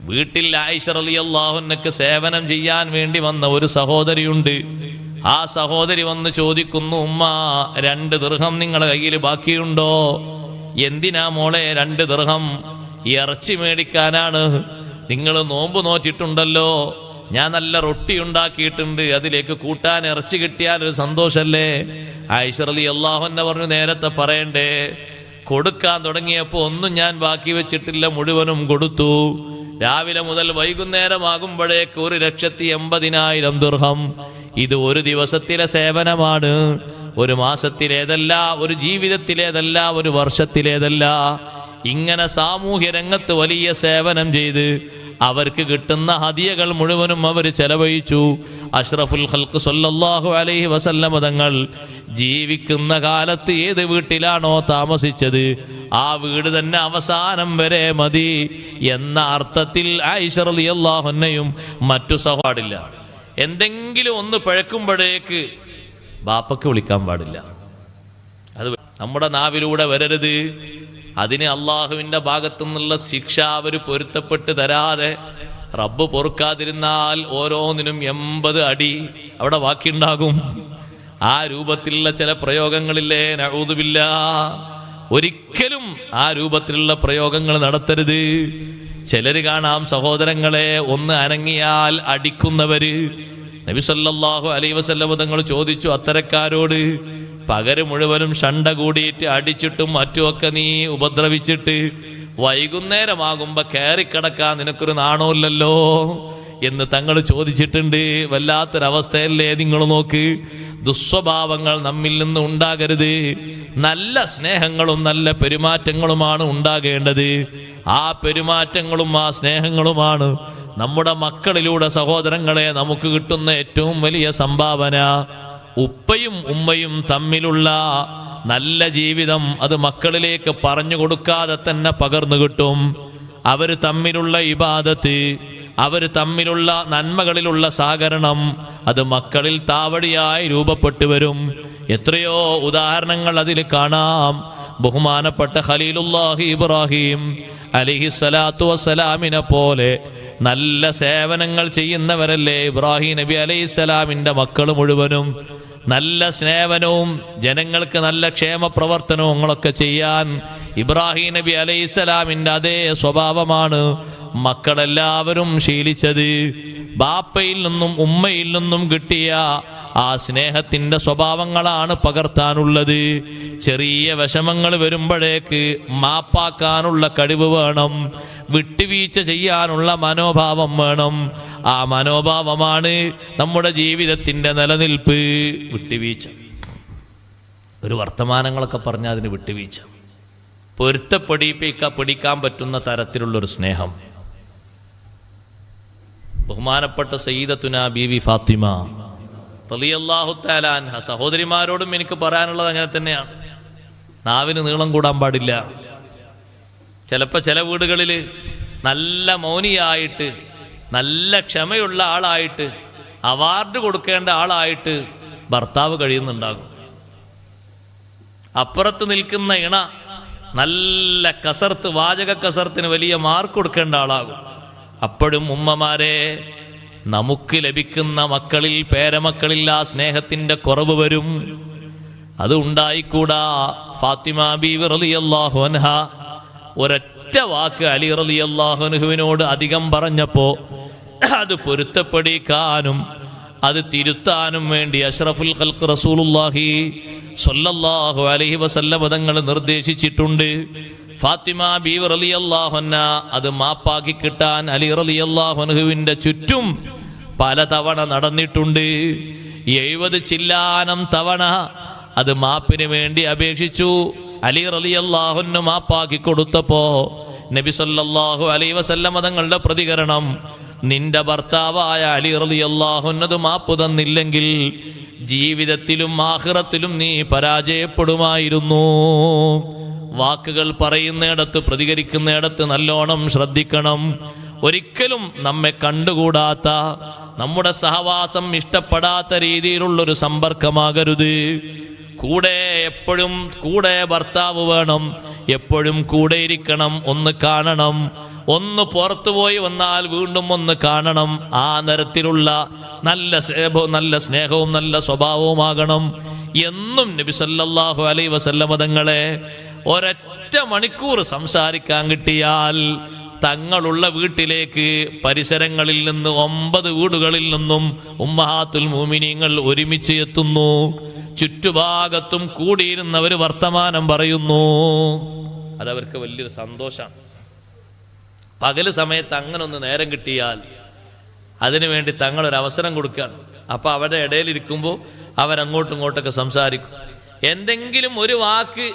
വീട്ടിൽ ആയിഷ റളിയല്ലാഹു അൻഹയ്ക്ക് സേവനം ചെയ്യാൻ വേണ്ടി വന്ന ഒരു സഹോദരിയുണ്ട്. ആ സഹോദരി വന്ന് ചോദിക്കുന്നു, ഉമ്മ 2 ദിർഹം നിങ്ങളുടെ കയ്യിൽ ബാക്കിയുണ്ടോ? എന്തിനാ മോളെ 2 ദിർഹം? ഇറച്ചി മേടിക്കാനാണ്. നിങ്ങൾ നോമ്പ് നോറ്റിട്ടുണ്ടല്ലോ, ഞാൻ നല്ല റൊട്ടി ഉണ്ടാക്കിയിട്ടുണ്ട്, അതിലേക്ക് കൂട്ടാൻ ഇറച്ചി കിട്ടിയാൽ ഒരു സന്തോഷല്ലേ? ആയിഷ റളിയല്ലാഹു അൻഹ പറഞ്ഞു, നേരത്തെ പറയണ്ടേ? കൊടുക്കാൻ തുടങ്ങിയപ്പോൾ ഒന്നും ഞാൻ ബാക്കി വെച്ചിട്ടില്ല, മുഴുവനും കൊടുത്തു. രാവിലെ മുതൽ വൈകുന്നേരമാകുമ്പോഴേക്ക് 1,80,000 ദിർഹം. ഇത് ഒരു ദിവസത്തിലെ സേവനമാണ്, ഒരു മാസത്തിലേതല്ല, ഒരു ജീവിതത്തിലേതല്ല, ഒരു വർഷത്തിലേതല്ല. ഇങ്ങനെ സാമൂഹ്യ രംഗത്ത് വലിയ സേവനം ചെയ്ത് അവർക്ക് കിട്ടുന്ന ഹദിയകൾ മുഴുവനും അവർ ചെലവഴിച്ചു. അഷ്റഫുൽ ഖൽഖ് സല്ലല്ലാഹു അലൈഹി വസല്ലം തങ്ങൾ ജീവിക്കുന്ന കാലത്ത് ഏത് വീട്ടിലാണോ താമസിച്ചത് ആ വീട് തന്നെ അവസാനം വരെ മതി എന്ന അർത്ഥത്തിൽ ആയിഷ റളിയല്ലാഹു അൻഹയും മറ്റു സഹോദരില്ല. എന്തെങ്കിലും ഒന്ന് പഴക്കുമ്പോഴേക്ക് ബാപ്പക്ക് വിളിക്കാൻ പാടില്ല. അത് നമ്മുടെ നാവിലൂടെ വരരുത്. അതിന് അള്ളാഹുവിൻ്റെ ഭാഗത്തു നിന്നുള്ള ശിക്ഷ അവർ പൊരുത്തപ്പെട്ട് തരാതെ റബ്ബ് പൊറുക്കാതിരുന്നാൽ ഓരോന്നിനും 80 അടി അവിടെ ബാക്കിയുണ്ടാകും. ആ രൂപത്തിലുള്ള ചില പ്രയോഗങ്ങളില്ലേ, നഊദു ബില്ലാഹ്. ഒരിക്കലും ആ രൂപത്തിലുള്ള പ്രയോഗങ്ങൾ നടത്തരുത്. ചിലർ കാണാം സഹോദരങ്ങളെ ഒന്ന് അനങ്ങിയാൽ അടിക്കുന്നവര്. നബി സല്ലല്ലാഹു അലൈഹി വസല്ലം തങ്ങൾ ചോദിച്ചു അത്തരക്കാരോട്, പകരം മുഴുവനും ഷണ്ട കൂടിയിട്ട് അടിച്ചിട്ടും മറ്റുമൊക്കെ നീ ഉപദ്രവിച്ചിട്ട് വൈകുന്നേരമാകുമ്പോ കയറിക്കിടക്കാൻ നിനക്കൊരു നാണമില്ലല്ലോ എന്ന് തങ്ങൾ ചോദിച്ചിട്ടുണ്ട്. വല്ലാത്തൊരവസ്ഥയല്ലേ? നിങ്ങൾ നോക്ക്, ദുസ്വഭാവങ്ങൾ നമ്മിൽ നിന്ന് ഉണ്ടാകരുത്. നല്ല സ്നേഹങ്ങളും നല്ല പെരുമാറ്റങ്ങളുമാണ് ഉണ്ടാകേണ്ടത്. ആ പെരുമാറ്റങ്ങളും ആ സ്നേഹങ്ങളുമാണ് നമ്മുടെ മക്കളിലൂടെ സഹോദരങ്ങളെ നമുക്ക് കിട്ടുന്ന ഏറ്റവും വലിയ സംഭാവന. ഉപ്പയും ഉമ്മയും തമ്മിലുള്ള നല്ല ജീവിതം അത് മക്കളിലേക്ക് പറഞ്ഞു കൊടുക്കാതെ തന്നെ പകർന്നു കിട്ടും. അവർ തമ്മിലുള്ള ഇബാദത്ത്, അവർ തമ്മിലുള്ള നന്മകളിലുള്ള സഹകരണം അത് മക്കളിൽ താവടിയായി രൂപപ്പെട്ടു വരും. എത്രയോ ഉദാഹരണങ്ങൾ അതിൽ കാണാം. ബഹുമാനപ്പെട്ട ഖലീലുല്ലാഹി ഇബ്രാഹിം അലൈഹിസ്സലാത്തു വസ്സലാമിനെ പോലെ നല്ല സേവനങ്ങൾ ചെയ്യുന്നവരല്ലേ ഇബ്രാഹിം നബി അലൈഹിസ്സലാമിൻ്റെ മക്കൾ മുഴുവനും. നല്ല സ്നേഹവും ജനങ്ങൾക്ക് നല്ല ക്ഷേമ പ്രവർത്തനങ്ങളൊക്കെ ചെയ്യാൻ ഇബ്രാഹിം നബി അലൈഹിസ്സലാമിൻ്റെ അതേ സ്വഭാവമാണ് മക്കളെല്ലാവരും ശീലിച്ചത്. ബാപ്പയിൽ നിന്നും ഉമ്മയിൽ നിന്നും കിട്ടിയ ആ സ്നേഹത്തിൻ്റെ സ്വഭാവങ്ങളാണ് പകർത്താനുള്ളത്. ചെറിയ വിഷമങ്ങൾ വരുമ്പോഴേക്ക് മാപ്പാക്കാനുള്ള കഴിവ് വേണം, വിട്ടുവീഴ്ച ചെയ്യാനുള്ള മനോഭാവം വേണം. ആ മനോഭാവമാണ് നമ്മുടെ ജീവിതത്തിൻ്റെ നിലനിൽപ്പ്. വിട്ടുവീഴ്ച, ഒരു വർത്തമാനങ്ങളൊക്കെ പറഞ്ഞാൽ അതിന് വിട്ടുവീഴ്ച, പൊരുത്തപ്പെടിക്കാൻ പറ്റുന്ന തരത്തിലുള്ളൊരു സ്നേഹം. ബഹുമാനപ്പെട്ട സയ്യിദത്തുനാ ബീവി ഫാത്തിമ റളിയല്ലാഹു തആല അൻഹ, സഹോദരിമാരോടും എനിക്ക് പറയാനുള്ളത് അങ്ങനെ തന്നെയാണ്. നാവിന് നീളം കൂടാൻ പാടില്ല. ചിലപ്പോൾ ചില വീടുകളിൽ നല്ല മൗനിയായിട്ട് നല്ല ക്ഷമയുള്ള ആളായിട്ട് അവാർഡ് കൊടുക്കേണ്ട ആളായിട്ട് ഭർത്താവ് കഴിയുന്നുണ്ടാകും. അപ്പുറത്ത് നിൽക്കുന്ന ഇണ നല്ല കസർത്ത്, വാചക കസർത്തിന് വലിയ മാർക്ക് കൊടുക്കേണ്ട ആളാകും. അപ്പോഴും ഉമ്മമാരെ, നമുക്ക് ലഭിക്കുന്ന മക്കളിൽ, പേരമക്കളിൽ ആ സ്നേഹത്തിൻ്റെ കുറവ് വരും. അത് ഉണ്ടായിക്കൂടാ. ഫാത്തിമ ബീവി റളിയല്ലാഹു അൻഹ ഒരൊറ്റ വാക്ക് അലി റളിയല്ലാഹു അൻഹുവിനോട് അധികം പറഞ്ഞപ്പോൾ അത് പൊരുത്തപ്പെടിക്കാനും അത് തിരുത്താനും വേണ്ടി അഷ്റഫുൽ ഖൽഖ് റസൂലുള്ളാഹി സ്വല്ലല്ലാഹു അലൈഹി വസല്ലം തങ്ങൾ നിർദ്ദേശിച്ചിട്ടുണ്ട്. ഫാത്തിമ ബീവി റളിയല്ലാഹു അൻഹ അത് മാപ്പാക്കി കിട്ടാൻ അലി റളിയല്ലാഹു അൻഹുവിൻ്റെ ചുറ്റും പലതവണ നടന്നിട്ടുണ്ട്. 70 ചില്ലാനം തവണ അത് മാപ്പിന് വേണ്ടി അപേക്ഷിച്ചു. അലി റളിയല്ലാഹു അൻഹു മാപ്പാക്കി കൊടുത്തപ്പോ നബി സല്ലല്ലാഹു അലൈഹി വസല്ലം തങ്ങളുടെ പ്രതികരണം, നിന്റെ ഭർത്താവായ അലി റളിയല്ലാഹു അൻഹു മാപ്പ് തന്നില്ലെങ്കിൽ ജീവിതത്തിലും ആഖിറത്തിലും നീ പരാജയപ്പെടുമായിരുന്നു. വാക്കുകൾ പറയുന്നിടത്ത്, പ്രതികരിക്കുന്നിടത്ത് നല്ലോണം ശ്രദ്ധിക്കണം. ഒരിക്കലും നമ്മെ കണ്ടുകൂടാത്ത, നമ്മുടെ സഹവാസം ഇഷ്ടപ്പെടാത്ത രീതിയിലുള്ളൊരു സമ്പർക്കമാകരുത്. കൂടെ എപ്പോഴും കൂടെ ഭർത്താവ് വേണം, എപ്പോഴും കൂടെ ഇരിക്കണം, ഒന്ന് കാണണം. ഒന്ന് പുറത്തുപോയി വന്നാൽ വീണ്ടും ഒന്ന് കാണണം. ആ തരത്തിലുള്ള നല്ല സ്നേഹവും നല്ല സ്വഭാവവുമാകണം. എന്നും നബി സല്ലല്ലാഹു അലൈഹി വസല്ലം തങ്ങളെ ഒരൊറ്റ മണിക്കൂർ സംസാരിക്കാൻ കിട്ടിയാൽ തങ്ങളുള്ള വീട്ടിലേക്ക് പരിസരങ്ങളിൽ നിന്ന് 9 വീടുകളിൽ നിന്നും ഉമ്മഹാത്തുൽ മുഅ്മിനീങ്ങൾ ഒരുമിച്ച് എത്തുന്നു. ചുറ്റുഭാഗത്തും കൂടിയിരുന്നവർ വർത്തമാനം പറയുന്നു. അതവർക്ക് വലിയൊരു സന്തോഷമാണ്. പകല് സമയത്ത് അങ്ങനെ ഒന്ന് നേരം കിട്ടിയാൽ അതിനുവേണ്ടി തങ്ങളൊരവസരം കൊടുക്കുകയാണ്. അപ്പോൾ അവരുടെ ഇടയിലിരിക്കുമ്പോൾ അവരങ്ങോട്ടും ഇങ്ങോട്ടൊക്കെ സംസാരിക്കും. എന്തെങ്കിലും ഒരു വാക്ക്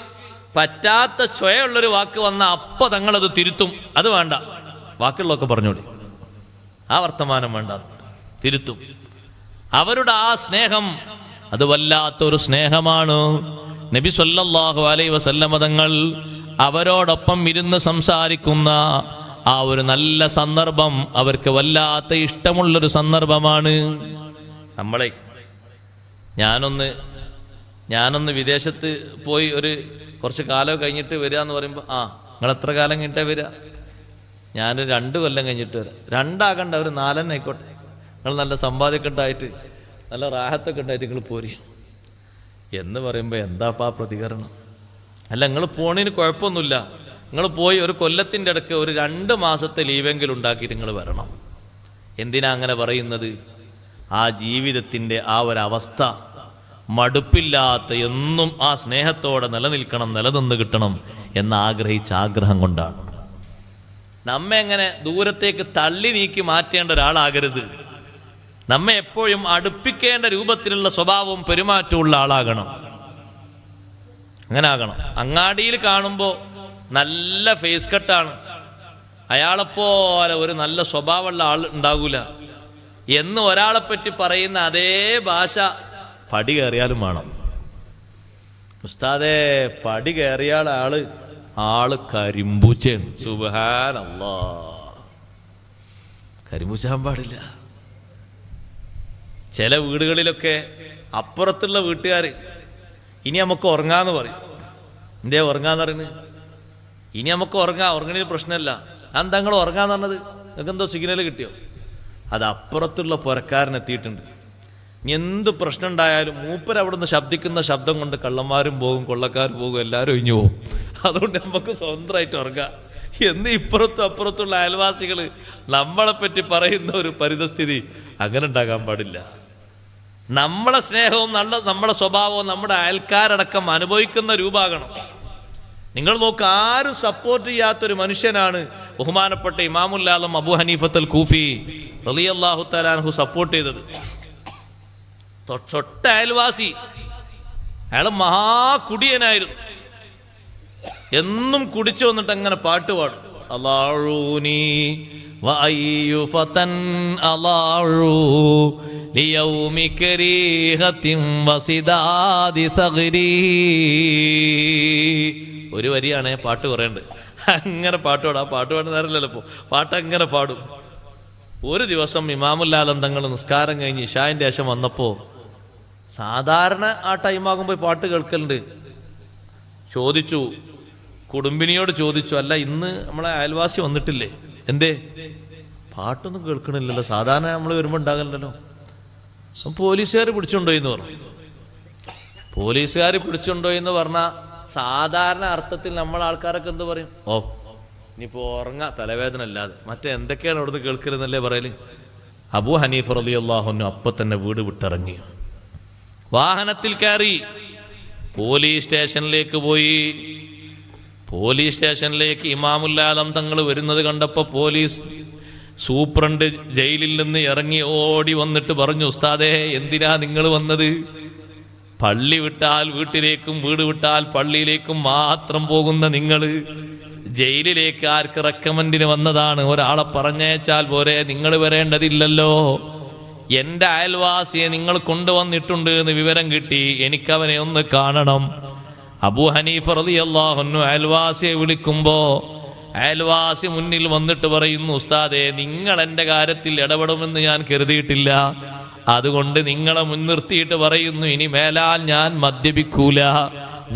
പറ്റാത്ത ചൊയുള്ളൊരു വാക്ക് വന്നാൽ അപ്പോൾ തങ്ങളത് തിരുത്തും. അത് വേണ്ട, വാക്കുകളൊക്കെ പറഞ്ഞോളി, ആ വർത്തമാനം വേണ്ട, തിരുത്തും. അവരുടെ ആ സ്നേഹം അത് വല്ലാത്തൊരു സ്നേഹമാണ്. നബി സല്ലല്ലാഹു അലൈഹി വസല്ലമ തങ്ങൾ അവരോടൊപ്പം ഇരുന്ന് സംസാരിക്കുന്ന ആ ഒരു നല്ല സന്ദർഭം അവർക്ക് വല്ലാത്ത ഇഷ്ടമുള്ളൊരു സന്ദർഭമാണ്. നമ്മളെ ഞാനൊന്ന് വിദേശത്ത് പോയി കുറച്ച് കാലം കഴിഞ്ഞിട്ട് വരിക എന്ന് പറയുമ്പോൾ നിങ്ങൾ എത്ര കാലം കഴിഞ്ഞിട്ടേ വരിക? ഞാൻ 2 കൊല്ലം കഴിഞ്ഞിട്ട് വരാം. 2 ആകണ്ട, ഒരു 4 തന്നെ ആയിക്കോട്ടെ. നിങ്ങൾ നല്ല സമ്പാദ്യമൊക്കെ ഉണ്ടായിട്ട് നല്ല റാഹത്തൊക്കെ ഉണ്ടായിട്ട് നിങ്ങൾ പോരി എന്ന് പറയുമ്പോൾ എന്താപ്പാ പ്രതികരണം? അല്ല, നിങ്ങൾ പോണതിന് കുഴപ്പമൊന്നുമില്ല, നിങ്ങൾ പോയി ഒരു കൊല്ലത്തിൻ്റെ ഇടയ്ക്ക് ഒരു 2 മാസത്തെ ലീവെങ്കിലും ഉണ്ടാക്കിയിട്ട് നിങ്ങൾ വരണം. എന്തിനാ അങ്ങനെ പറയുന്നത്? ആ ജീവിതത്തിൻ്റെ ആ ഒരവസ്ഥ മടുപ്പില്ലാത്ത എന്നും ആ സ്നേഹത്തോടെ നിലനിന്ന് കിട്ടണം എന്നാഗ്രഹിച്ച ആഗ്രഹം കൊണ്ടാണ്. നമ്മെ എങ്ങനെ ദൂരത്തേക്ക് തള്ളി നീക്കി മാറ്റേണ്ട ഒരാളാകരുത്. നമ്മെ എപ്പോഴും അടുപ്പിക്കേണ്ട രൂപത്തിലുള്ള സ്വഭാവവും പെരുമാറ്റവും ആളാകണം. അങ്ങനെ ആകണം. അങ്ങാടിയിൽ കാണുമ്പോൾ നല്ല ഫേസ് കട്ടാണ്, അയാളെപ്പോലെ ഒരു നല്ല സ്വഭാവമുള്ള ആൾ ഉണ്ടാകൂല എന്ന് ഒരാളെപ്പറ്റി പറയുന്ന അതേ ഭാഷ പടി കയറിയാലും വേണം. ഉസ്താദേ, പടി കയറിയാൽ ആള് കരിമ്പൂച്ചയാണ്. സുബ്ഹാനല്ലാഹ്, കരിമ്പൂച്ചാൻ പാടില്ല. ചില വീടുകളിലൊക്കെ അപ്പുറത്തുള്ള വീട്ടുകാർ ഇനി നമുക്ക് ഉറങ്ങാന്ന് പറയും. എന്തേ ഉറങ്ങാന്ന് പറയുന്നത്? ഇനി നമുക്ക് ഉറങ്ങണതിന് പ്രശ്നമില്ല. എന്താ നിങ്ങൾ ഉറങ്ങാന്ന് പറഞ്ഞത്? നിങ്ങൾക്ക് എന്തോ സിഗ്നൽ കിട്ടിയോ? അത് അപ്പുറത്തുള്ള പുരക്കാരനെത്തിയിട്ടുണ്ട്. ഇനി എന്ത് പ്രശ്നം ഉണ്ടായാലും മൂപ്പർ അവിടെ നിന്ന് ശബ്ദിക്കുന്ന ശബ്ദം കൊണ്ട് കള്ളന്മാരും പോകും, കൊള്ളക്കാരും പോകും, എല്ലാവരും ഒഴിഞ്ഞു പോകും. അതുകൊണ്ട് നമുക്ക് സ്വന്തമായിട്ട് ഉറങ്ങാം എന്ന് ഇപ്പുറത്തും അപ്പുറത്തുള്ള അയൽവാസികൾ നമ്മളെപ്പറ്റി പറയുന്ന ഒരു പരിതസ്ഥിതി അങ്ങനെ ഉണ്ടാകാൻ പാടില്ല. നമ്മളെ സ്നേഹവും നമ്മളെ സ്വഭാവവും നമ്മുടെ അയൽക്കാരടക്കം അനുഭവിക്കുന്ന രൂപമാകണം. നിങ്ങൾ നോക്ക്, ആരും സപ്പോർട്ട് ചെയ്യാത്തൊരു മനുഷ്യനാണ് ബഹുമാനപ്പെട്ട ഇമാമുൽ ആലം അബൂ ഹനീഫത്തുൽ കൂഫി റളിയല്ലാഹു തആല അൻഹു സപ്പോർട്ട് ചെയ്തത്. തൊട്ട അയൽവാസി, അയാൾ മഹാകുടിയനായിരുന്നു. എന്നും കുടിച്ചു വന്നിട്ട് അങ്ങനെ പാട്ട് പാടും. അല്ലാഊനി വഅയ്യു ഫതൻ അല്ലാഊ ലിയൗമി കരീഹത്തിൻ വസിദാദി തഗ്രീ. ഒരു വരിയാണ് പാട്ട് പറയേണ്ടത്. അങ്ങനെ പാട്ട് പാടും. ആ പാട്ട് പാടുന്ന നേരമില്ലല്ലോ ഇപ്പോൾ, പാട്ട് അങ്ങനെ പാടും. ഒരു ദിവസം ഇമാമുൽ ആലം തങ്ങൾ നിസ്കാരം കഴിഞ്ഞ് ഇശാന്റെ ശേഷം വന്നപ്പോൾ, സാധാരണ ആ ടൈമാകുമ്പോൾ പാട്ട് കേൾക്കലുണ്ട്, ചോദിച്ചു, കുടുംബിനിയോട് ചോദിച്ചു, അല്ല ഇന്ന് നമ്മളെ അയൽവാസി വന്നിട്ടില്ലേ, എന്തേ പാട്ടൊന്നും കേൾക്കണില്ലല്ലോ, സാധാരണ നമ്മൾ വരുമ്പോൾ ഉണ്ടാകലുണ്ടല്ലോ. പോലീസുകാർ പിടിച്ചുകൊണ്ടുപോയി എന്ന് പറഞ്ഞു. പോലീസുകാർ പിടിച്ചുകൊണ്ടുപോയി എന്ന് പറഞ്ഞാൽ സാധാരണ അർത്ഥത്തിൽ നമ്മൾ ആൾക്കാരൊക്കെ എന്ത് പറയും? ഓ, ഇനിയിപ്പോൾ ഉറങ്ങാ, തലവേദന അല്ലാതെ മറ്റേ എന്തൊക്കെയാണ് അവിടുന്ന് കേൾക്കരുതെന്നല്ലേ പറയല്. അബൂ ഹനീഫ റളിയല്ലാഹു അൻഹു അപ്പം തന്നെ വീട് വിട്ടിറങ്ങി, വാഹനത്തിൽ കയറി പോലീസ് സ്റ്റേഷനിലേക്ക് പോയി. പോലീസ് സ്റ്റേഷനിലേക്ക് ഇമാമുൽ ആലം തങ്ങൾ വരുന്നത് കണ്ടപ്പോൾ പോലീസ് സൂപ്രണ്ട് ജയിലിൽ നിന്ന് ഇറങ്ങി ഓടി വന്നിട്ട് പറഞ്ഞു, ഉസ്താദേ, എന്തിനാ നിങ്ങൾ വന്നത്? പള്ളി വിട്ടാൽ വീട്ടിലേക്കും വീട് വിട്ടാൽ പള്ളിയിലേക്കും മാത്രം പോകുന്ന നിങ്ങൾ ജയിലിലേക്ക് ആർക്ക് റെക്കമെൻഡിന് വന്നതാണ്? ഒരാളെ പറഞ്ഞയച്ചാൽ പോരെ, നിങ്ങൾ വരേണ്ടതില്ലല്ലോ. എൻ്റെ അയൽവാസിയെ നിങ്ങൾ കൊണ്ടുവന്നിട്ടുണ്ട് എന്ന് വിവരം കിട്ടി, എനിക്കവനെ ഒന്ന് കാണണം. അബൂ ഹനീഫ റളിയല്ലാഹു അൻഹു അയൽവാസിയെ വിളിക്കുമ്പോൾ അയൽവാസി മുന്നിൽ വന്നിട്ട് പറയുന്നു, ഉസ്താദേ, നിങ്ങൾ എൻ്റെ കാര്യത്തിൽ ഇടപെടുമെന്ന് ഞാൻ കരുതിയിട്ടില്ല, അതുകൊണ്ട് നിങ്ങളെ മുൻനിർത്തിയിട്ട് പറയുന്നു, ഇനി മേലാൽ ഞാൻ മദ്യപിക്കൂല,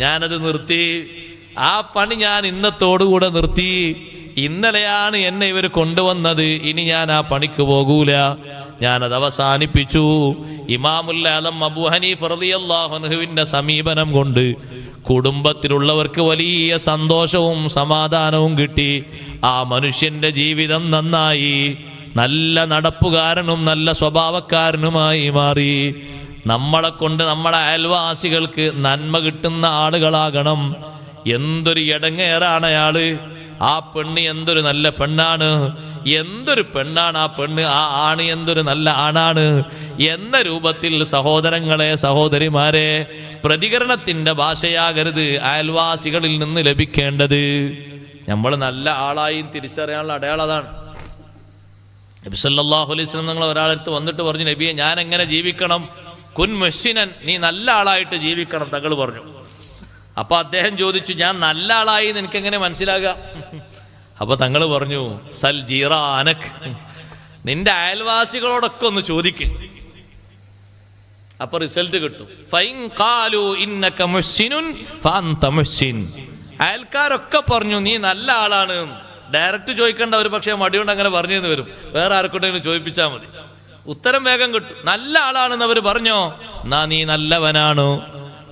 ഞാനത് നിർത്തി. ആ പണി ഞാൻ ഇന്നത്തോടുകൂടെ നിർത്തി. ഇന്നലെയാണ് എന്നെ ഇവർ കൊണ്ടുവന്നത്, ഇനി ഞാൻ ആ പണിക്ക് പോകൂല. ഞാനത് അവസാനിപ്പിച്ചു. ഇമാമുൽ ആലം അബൂ ഹനീഫ റളിയല്ലാഹു അൻഹുവിന്റെ സമീപനം കൊണ്ട് കുടുംബത്തിലുള്ളവർക്ക് വലിയ സന്തോഷവും സമാധാനവും കിട്ടി. ആ മനുഷ്യന്റെ ജീവിതം നന്നായി, നല്ല നടപ്പുകാരനും നല്ല സ്വഭാവക്കാരനുമായി മാറി. നമ്മളെ കൊണ്ട് നമ്മുടെ അയൽവാസികൾക്ക് നന്മ കിട്ടുന്ന ആളുകളാകണം. എന്തൊരു ഇടങ്ങേറാണ് അയാള്, ആ പെണ്ണ് എന്തൊരു നല്ല പെണ്ണാണ്, എന്തൊരു പെണ്ണാണ് ആ പെണ്ണ്, ആ ആണ് എന്തൊരു നല്ല ആണാണ് എന്ന രൂപത്തിൽ സഹോദരങ്ങളെ സഹോദരിമാരെ പ്രതികരണത്തിന്റെ ഭാഷയാകരുത് അയൽവാസികളിൽ നിന്ന് ലഭിക്കേണ്ടത്. നമ്മൾ നല്ല ആളായി തിരിച്ചറിയാനുള്ള അടയാളം അതാണ്. നബി സല്ലല്ലാഹു അലൈഹി വസല്ലം നിങ്ങൾ ഒരാളടുത്ത് വന്നിട്ട് പറഞ്ഞു, നബിയെ ഞാൻ എങ്ങനെ ജീവിക്കണം? കുൻ മുഹ്സിനൻ, നീ നല്ല ആളായിട്ട് ജീവിക്കണം തങ്ങൾ പറഞ്ഞു. അപ്പൊ അദ്ദേഹം ചോദിച്ചു, ഞാൻ നല്ല ആളായി എനിക്ക് എങ്ങനെ മനസ്സിലാകുക? അപ്പൊ തങ്ങൾ പറഞ്ഞു, സൽ ജീറാനക്, നിന്റെ അയൽവാസികളോടൊക്കെ ഒന്ന് ചോദിക്ക്, അപ്പൊ റിസൾട്ട് കിട്ടും. ഫൈൻ ഖാലു ഇന്നക മുഹ്സിനുൻ ഫഅൻത മുഹ്സിൻ, അയൽക്കാരൊക്കെ പറഞ്ഞു നീ നല്ല ആളാണ്. ഡയറക്റ്റ് ചോദിക്കേണ്ട, ഒരു പക്ഷേ മടിയുണ്ട് അങ്ങനെ പറഞ്ഞു വരും, വേറെ ആർക്കൊണ്ടെങ്കിലും ചോദിപ്പിച്ചാൽ മതി, ഉത്തരം വേഗം കിട്ടും. നല്ല ആളാണെന്ന് അവർ പറഞ്ഞോ, എന്നാ നീ നല്ലവനാണ്.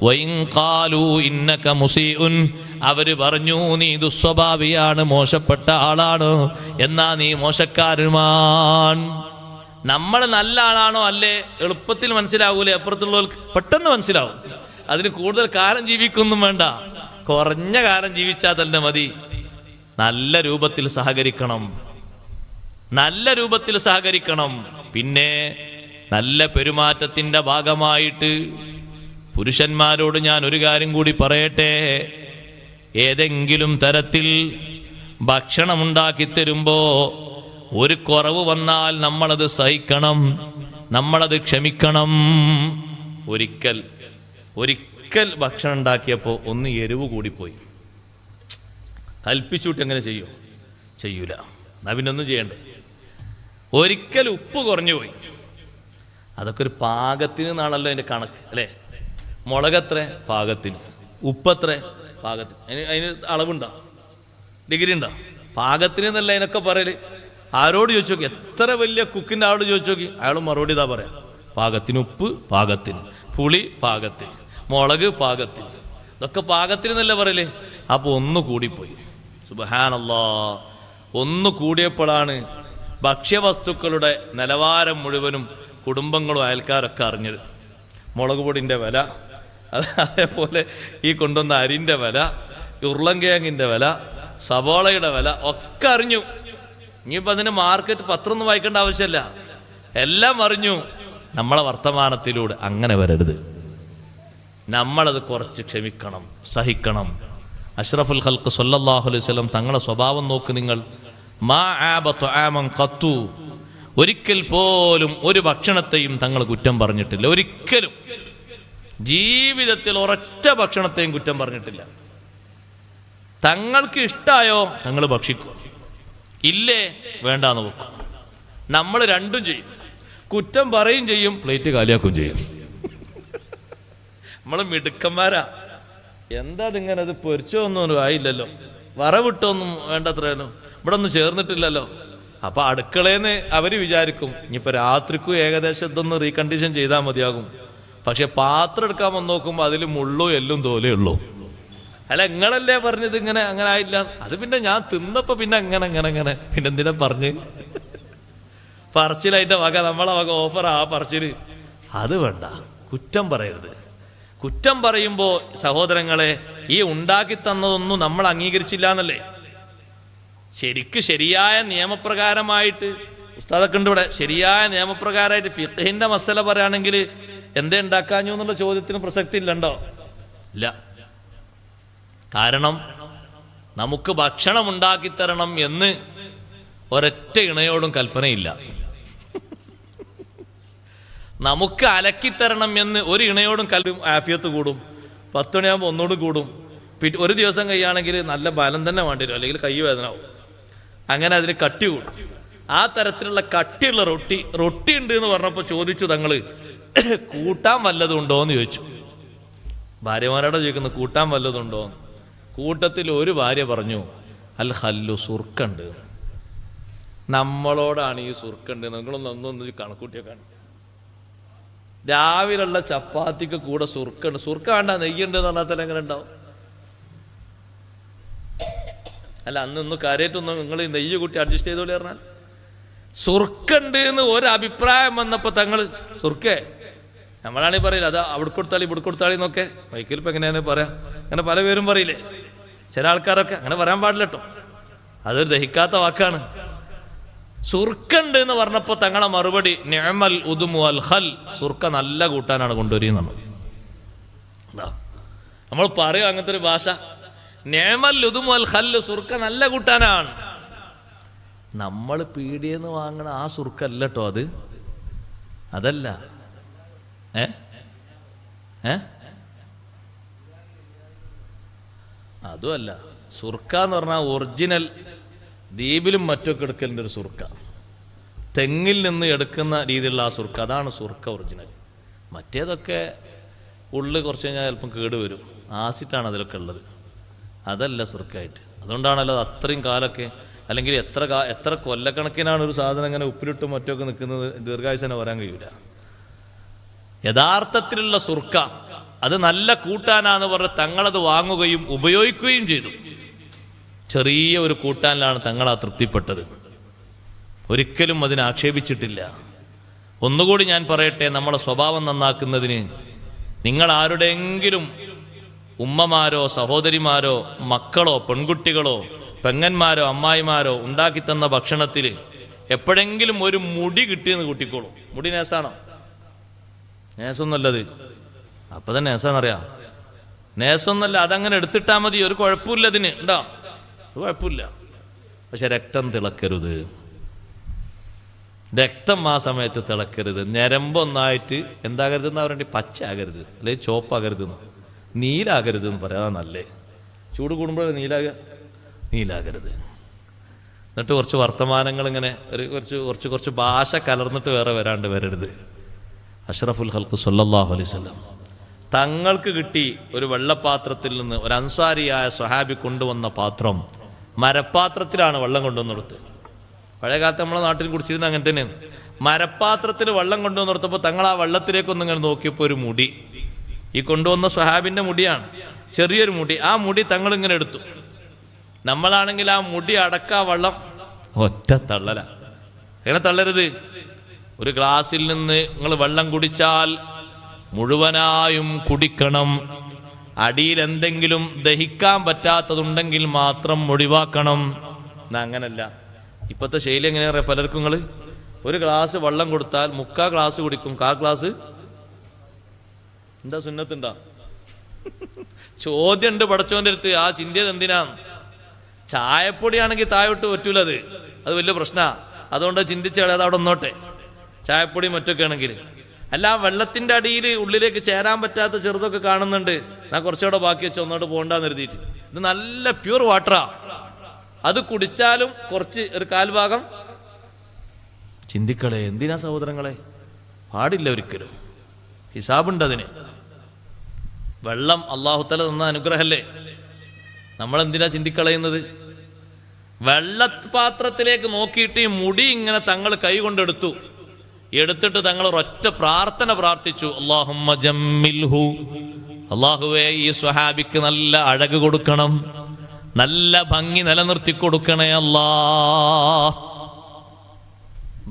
വൈൻ ഖാലു ഇന്നക മുസീഉൻ, അവര് പറഞ്ഞു നീ ദുസ്വഭാവിയാണ്, മോശപ്പെട്ട ആളാണ്, എന്നാ നീ മോശക്കാരനുമാണ്. നമ്മൾ നല്ല ആളാണോ അല്ലേ എളുപ്പത്തിൽ മനസ്സിലാവൂലേ? അപ്പുറത്തുള്ളവർക്ക് പെട്ടെന്ന് മനസ്സിലാവും. അതിന് കൂടുതൽ കാലം ജീവിക്കൊന്നും വേണ്ട, കുറഞ്ഞ കാലം ജീവിച്ചാൽ തന്നെ മതി. നല്ല രൂപത്തിൽ സഹകരിക്കണം, നല്ല രൂപത്തിൽ സഹകരിക്കണം. പിന്നെ നല്ല പെരുമാറ്റത്തിന്റെ ഭാഗമായിട്ട് പുരുഷന്മാരോട് ഞാൻ ഒരു കാര്യം കൂടി പറയട്ടെ. ഏതെങ്കിലും തരത്തിൽ ഭക്ഷണം ഉണ്ടാക്കി തരുമ്പോ ഒരു കുറവ് വന്നാൽ നമ്മളത് സഹിക്കണം, നമ്മളത് ക്ഷമിക്കണം. ഒരിക്കൽ ഭക്ഷണം ഉണ്ടാക്കിയപ്പോൾ ഒന്ന് എരിവ് കൂടിപ്പോയി, കൽപ്പിച്ചുവിട്ട് എങ്ങനെ ചെയ്യും? ചെയ്യൂല, എന്നാ പിന്നെ ഒന്നും ചെയ്യണ്ടേ. ഒരിക്കൽ ഉപ്പ് കുറഞ്ഞു പോയി, അതൊക്കെ ഒരു പാകത്തിന് എന്നാണല്ലോ അതിൻ്റെ കണക്ക് അല്ലേ? മുളകെത്ര? പാകത്തിന്. ഉപ്പത്ര? പാകത്തിന്. അതിന് അളവുണ്ടോ? ഡിഗ്രി ഉണ്ടോ? പാകത്തിന് എന്നല്ല അതിനൊക്കെ പറയല്. ആരോട് ചോദിച്ചു നോക്കി, എത്ര വലിയ കുക്കിൻ്റെ ആളോട് ചോദിച്ചു നോക്കി, അയാൾ മറുപടി ഇതാ പറയാം, പാകത്തിന് ഉപ്പ്, പാകത്തിന് പുളി, പാകത്തിന് മുളക്, പാകത്തിന്. ഇതൊക്കെ പാകത്തിന് എന്നല്ല പറയല്. അപ്പോൾ ഒന്ന് കൂടിപ്പോയി. സുബ്ഹാനല്ലാഹ്, ഒന്ന് കൂടിയപ്പോഴാണ് ഭക്ഷ്യവസ്തുക്കളുടെ നിലവാരം മുഴുവനും കുടുംബങ്ങളും അയൽക്കാരൊക്കെ അറിഞ്ഞത്. മുളക് പൊടിൻ്റെ വില, അതേപോലെ ഈ കൊണ്ടുവന്ന അരിൻ്റെ വില, ഉരുളൻകിഴങ്ങിൻ്റെ വില, സവോളയുടെ വില ഒക്കെ അറിഞ്ഞു. ഇനിയിപ്പോൾ അതിന് മാർക്കറ്റ് പത്രമൊന്നും വായിക്കേണ്ട ആവശ്യമില്ല, എല്ലാം അറിഞ്ഞു. നമ്മളെ വർത്തമാനത്തിലൂടെ അങ്ങനെ വരരുത്. നമ്മളത് കുറച്ച് ക്ഷമിക്കണം, സഹിക്കണം. അഷ്റഫുൽ ഖൽഖ് സല്ലല്ലാഹു അലൈഹി വസല്ലം തങ്ങളെ സ്വഭാവം നോക്ക് നിങ്ങൾ. മാ ആബ തുആമൻ ഖത്തു, ഒരിക്കൽ പോലും ഒരു ഭക്ഷണത്തെയും തങ്ങൾ കുറ്റം പറഞ്ഞിട്ടില്ല. ഒരിക്കലും ജീവിതത്തിൽ ഒരൊറ്റ ഭക്ഷണത്തെയും കുറ്റം പറഞ്ഞിട്ടില്ല. തങ്ങൾക്ക് ഇഷ്ടായോ തങ്ങൾ ഭക്ഷിക്കും, ഇല്ലേ വേണ്ടാന്ന് വെക്കും. നമ്മൾ രണ്ടും ചെയ്യും, കുറ്റം പറയും ചെയ്യും, പ്ലേറ്റ് കാലിയാക്കും ചെയ്യും. നമ്മൾ മിടുക്കന്മാരാ. എന്താ അതിങ്ങനെ, അത് പൊരിച്ചോ ഒന്നും ആയില്ലല്ലോ, വറവിട്ടൊന്നും വേണ്ടത്രേനോ, ഇവിടെ ഒന്നും ചേർന്നിട്ടില്ലല്ലോ. അപ്പൊ അടുക്കളേന്ന് അവര് വിചാരിക്കും ഇനിയിപ്പോ രാത്രിക്കും ഏകദേശം ഇതൊന്ന് റീകണ്ടീഷൻ ചെയ്താൽ മതിയാകും. പക്ഷെ പാത്രം എടുക്കാൻ വന്ന് നോക്കുമ്പോൾ അതിൽ മുള്ളും എല്ലും തോലേ ഉള്ളൂ. അല്ല, നിങ്ങളല്ലേ പറഞ്ഞത് ഇങ്ങനെ അങ്ങനെ ആയില്ല. അത് പിന്നെ ഞാൻ തിന്നപ്പോ പിന്നെ അങ്ങനെ പിന്നെ എന്തിനാ പറഞ്ഞ് പറച്ചിലായിട്ട് വക, നമ്മളെ വക ഓഫർ ആ പറച്ചില്. അത് വേണ്ട, കുറ്റം പറയരുത്. കുറ്റം പറയുമ്പോൾ സഹോദരങ്ങളെ, ഈ ഉണ്ടാക്കി തന്നതൊന്നും നമ്മൾ അംഗീകരിച്ചില്ല എന്നല്ലേ. ശരിയായ നിയമപ്രകാരമായിട്ട് ഉസ്താദൊക്കെ ഉണ്ട് ഇവിടെ, ശരിയായ നിയമപ്രകാരമായിട്ട് ഫിഖ്ഹിന്റെ മസല പറയുകയാണെങ്കിൽ എന്തേ ഉണ്ടാക്കാഞ്ഞു എന്നുള്ള ചോദ്യത്തിന് പ്രസക്തി ഇല്ലണ്ടോ? ഇല്ല. കാരണം നമുക്ക് ഭക്ഷണം ഉണ്ടാക്കിത്തരണം എന്ന് ഒരൊറ്റ ഇണയോടും കൽപ്പനയില്ല. നമുക്ക് അലക്കിത്തരണം എന്ന് ഒരു ഇണയോടും ആഫിയത്ത് കൂടും. 10 മണിയാകുമ്പോൾ ഒന്നുകൂടി കൂടും. ഒരു ദിവസം കഴിയുകയാണെങ്കിൽ നല്ല ബലം തന്നെ വേണ്ടി വരും, അല്ലെങ്കിൽ കൈ വേദനാവും. അങ്ങനെ അതിന് കട്ടി കൂടും. ആ തരത്തിലുള്ള കട്ടിയുള്ള റൊട്ടി ഉണ്ട് എന്ന് പറഞ്ഞപ്പോൾ ചോദിച്ചു തങ്ങള്, കൂട്ടാൻ വല്ലതും ഉണ്ടോ എന്ന് ചോദിച്ചു. ഭാര്യമാരോട് ചോദിക്കുന്നു, കൂട്ടാൻ വല്ലതും ഉണ്ടോ? കൂട്ടത്തിൽ ഒരു ഭാര്യ പറഞ്ഞു, അൽ ഹല്ലു, സുർക്കുണ്ട്. നമ്മളോടാണ് ഈ സുർക്കുണ്ട്. നിങ്ങളൊന്ന് ഒന്നൊന്ന് കണക്കൂട്ടിയൊക്കെ രാവിലുള്ള ചപ്പാത്തിക്ക് കൂടെ സുർക്കുണ്ട്. സുർക്ക വേണ്ട, നെയ്യുണ്ട് എന്ന് പറഞ്ഞാൽ തന്നെ എങ്ങനെ ഉണ്ടാവും? അല്ല, അന്ന് കാര്യമായിട്ടൊന്നും നിങ്ങൾ ഈ നെയ്യ് കൂട്ടി അഡ്ജസ്റ്റ് ചെയ്തോളി പറഞ്ഞാൽ സുർക്കുണ്ട് എന്ന് ഒരഭിപ്രായം വന്നപ്പോൾ തങ്ങൾ സുർക്കേ നമ്മളാണെങ്കിൽ പറയില്ല, അത് അവിടെ കൊടുത്താളി ഇവിടെ കൊടുത്താളി എന്നൊക്കെ. വൈക്കലിപ്പോൾ എങ്ങനെയാണ് പറയാം? അങ്ങനെ പല പേരും പറയില്ലേ ചില ആൾക്കാരൊക്കെ. അങ്ങനെ പറയാൻ പാടില്ല കേട്ടോ, അതൊരു ദഹിക്കാത്ത വാക്കാണ്. സുർക്കുണ്ട് എന്ന് പറഞ്ഞപ്പോൾ തങ്ങളെ മറുപടി നിഅമൽ ഉദുമു അൽ ഖൽ, സുർക്ക നല്ല കൂട്ടാനാണ് കൊണ്ടുവരുന്നത്. നമ്മൾ പറയും അങ്ങനത്തെ ഒരു ഭാഷ, നിഅമൽ ഉദുമു അൽ ഖൽ, സുർക്ക നല്ല കൂട്ടാനാണ്. നമ്മൾ പീടിയെന്ന് വാങ്ങണ ആ സുർക്ക അല്ല കേട്ടോ, അതല്ല. അതുമല്ല. സുർക്ക എന്ന് പറഞ്ഞാൽ ഒറിജിനൽ ദ്വീപിലും മറ്റൊക്കെ എടുക്കലിൻ്റെ ഒരു സുർക്ക, തെങ്ങിൽ നിന്ന് എടുക്കുന്ന രീതിയിലുള്ള ആ സുർക്ക, അതാണ് സുർക്ക ഒറിജിനൽ. മറ്റേതൊക്കെ ഉള്ളിൽ കുറച്ച് കഴിഞ്ഞാൽ ചിലപ്പം കേടുവരും, ആസിഡാണ് അതിലൊക്കെ ഉള്ളത്. അതല്ല സുർക്കായിട്ട്. അതുകൊണ്ടാണല്ലോ അത്രയും കാലമൊക്കെ, അല്ലെങ്കിൽ എത്ര കൊല്ലക്കണക്കിനാണ് ഒരു സാധനം ഇങ്ങനെ ഉപ്പിലിട്ടും മറ്റൊക്കെ നിൽക്കുന്നത്, ദീർഘായുസനെ പറയാൻ കഴിയില്ല. യഥാർത്ഥത്തിലുള്ള സുർക്ക അത് നല്ല കൂട്ടാനാന്ന് പറഞ്ഞ് തങ്ങളത് വാങ്ങുകയും ഉപയോഗിക്കുകയും ചെയ്തു. ചെറിയ ഒരു കൂട്ടാനിലാണ് തങ്ങൾ ആ തൃപ്തിപ്പെട്ടത്, ഒരിക്കലും അതിനെ ആക്ഷേപിച്ചിട്ടില്ല. ഒന്നുകൂടി ഞാൻ പറയട്ടെ, നമ്മളെ സ്വഭാവം നന്നാക്കുന്നതിന് നിങ്ങൾ ആരുടെയെങ്കിലും ഉമ്മമാരോ സഹോദരിമാരോ മക്കളോ പെൺകുട്ടികളോ പെങ്ങന്മാരോ അമ്മായിമാരോ ഉണ്ടാക്കി തന്ന ഭക്ഷണത്തിൽ എപ്പോഴെങ്കിലും ഒരു മുടി കിട്ടിയെന്ന് കൂട്ടിക്കോളൂ. മുടി നേസാണോ? നേസൊന്നല്ലത്. അപ്പം തന്നെ നേസാന്നറിയാം. നേസൊന്നല്ല, അതങ്ങനെ എടുത്തിട്ടാൽ മതി, ഒരു കുഴപ്പമില്ല. അതിന് ഉണ്ടോ? ഒരു കുഴപ്പമില്ല. പക്ഷെ രക്തം തിളക്കരുത്. രക്തം ആ സമയത്ത് തിളക്കരുത്. ഞരമ്പൊന്നായിട്ട് എന്താകരുത് എന്നാ പറയണ്ടേ? പച്ച ആകരുത്, അല്ലെങ്കിൽ ചോപ്പാകരുത്, നീലാകരുത് എന്ന് പറയാം. നല്ലേ ചൂട് കൂടുമ്പോഴേ നീലാകരുത്. എന്നിട്ട് കുറച്ച് വർത്തമാനങ്ങൾ ഇങ്ങനെ കുറച്ച് ഭാഷ കലർന്നിട്ട് വേറെ വരരുത്. അഷ്റഫുൽ ഖൽഖ് സല്ലല്ലാഹു അലൈഹി വസല്ലം തങ്ങൾക്ക് കിട്ടി ഒരു വെള്ളപ്പാത്രത്തിൽ നിന്ന് ഒരു അൻസാരിയായ സ്വഹാബി കൊണ്ടുവന്ന പാത്രം, മരപ്പാത്രത്തിലാണ് വെള്ളം കൊണ്ടുവന്നെടുത്ത്. പഴയ കാലത്ത് നമ്മളെ നാട്ടിൽ കുടിച്ചിരുന്ന അങ്ങനെ തന്നെയാണ്. മരപ്പാത്രത്തിൽ വെള്ളം കൊണ്ടുവന്നെടുത്തപ്പോൾ തങ്ങൾ ആ വെള്ളത്തിലേക്കൊന്നും ഇങ്ങനെ നോക്കിയപ്പോൾ ഒരു മുടി, ഈ കൊണ്ടുവന്ന സ്വഹാബിന്റെ മുടിയാണ്, ചെറിയൊരു മുടി. ആ മുടി തങ്ങൾ ഇങ്ങനെ എടുത്തു. നമ്മളാണെങ്കിൽ ആ മുടി അടക്കാ വെള്ളം ഒറ്റ തള്ളല. എങ്ങനെ തള്ളരുത്? ഒരു ഗ്ലാസ്സിൽ നിന്ന് നിങ്ങൾ വെള്ളം കുടിച്ചാൽ മുഴുവനായും കുടിക്കണം. അടിയിൽ എന്തെങ്കിലും ദഹിക്കാൻ പറ്റാത്തതുണ്ടെങ്കിൽ മാത്രം ഒഴിവാക്കണം. അങ്ങനല്ല ഇപ്പോഴത്തെ ശൈലി. എങ്ങനെയാ പറയാ പലർക്കും? നിങ്ങൾ ഒരു ഗ്ലാസ് വെള്ളം കൊടുത്താൽ 3/4 ഗ്ലാസ് കുടിക്കും. 1/4 ഗ്ലാസ് എന്താ സുന്നത്തുണ്ടാ? ചോദ്യം ഉണ്ട് പടച്ചോന്റെ അടുത്ത്. ആ ചിന്തിയത് എന്തിനാ? ചായപ്പൊടിയാണെങ്കിൽ താഴോട്ട് പറ്റൂല, അത് വലിയ പ്രശ്നമാണ്. അതുകൊണ്ട് ചിന്തിച്ചാൽ അത് അവിടെ ഒന്നോട്ടെ, ചായപ്പൊടി മറ്റൊക്കെ ആണെങ്കിൽ. അല്ല, വെള്ളത്തിന്റെ അടിയിൽ ഉള്ളിലേക്ക് ചേരാൻ പറ്റാത്ത ചെറുതൊക്കെ കാണുന്നുണ്ട്, ഞാൻ കുറച്ചുകൂടെ ബാക്കി വെച്ച് ഒന്നോട്ട് പോകണ്ടെന്ന് എഴുതിയിട്ട്. ഇത് നല്ല പ്യൂർ വാട്ടറാ, അത് കുടിച്ചാലും കുറച്ച് ഒരു 1/4 ഭാഗം ചിന്തിക്കളെ. എന്തിനാ സഹോദരങ്ങളെ? പാടില്ല ഒരിക്കലും. ഹിസാബുണ്ട് അതിന്. വെള്ളം അല്ലാഹു തആല തന്ന അനുഗ്രഹമല്ലേ, നമ്മളെന്തിനാ ചിന്തിക്കളയുന്നത്? വെള്ളപാത്രത്തിലേക്ക് നോക്കിയിട്ട് ഈ മുടി ഇങ്ങനെ തങ്ങൾ കൈ കൊണ്ടെടുത്തു. എടുത്തിട്ട് തങ്ങൾ ഒരൊറ്റ പ്രാർത്ഥന പ്രാർത്ഥിച്ചു, അല്ലാഹുമ്മ ജമ്മിൽഹു, അല്ലാഹുവേ ഈ സ്വഹാബിക്ക് നല്ല അഴക് കൊടുക്കണം, നല്ല ഭംഗി നിലനിർത്തി കൊടുക്കണേ അല്ലാ.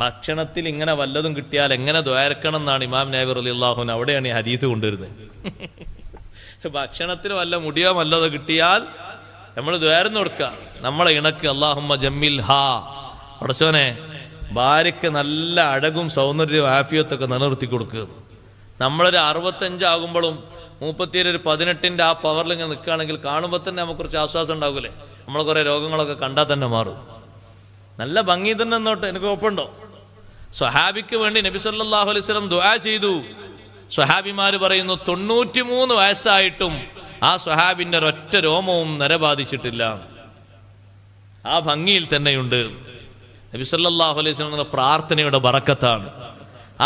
ഭക്ഷണത്തിൽ ഇങ്ങനെ വല്ലതും കിട്ടിയാൽ എങ്ങനെ ദ്വാരക്കണം എന്നാണ് ഇമാം നബി റളിയല്ലാഹു അൻഹു അവിടെയാണ് ഈ ഹദീസ് കൊണ്ടുവരുന്നത്. ഭക്ഷണത്തിൽ വല്ല മുടിയോ വല്ലതോ കിട്ടിയാൽ നമ്മൾ ദ്വാരന്ന് കൊടുക്കുക, നമ്മളെ ഇണക്ക്. അല്ലാഹുമ്മ ജമ്മിൽ ഹാ, പടച്ചോനെ ഭാര്യയ്ക്ക് നല്ല അഴകും സൗന്ദര്യവും ആഫിയത്തൊക്കെ നിലനിർത്തി കൊടുക്കുക. നമ്മളൊരു 65 ആകുമ്പോഴും 37 18 ആ പവറിൽ ഇങ്ങനെ നിൽക്കുകയാണെങ്കിൽ കാണുമ്പോൾ തന്നെ നമുക്ക് കുറച്ച് ആശ്വാസം ഉണ്ടാകൂലേ? നമ്മൾ കുറേ രോഗങ്ങളൊക്കെ കണ്ടാൽ തന്നെ മാറും. നല്ല ഭംഗി തന്നെ എന്നോട്ടെ, എനിക്ക് കുഴപ്പമുണ്ടോ? സ്വഹാബിക്ക് വേണ്ടി നബി സല്ലല്ലാഹു അലൈഹി വസല്ലം ദുആ ചെയ്തു. സ്വഹാബിമാര് പറയുന്നു 93 വയസ്സായിട്ടും ആ സ്വഹാബിന്റെ ഒരൊറ്റ രോമവും നരബാധിച്ചിട്ടില്ല. ആ ഭംഗിയിൽ തന്നെയുണ്ട്. നബി സല്ലല്ലാഹു അലൈഹി വസല്ലം പ്രാർത്ഥനയുടെ ബറക്കത്താണ്.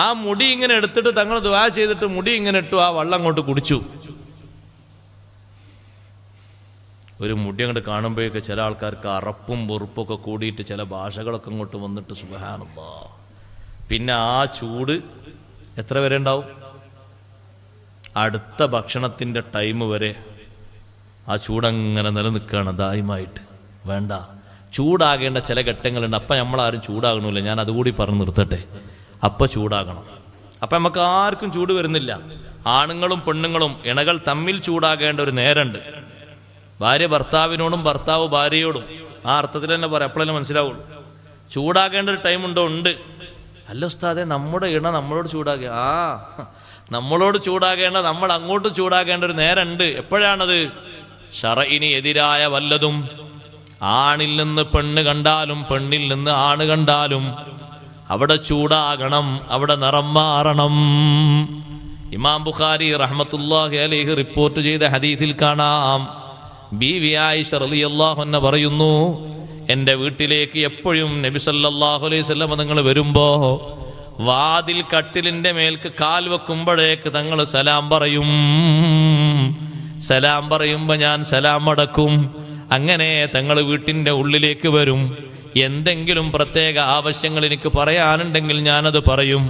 ആ മുടി ഇങ്ങനെ എടുത്തിട്ട് തങ്ങൾ ദുആ ചെയ്തിട്ട് മുടി ഇങ്ങനെ ഇട്ടു, ആ വെള്ളം അങ്ങോട്ട് കുടിച്ചു. ഒരു മുടി അങ്ങോട്ട് കാണുമ്പോഴേക്ക് ചില ആൾക്കാർക്ക് അറപ്പും വെറുപ്പൊക്കെ കൂടിയിട്ട് ചില ഭാഷകളൊക്കെ ഇങ്ങോട്ട് വന്നിട്ട് സുബ്ഹാനല്ലാഹ്. പിന്നെ ആ ചൂട് എത്ര വരെ ഉണ്ടാവും? അടുത്ത ഭക്ഷണത്തിൻ്റെ ടൈം വരെ ആ ചൂടങ്ങനെ നിലനിൽക്കുകയാണ് ദായിമായിട്ട്. വേണ്ട, ചൂടാകേണ്ട ചില ഘട്ടങ്ങളുണ്ട്. അപ്പം നമ്മളാരും ചൂടാകണമില്ല. ഞാൻ അതുകൂടി പറഞ്ഞ് നിർത്തട്ടെ. അപ്പം ചൂടാകണം. അപ്പം നമുക്ക് ആർക്കും ചൂട് വരുന്നില്ല. ആണുങ്ങളും പെണ്ണുങ്ങളും ഇണകൾ തമ്മിൽ ചൂടാകേണ്ട ഒരു നേരമുണ്ട്. ഭാര്യ ഭർത്താവിനോടും ഭർത്താവ് ഭാര്യയോടും. ആ അർത്ഥത്തിൽ തന്നെ പറയാം, അപ്പോഴല്ലേ മനസ്സിലാവുള്ളൂ. ചൂടാകേണ്ട ഒരു ടൈമുണ്ടോ? ഉണ്ട്. അല്ല ഉസ്താദെ, നമ്മുടെ ഇണ നമ്മളോട് ചൂടാകുക. നമ്മളോട് ചൂടാകേണ്ട, നമ്മൾ അങ്ങോട്ട് ചൂടാകേണ്ട ഒരു നേരമുണ്ട്. എപ്പോഴാണത്? ശറഇന് എതിരായ വല്ലതും, ആണിൽ നിന്ന് പെണ്ണ് കണ്ടാലും പെണ്ണിൽ നിന്ന് ആണ് കണ്ടാലും അവിടെ ചൂടാകണം, അവിടെ നിറം മാറണം. ഇമാം ബുഖാരി റഹ്മത്തുള്ളാഹി അലൈഹി റിപ്പോർട്ട് ചെയ്ത ഹദീസിൽ കാണാം, ബീവി ആയിഷ റളിയല്ലാഹു അൻഹ പറയുന്നു, എൻ്റെ വീട്ടിലേക്ക് എപ്പോഴും നബി സല്ലല്ലാഹു അലൈഹി വസല്ലം തങ്ങൾ വരുമ്പോ വാതിൽ കട്ടിലിൻ്റെ മേൽക്ക് കാൽ വെക്കുമ്പോഴേക്ക് തങ്ങൾ സലാം പറയും. സലാം പറയുമ്പോൾ ഞാൻ സലാം അടക്കും. അങ്ങനെ തങ്ങൾ വീട്ടിൻ്റെ ഉള്ളിലേക്ക് വരും. എന്തെങ്കിലും പ്രത്യേക ആവശ്യങ്ങൾ എനിക്ക് പറയാനുണ്ടെങ്കിൽ ഞാനത് പറയും.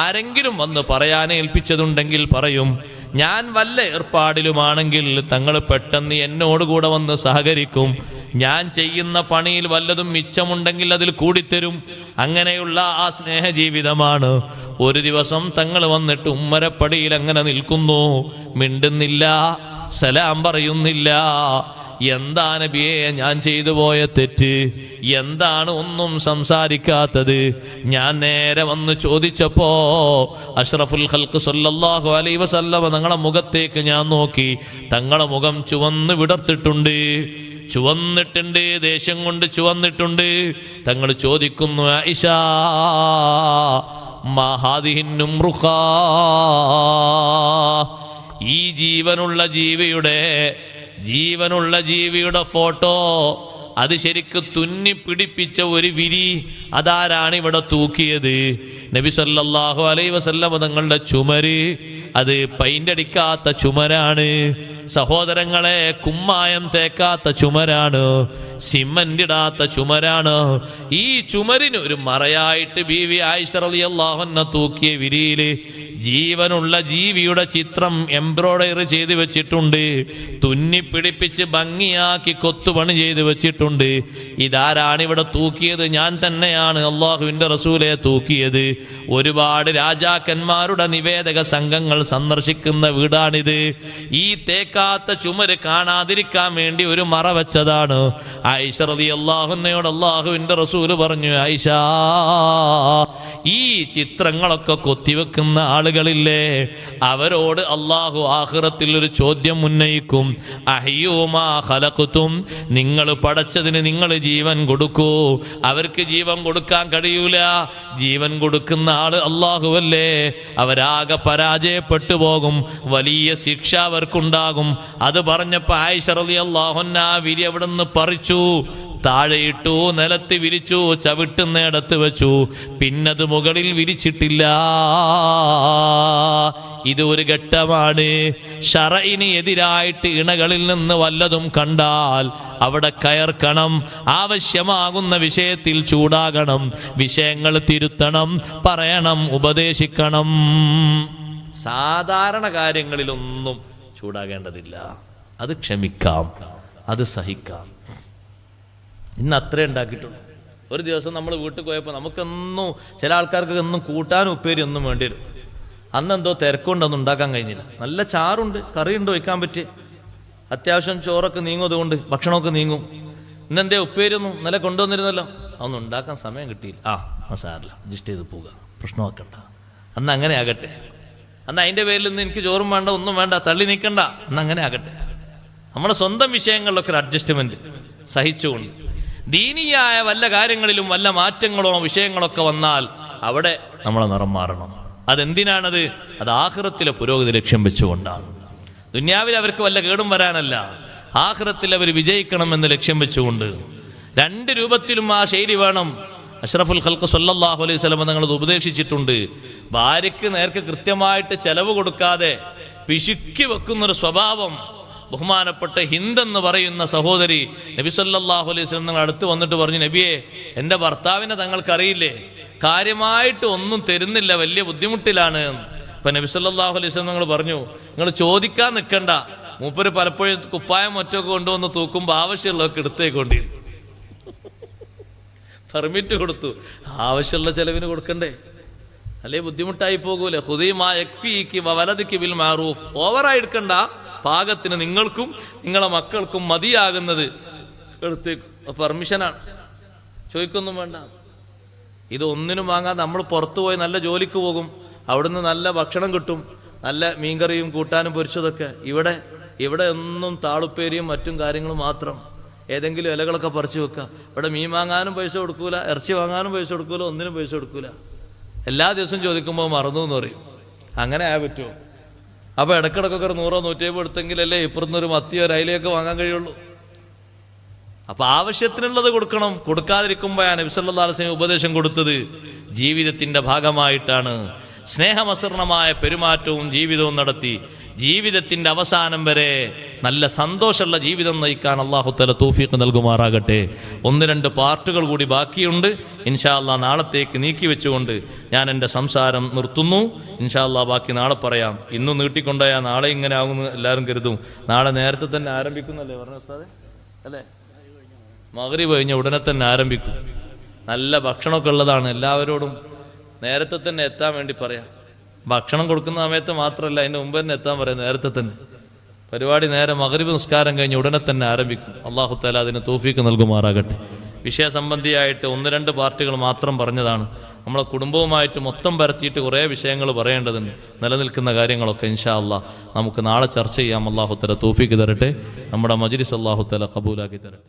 ആരെങ്കിലും വന്ന് പറയാൻ ഏൽപ്പിച്ചതുണ്ടെങ്കിൽ പറയും. ഞാൻ വല്ല ഏർപ്പാടിലുമാണെങ്കിൽ തങ്ങൾ പെട്ടെന്ന് എന്നോടുകൂടെ വന്ന് സഹകരിക്കും. ഞാൻ ചെയ്യുന്ന പണിയിൽ വല്ലതും മിച്ചമുണ്ടെങ്കിൽ അതിൽ കൂടിത്തരും. അങ്ങനെയുള്ള ആ സ്നേഹജീവിതമാണ്. ഒരു ദിവസം തങ്ങൾ വന്നിട്ട് ഉമ്മരപ്പടിയിൽ അങ്ങനെ നിൽക്കുന്നു, മിണ്ടുന്നില്ല, സലാം പറയുന്നില്ല. എന്താ നബിയെ ഞാൻ ചെയ്തു പോയ തെറ്റ്? എന്താണ് ഒന്നും സംസാരിക്കാത്തത്? ഞാൻ നേരെ വന്ന് ചോദിച്ചപ്പോ അഷ്റഫുൽ ഖൽഖ് സല്ലല്ലാഹു അലൈഹി വസല്ലം തങ്ങളെ മുഖത്തേക്ക് ഞാൻ നോക്കി. തങ്ങളെ മുഖം ചുവന്ന് വിടർത്തിട്ടുണ്ട്, ചുവന്നിട്ടുണ്ട്, ദേഷ്യം കൊണ്ട് ചുവന്നിട്ടുണ്ട്. തങ്ങൾ ചോദിക്കുന്നു, ആയിഷ മാ ഹാദിഹിൻ നുംറുഖാ, ഈ ജീവനുള്ള ജീവിയുടെ ഫോട്ടോ, അത് ശരിക്ക് തുന്നി പിടിപ്പിച്ച ഒരു വിരി, അതാരാണ് ഇവിടെ തൂക്കിയത്? നബി സല്ലല്ലാഹു അലൈഹി വസല്ലം തങ്ങളുടെ ചുമര്, അത് പെയിന്റടിക്കാത്ത ചുമരാണ് സഹോദരങ്ങളെ, കുമ്മായം തേക്കാത്ത ചുമരാണ്, സിമന്റ് ഇടാത്ത ചുമരാണ്. ഈ ചുമരിന് ഒരു മറയായിട്ട് ബീവി ആയിഷ റളിയല്ലാഹു അൻഹ തൂക്കിയ വിരിയില് ജീവനുള്ള ജീവിയുടെ ചിത്രം എംബ്രോയിഡറി ചെയ്ത് വെച്ചിട്ടുണ്ട്, തുന്നിപ്പിടിപ്പിച്ച് ഭംഗിയാക്കി കൊത്തുപണി ചെയ്ത് വെച്ചിട്ടുണ്ട്. ഇതാരാണ് ഇവിടെ തൂക്കിയത്? ഞാൻ തന്നെയാണ്, അള്ളാഹുവിൻ്റെ റസൂലെ തൂക്കിയത്. ഒരുപാട് രാജാക്കന്മാരുടെ നിവേദക സംഘങ്ങൾ സന്ദർശിക്കുന്ന വീടാണിത്. ഈ തേക്കാത്ത ചുമര് കാണാതിരിക്കാൻ വേണ്ടി ഒരു മറ വെച്ചതാണ്. ആയിഷ റളിയല്ലാഹു അൻഹയോട് അള്ളാഹുവിൻ്റെ റസൂല് പറഞ്ഞു, ആയിഷ, ഈ ചിത്രങ്ങളൊക്കെ കൊത്തിവെക്കുന്ന ആളുകളില്ലേ, അവരോട് അള്ളാഹു ആഖിറത്തിൽ ഒരു ചോദ്യം ഉന്നയിക്കും. അഹ്യൂമാ ഖലഖ്തും, നിങ്ങൾ പടച്ചതിന് നിങ്ങൾ ജീവൻ കൊടുക്കൂ. അവർക്ക് ജീവൻ കൊടുക്കാൻ കഴിയൂല. ജീവൻ കൊടുക്കുന്ന ആള് അള്ളാഹുവല്ലേ. അവരാകെ പരാജയപ്പെട്ടു പോകും, വലിയ ശിക്ഷ അവർക്കുണ്ടാകും. അത് പറഞ്ഞപ്പോൾ ആയിഷ റളിയല്ലാഹു അൻഹ വിരി അവിടുന്ന് പറിച്ചു, താഴെയിട്ടു, നിലത്ത് വിരിച്ചു, ചവിട്ടുന്നിടത്ത് വെച്ചു, പിന്നത് മുകളിൽ വിരിച്ചിട്ടില്ല. ഇത് ഒരു ഘട്ടമാണ്. ശറഇന് എതിരായിട്ട് ഇണകളിൽ നിന്ന് വല്ലതും കണ്ടാൽ അവിടെ കയർക്കണം. ആവശ്യമാകുന്ന വിഷയത്തിൽ ചൂടാകണം, വിഷയങ്ങൾ തിരുത്തണം, പറയണം, ഉപദേശിക്കണം. സാധാരണ കാര്യങ്ങളിലൊന്നും ചൂടാകേണ്ടതില്ല. അത് ക്ഷമിക്കാം, അത് സഹിക്കാം. ഇന്ന് അത്രേ ഉണ്ടാക്കിയിട്ടുള്ളൂ. ഒരു ദിവസം നമ്മൾ വീട്ടിൽ പോയപ്പോൾ നമുക്കൊന്നും, ചില ആൾക്കാർക്ക് ഒന്നും കൂട്ടാനും ഉപ്പേരി ഒന്നും വേണ്ടി വരും. അന്നെന്തോ തിരക്കുകൊണ്ടൊന്നും ഉണ്ടാക്കാൻ കഴിഞ്ഞില്ല. നല്ല ചാറുണ്ട്, കറിയുണ്ട്, വയ്ക്കാൻ പറ്റി, അത്യാവശ്യം ചോറൊക്കെ നീങ്ങും, അതുകൊണ്ട് ഭക്ഷണമൊക്കെ നീങ്ങും. ഇന്നെന്തേ ഉപ്പേരിയൊന്നും നല്ല കൊണ്ടുവന്നിരുന്നല്ലോ, അതൊന്നും ഉണ്ടാക്കാൻ സമയം കിട്ടിയില്ല. സാറില്ല, അഡ്ജസ്റ്റ് ചെയ്ത് പോവുക, പ്രശ്നമാക്കണ്ട. അന്ന് അങ്ങനെ ആകട്ടെ. അന്ന് അതിൻ്റെ പേരിൽ നിന്ന് എനിക്ക് ചോറും വേണ്ട, ഒന്നും വേണ്ട, തള്ളി നീക്കണ്ട, അന്ന് അങ്ങനെ ആകട്ടെ. നമ്മുടെ സ്വന്തം വിഷയങ്ങളിലൊക്കെ ഒരു അഡ്ജസ്റ്റ്മെൻറ്റ് സഹിച്ചുകൊണ്ട്, ദീനിയായ വല്ല കാര്യങ്ങളിലും വല്ല മാറ്റങ്ങളോ വിഷയങ്ങളൊക്കെ വന്നാൽ അവിടെ നമ്മളെ നിറം മാറണം. അതെന്തിനാണത്? അത് ആഖിറത്തിലെ പുരോഗതി ലക്ഷ്യം വെച്ചുകൊണ്ടാണ്. ദുനിയാവിൽ അവർക്ക് വല്ല കേടും വരാനല്ല, ആഖിറത്തിൽ അവർ വിജയിക്കണമെന്ന് ലക്ഷ്യം വെച്ചുകൊണ്ട്. രണ്ട് രൂപത്തിലും ആ ശൈലി വേണം. അഷ്റഫുൽ ഖൽഖ് സല്ലല്ലാഹു അലൈഹി വസല്ലം തങ്ങൾ ഉപദേശിച്ചിട്ടുണ്ട്. ഭാര്യയ്ക്ക് നേർക്ക് കൃത്യമായിട്ട് ചെലവ് കൊടുക്കാതെ പിശുക്കി വെക്കുന്നൊരു സ്വഭാവം ബഹുമാനപ്പെട്ട ഹിന്ദ് എന്ന് പറയുന്ന സഹോദരി നബി സല്ലല്ലാഹു അലൈഹി വസല്ലം നിങ്ങൾ അടുത്ത് വന്നിട്ട് പറഞ്ഞു, നബിയെ, എൻ്റെ ഭർത്താവിനെ തങ്ങൾക്കറിയില്ലേ, കാര്യമായിട്ട് ഒന്നും തരുന്നില്ല, വലിയ ബുദ്ധിമുട്ടിലാണ്. അപ്പം നബി സല്ലല്ലാഹു അലൈഹി വസല്ലം നിങ്ങൾ പറഞ്ഞു, നിങ്ങൾ ചോദിക്കാൻ നിൽക്കണ്ട, മൂപ്പര് പലപ്പോഴും കുപ്പായം മറ്റൊക്കെ കൊണ്ടുവന്ന് തൂക്കുമ്പോൾ ആവശ്യമുള്ളതൊക്കെ എടുത്തേക്കൊണ്ടിരുന്നു. പെർമിറ്റ് കൊടുത്തു, ആവശ്യമുള്ള ചെലവിന് കൊടുക്കണ്ടേ, അല്ലേ ബുദ്ധിമുട്ടായി പോകൂലേ. ഖുദീമാ യക്ഫീകി വവലദികി ബിൽ മഅറൂഫ്, ഓവറായി എടുക്കണ്ട, പാകത്തിന് നിങ്ങൾക്കും നിങ്ങളെ മക്കൾക്കും മതിയാകുന്നത് എടുത്തേക്കും. പെർമിഷനാണ്, ചോദിക്കൊന്നും വേണ്ട. ഇത് ഒന്നിനും വാങ്ങാൻ നമ്മൾ പുറത്തു പോയി നല്ല ജോലിക്ക് പോകും, അവിടുന്ന് നല്ല ഭക്ഷണം കിട്ടും, നല്ല മീൻകറിയും കൂട്ടാനും പൊരിച്ചതൊക്കെ. ഇവിടെ ഒന്നും താളുപ്പേരിയും മറ്റും കാര്യങ്ങളും മാത്രം, ഏതെങ്കിലും ഇലകളൊക്കെ പറിച്ചു വെക്കുക. ഇവിടെ മീൻ വാങ്ങാനും പൈസ കൊടുക്കൂല, ഇറച്ചി വാങ്ങാനും പൈസ കൊടുക്കൂല, ഒന്നിനും പൈസ കൊടുക്കൂല. എല്ലാ ദിവസവും ചോദിക്കുമ്പോൾ മറന്നു എന്ന് പറയും. അങ്ങനെ ആയാൽ പറ്റുമോ? അപ്പോൾ ഇടക്കിടക്കൊക്കെ ഒരു 100-150 എടുത്തെങ്കിലല്ലേ ഇപ്പുറത്തുനിന്നൊരു മത്തിയോ അയിലയൊക്കെ വാങ്ങാൻ കഴിയുള്ളൂ. അപ്പം ആവശ്യത്തിനുള്ളത് കൊടുക്കണം. കൊടുക്കാതിരിക്കുമ്പോഴാണ് നബി സല്ലല്ലാഹു അലൈഹി വസല്ലം ഉപദേശം കൊടുത്തത് ജീവിതത്തിൻ്റെ ഭാഗമായിട്ടാണ്. സ്നേഹമസൃണമായ പെരുമാറ്റവും ജീവിതവും നടത്തി ജീവിതത്തിൻ്റെ അവസാനം വരെ നല്ല സന്തോഷമുള്ള ജീവിതം നയിക്കാൻ അല്ലാഹു തആല തൗഫീഖ് നൽകുമാറാകട്ടെ. 1-2 പാർട്ടുകൾ കൂടി ബാക്കിയുണ്ട്. ഇൻഷാ അല്ലാഹ് നാളത്തേക്ക് നീക്കി വെച്ചുകൊണ്ട് ഞാൻ എൻ്റെ സംസാരം നിർത്തുന്നു. ഇൻഷാ അല്ലാഹ് ബാക്കി നാളെ പറയാം. ഇന്നും നീട്ടിക്കൊണ്ടുപോയാൽ നാളെ ഇങ്ങനെ ആകുമെന്ന് എല്ലാവരും കരുതും. നാളെ നേരത്തെ തന്നെ ആരംഭിക്കുന്നല്ലേ പറഞ്ഞ ഉസ്താദേ, അല്ലേ? മഗ്രിബ് കഴിഞ്ഞ ഉടനെ തന്നെ ആരംഭിക്കും. നല്ല ഭക്ഷണമൊക്കെ ഉള്ളതാണ്. എല്ലാവരോടും നേരത്തെ തന്നെ എത്താൻ വേണ്ടി പറയാം. ഭക്ഷണം കൊടുക്കുന്ന സമയത്ത് മാത്രമല്ല, അതിൻ്റെ മുമ്പ് തന്നെ എത്താൻ പറയാം. നേരത്തെ തന്നെ പരിപാടി നേരെ മഗ്രിബ് നിസ്കാരം കഴിഞ്ഞ് ഉടനെ തന്നെ ആരംഭിക്കും. അല്ലാഹു തആല അതിന് തൗഫീഖ് നൽകുമാറാകട്ടെ. വിഷയസംബന്ധിയായിട്ട് 1-2 പാർട്ടികൾ മാത്രം പറഞ്ഞതാണ്. നമ്മളെ കുടുംബവുമായിട്ട് മൊത്തം പരത്തിയിട്ട് കുറേ വിഷയങ്ങൾ പറയേണ്ടതുണ്ട്. നിലനിൽക്കുന്ന കാര്യങ്ങളൊക്കെ ഇൻഷാ അല്ലാഹ് നമുക്ക് നാളെ ചർച്ച ചെയ്യാം. അല്ലാഹു തആല തൗഫീഖ് തരട്ടെ. നമ്മുടെ മജ്ലിസ് അല്ലാഹു തആല ഖബൂലാക്കി തരട്ടെ.